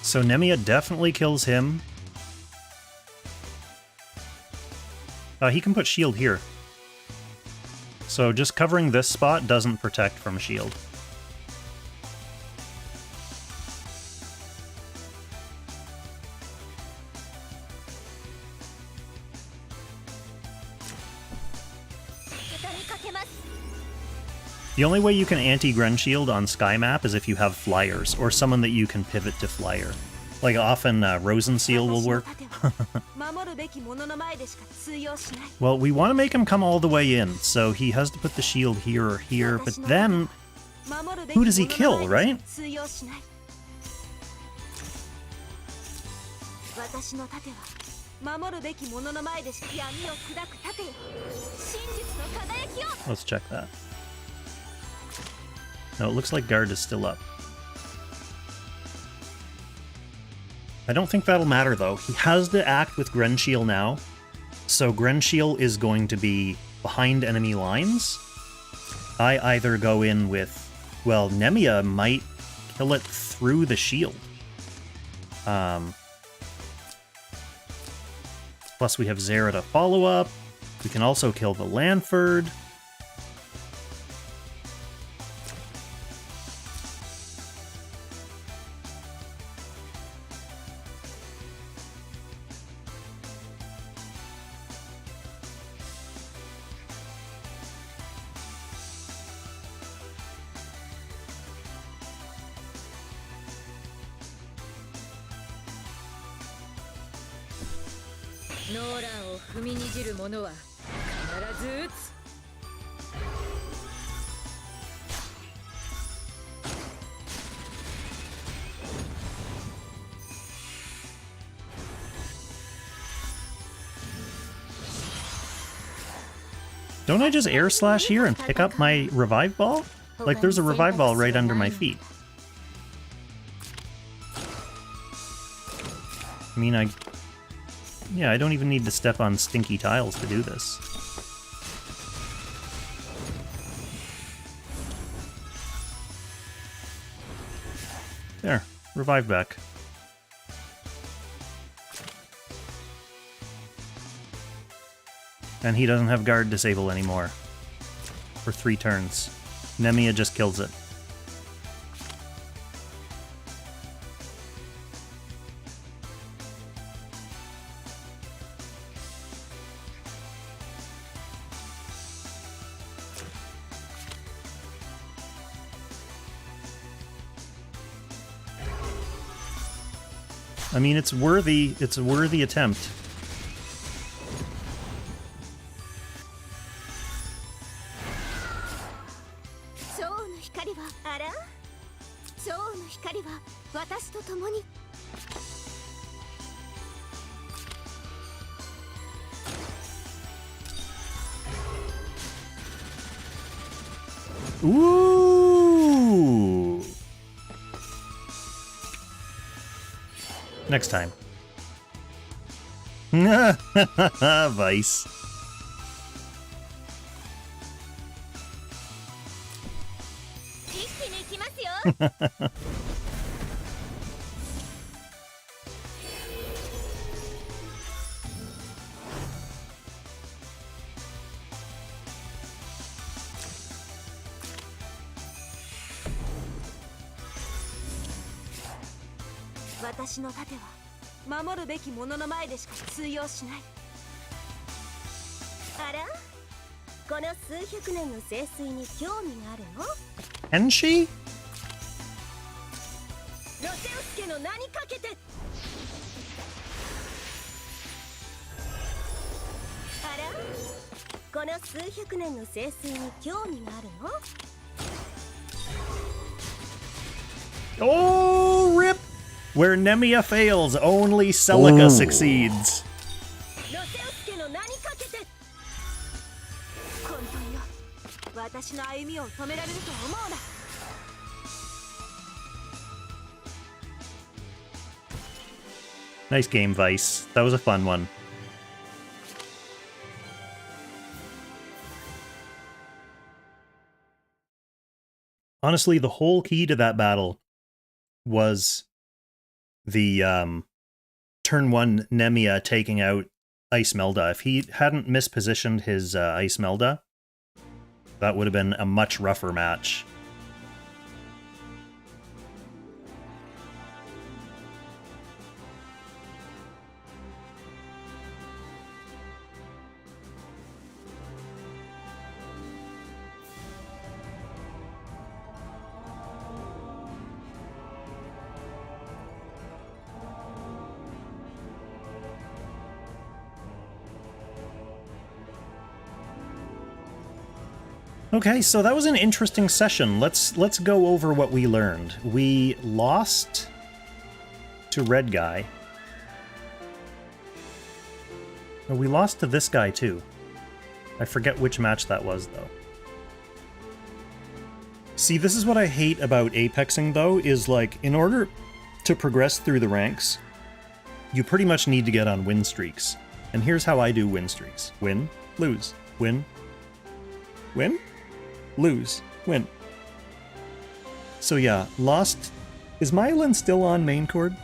So Nemia definitely kills him. He can put shield here. So just covering this spot doesn't protect from shield. The only way you can anti-Gren shield on Sky Map is if you have flyers, or someone that you can pivot to flyer. Like often Rosen Seal will work. Well, we want to make him come all the way in, so he has to put the shield here or here, but then who does he kill, right? 私の盾は守るべき者の前でしか闇を砕く盾よ真実の輝きを Let's check that. No, it looks like guard is still up. I don't think that'll matter though. He has to act with Grenshiel now, so Grenshiel is going to be behind enemy lines. I either go in with, well, Nemia might kill it through the shield. Plus we have Zera to follow up. We can also kill the Lanford. Don't I just air slash here and pick up my revive ball? Like, there's a revive ball right under my feet. I mean, yeah, I don't even need to step on stinky tiles to do this. There, revive back. And he doesn't have guard disable anymore. For 3 turns. Nemia just kills it. I mean, it's a worthy attempt. Ooh! Next time. Vice. Can she? Oh, rip! Where Nemia fails, only Celica succeeds. Nice game, Vice. That was a fun one. Honestly, the whole key to that battle was the turn 1 Nemia taking out Ice Melda. If he hadn't mispositioned his Ice Melda, that would have been a much rougher match. Okay, so that was an interesting session. Let's go over what we learned. We lost to RedGuy. Oh, we lost to this guy too. I forget which match that was though. See, this is what I hate about apexing though, is like, in order to progress through the ranks, you pretty much need to get on win streaks. And here's how I do win streaks. Win, lose, win, win, lose, win. So yeah, lost. Is Mialyn still on main chord?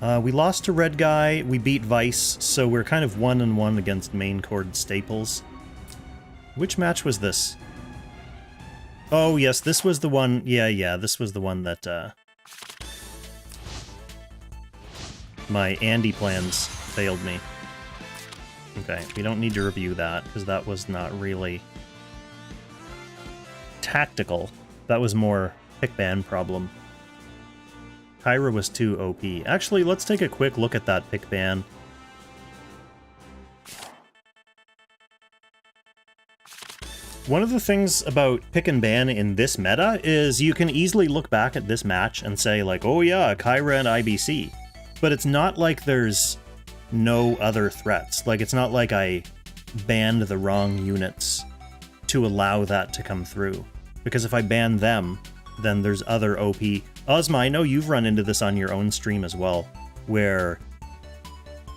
We lost to RedGuy, we beat Vice, so we're kind of 1-1 against main chord staples. Which match was this? Oh yes, this was the one, yeah, this was the one that my Andy plans failed me. Okay, we don't need to review that, because that was not really tactical. That was more pick ban problem. Kyra was too OP. Actually, let's take a quick look at that pick ban. One of the things about pick and ban in this meta is you can easily look back at this match and say like, oh yeah, Kyra and IBC. But it's not like there's no other threats. Like, it's not like I banned the wrong units to allow that to come through. Because if I ban them, then there's other OP. Ozma, I know you've run into this on your own stream as well, where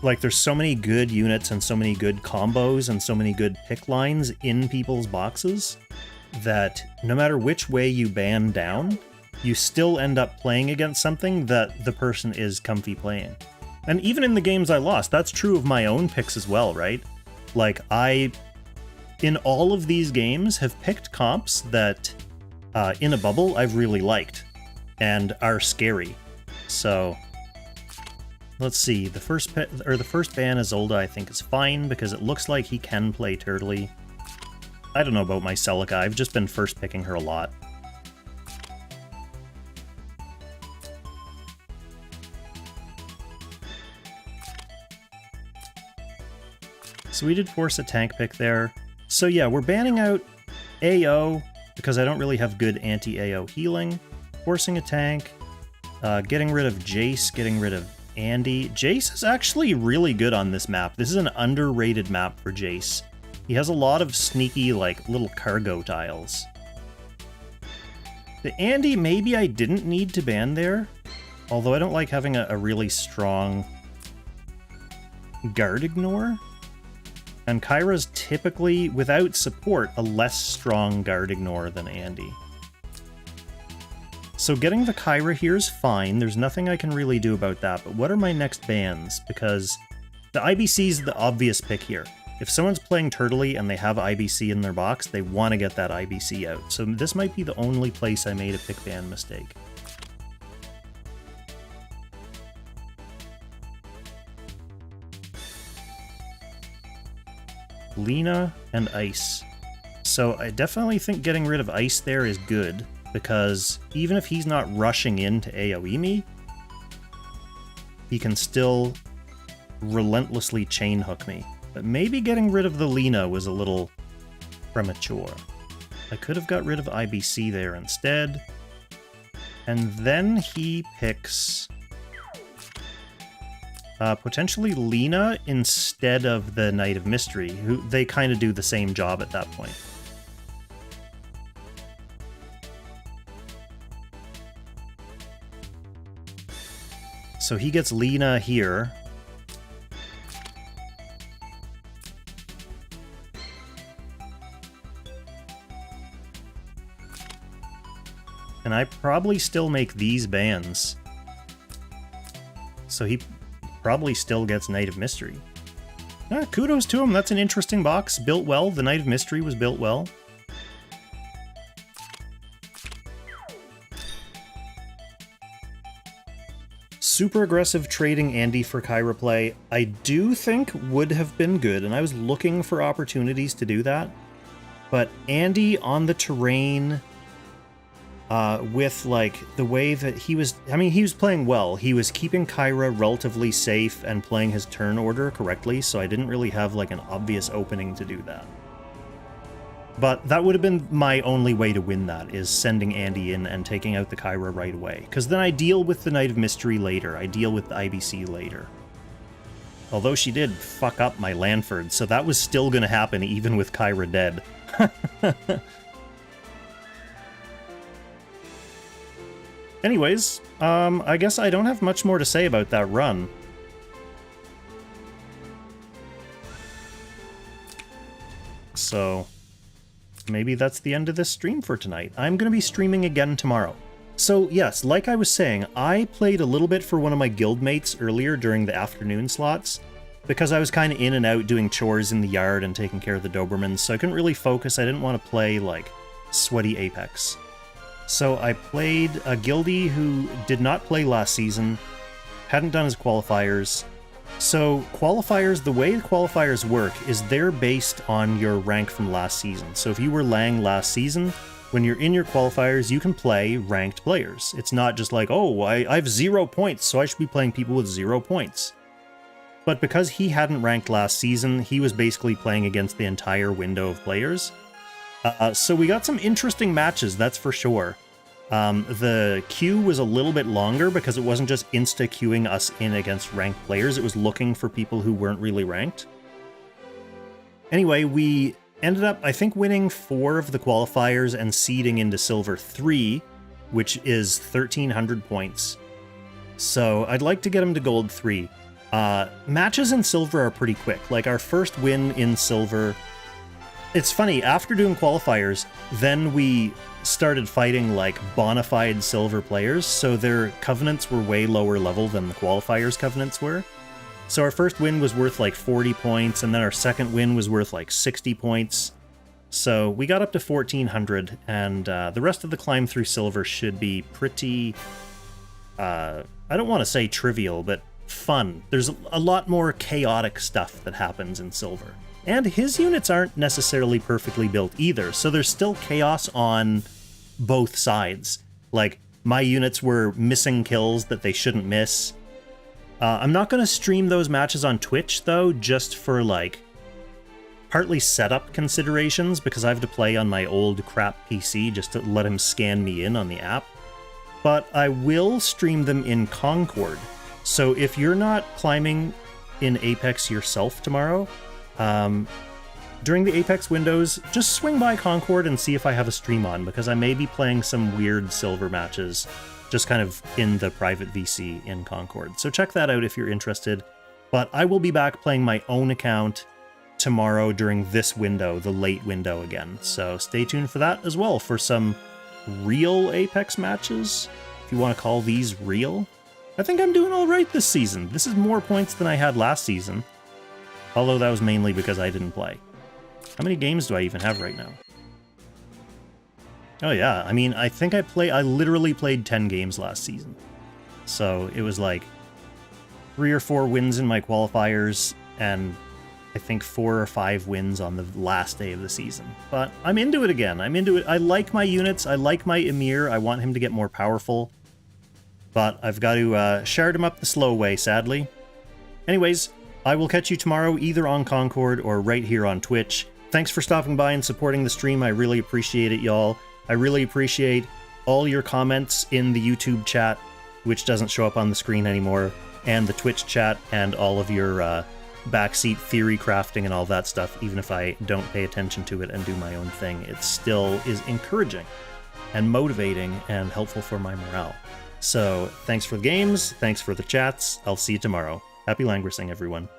like there's so many good units and so many good combos and so many good pick lines in people's boxes that no matter which way you ban down, you still end up playing against something that the person is comfy playing. And even in the games I lost, that's true of my own picks as well, right? Like, I, in all of these games, have picked comps that, in a bubble, I've really liked and are scary. So, let's see. The first ban Isolde, I think, is fine because it looks like he can play Turtley. I don't know about my Celica. I've just been first picking her a lot. So we did force a tank pick there. So yeah, we're banning out AO because I don't really have good anti-AO healing. Forcing a tank. Getting rid of Jace, getting rid of Andy. Jace is actually really good on this map. This is an underrated map for Jace. He has a lot of sneaky, like, little cargo tiles. The Andy, maybe I didn't need to ban there. Although I don't like having a really strong guard ignore. And Kyra's typically, without support, a less strong guard ignore than Andy. So getting the Kyra here is fine, there's nothing I can really do about that, but what are my next bans? Because the IBC is the obvious pick here. If someone's playing Turtley and they have IBC in their box, they want to get that IBC out. So this might be the only place I made a pick ban mistake. Lena and Ice. So I definitely think getting rid of Ice there is good, because even if he's not rushing in to AoE me, he can still relentlessly chain hook me. But maybe getting rid of the Lena was a little premature. I could have got rid of IBC there instead. And then he picks potentially Lena instead of the Knight of Mystery, who they kind of do the same job at that point. So he gets Lena here. And I probably still make these bans. So he probably still gets Knight of Mystery. Kudos to him, that's an interesting box. Built well, the Knight of Mystery was built well. Super aggressive trading Andy for Kyra play, I do think would have been good, and I was looking for opportunities to do that. But Andy on the terrain, with like the way that he was, I mean, he was playing well. He was keeping Kyra relatively safe and playing his turn order correctly, so I didn't really have like an obvious opening to do that. But that would have been my only way to win that, is sending Andy in and taking out the Kyra right away. Because then I deal with the Knight of Mystery later. I deal with the IBC later. Although she did fuck up my Lanford, so that was still going to happen even with Kyra dead. Anyways, I guess I don't have much more to say about that run. So maybe that's the end of this stream for tonight. I'm going to be streaming again tomorrow. So yes, like I was saying, I played a little bit for one of my guildmates earlier during the afternoon slots, because I was kind of in and out doing chores in the yard and taking care of the Dobermans, so I couldn't really focus. I didn't want to play, like, sweaty Apex. So I played a guildie who did not play last season, hadn't done his qualifiers. So qualifiers, the way qualifiers work is they're based on your rank from last season. So if you were Lang last season, when you're in your qualifiers, you can play ranked players. It's not just like, oh, I have 0 points, so I should be playing people with 0 points. But because he hadn't ranked last season, he was basically playing against the entire window of players. So we got some interesting matches, that's for sure. The queue was a little bit longer because it wasn't just insta-queuing us in against ranked players, it was looking for people who weren't really ranked. Anyway, we ended up, I think, winning 4 of the qualifiers and seeding into Silver 3, which is 1,300 points. So I'd like to get him to Gold 3. Matches in Silver are pretty quick. Like, our first win in Silver... It's funny, after doing qualifiers, then we started fighting, like, bona fide Silver players, so their covenants were way lower level than the qualifiers' covenants were. So our first win was worth, like, 40 points, and then our second win was worth, like, 60 points. So we got up to 1,400, and the rest of the climb through Silver should be pretty... I don't want to say trivial, but fun. There's a lot more chaotic stuff that happens in Silver. And his units aren't necessarily perfectly built either, so there's still chaos on both sides. Like, my units were missing kills that they shouldn't miss. I'm not going to stream those matches on Twitch, though, just for, like, partly setup considerations, because I have to play on my old crap PC just to let him scan me in on the app. But I will stream them in Concord. So if you're not climbing in Apex yourself tomorrow, during the Apex windows, just swing by Concord and see if I have a stream on, because I may be playing some weird Silver matches just kind of in the private VC in Concord. So check that out if you're interested. But I will be back playing my own account tomorrow during this window, the late window again. So stay tuned for that as well, for some real Apex matches, if you want to call these real. I think I'm doing all right this season. This is more points than I had last season. Although that was mainly because I didn't play. How many games do I even have right now? Oh yeah, I mean, I think I literally played 10 games last season. So it was like 3 or 4 wins in my qualifiers, and I think 4 or 5 wins on the last day of the season. But I'm into it again. I'm into it. I like my units. I like my Emir. I want him to get more powerful. But I've got to shard him up the slow way, sadly. Anyways, I will catch you tomorrow either on Concord or right here on Twitch. Thanks for stopping by and supporting the stream. I really appreciate it, y'all. I really appreciate all your comments in the YouTube chat, which doesn't show up on the screen anymore, and the Twitch chat, and all of your backseat theory crafting and all that stuff. Even if I don't pay attention to it and do my own thing, it still is encouraging and motivating and helpful for my morale. So thanks for the games, thanks for the chats. I'll see you tomorrow. Happy Langrissing, everyone.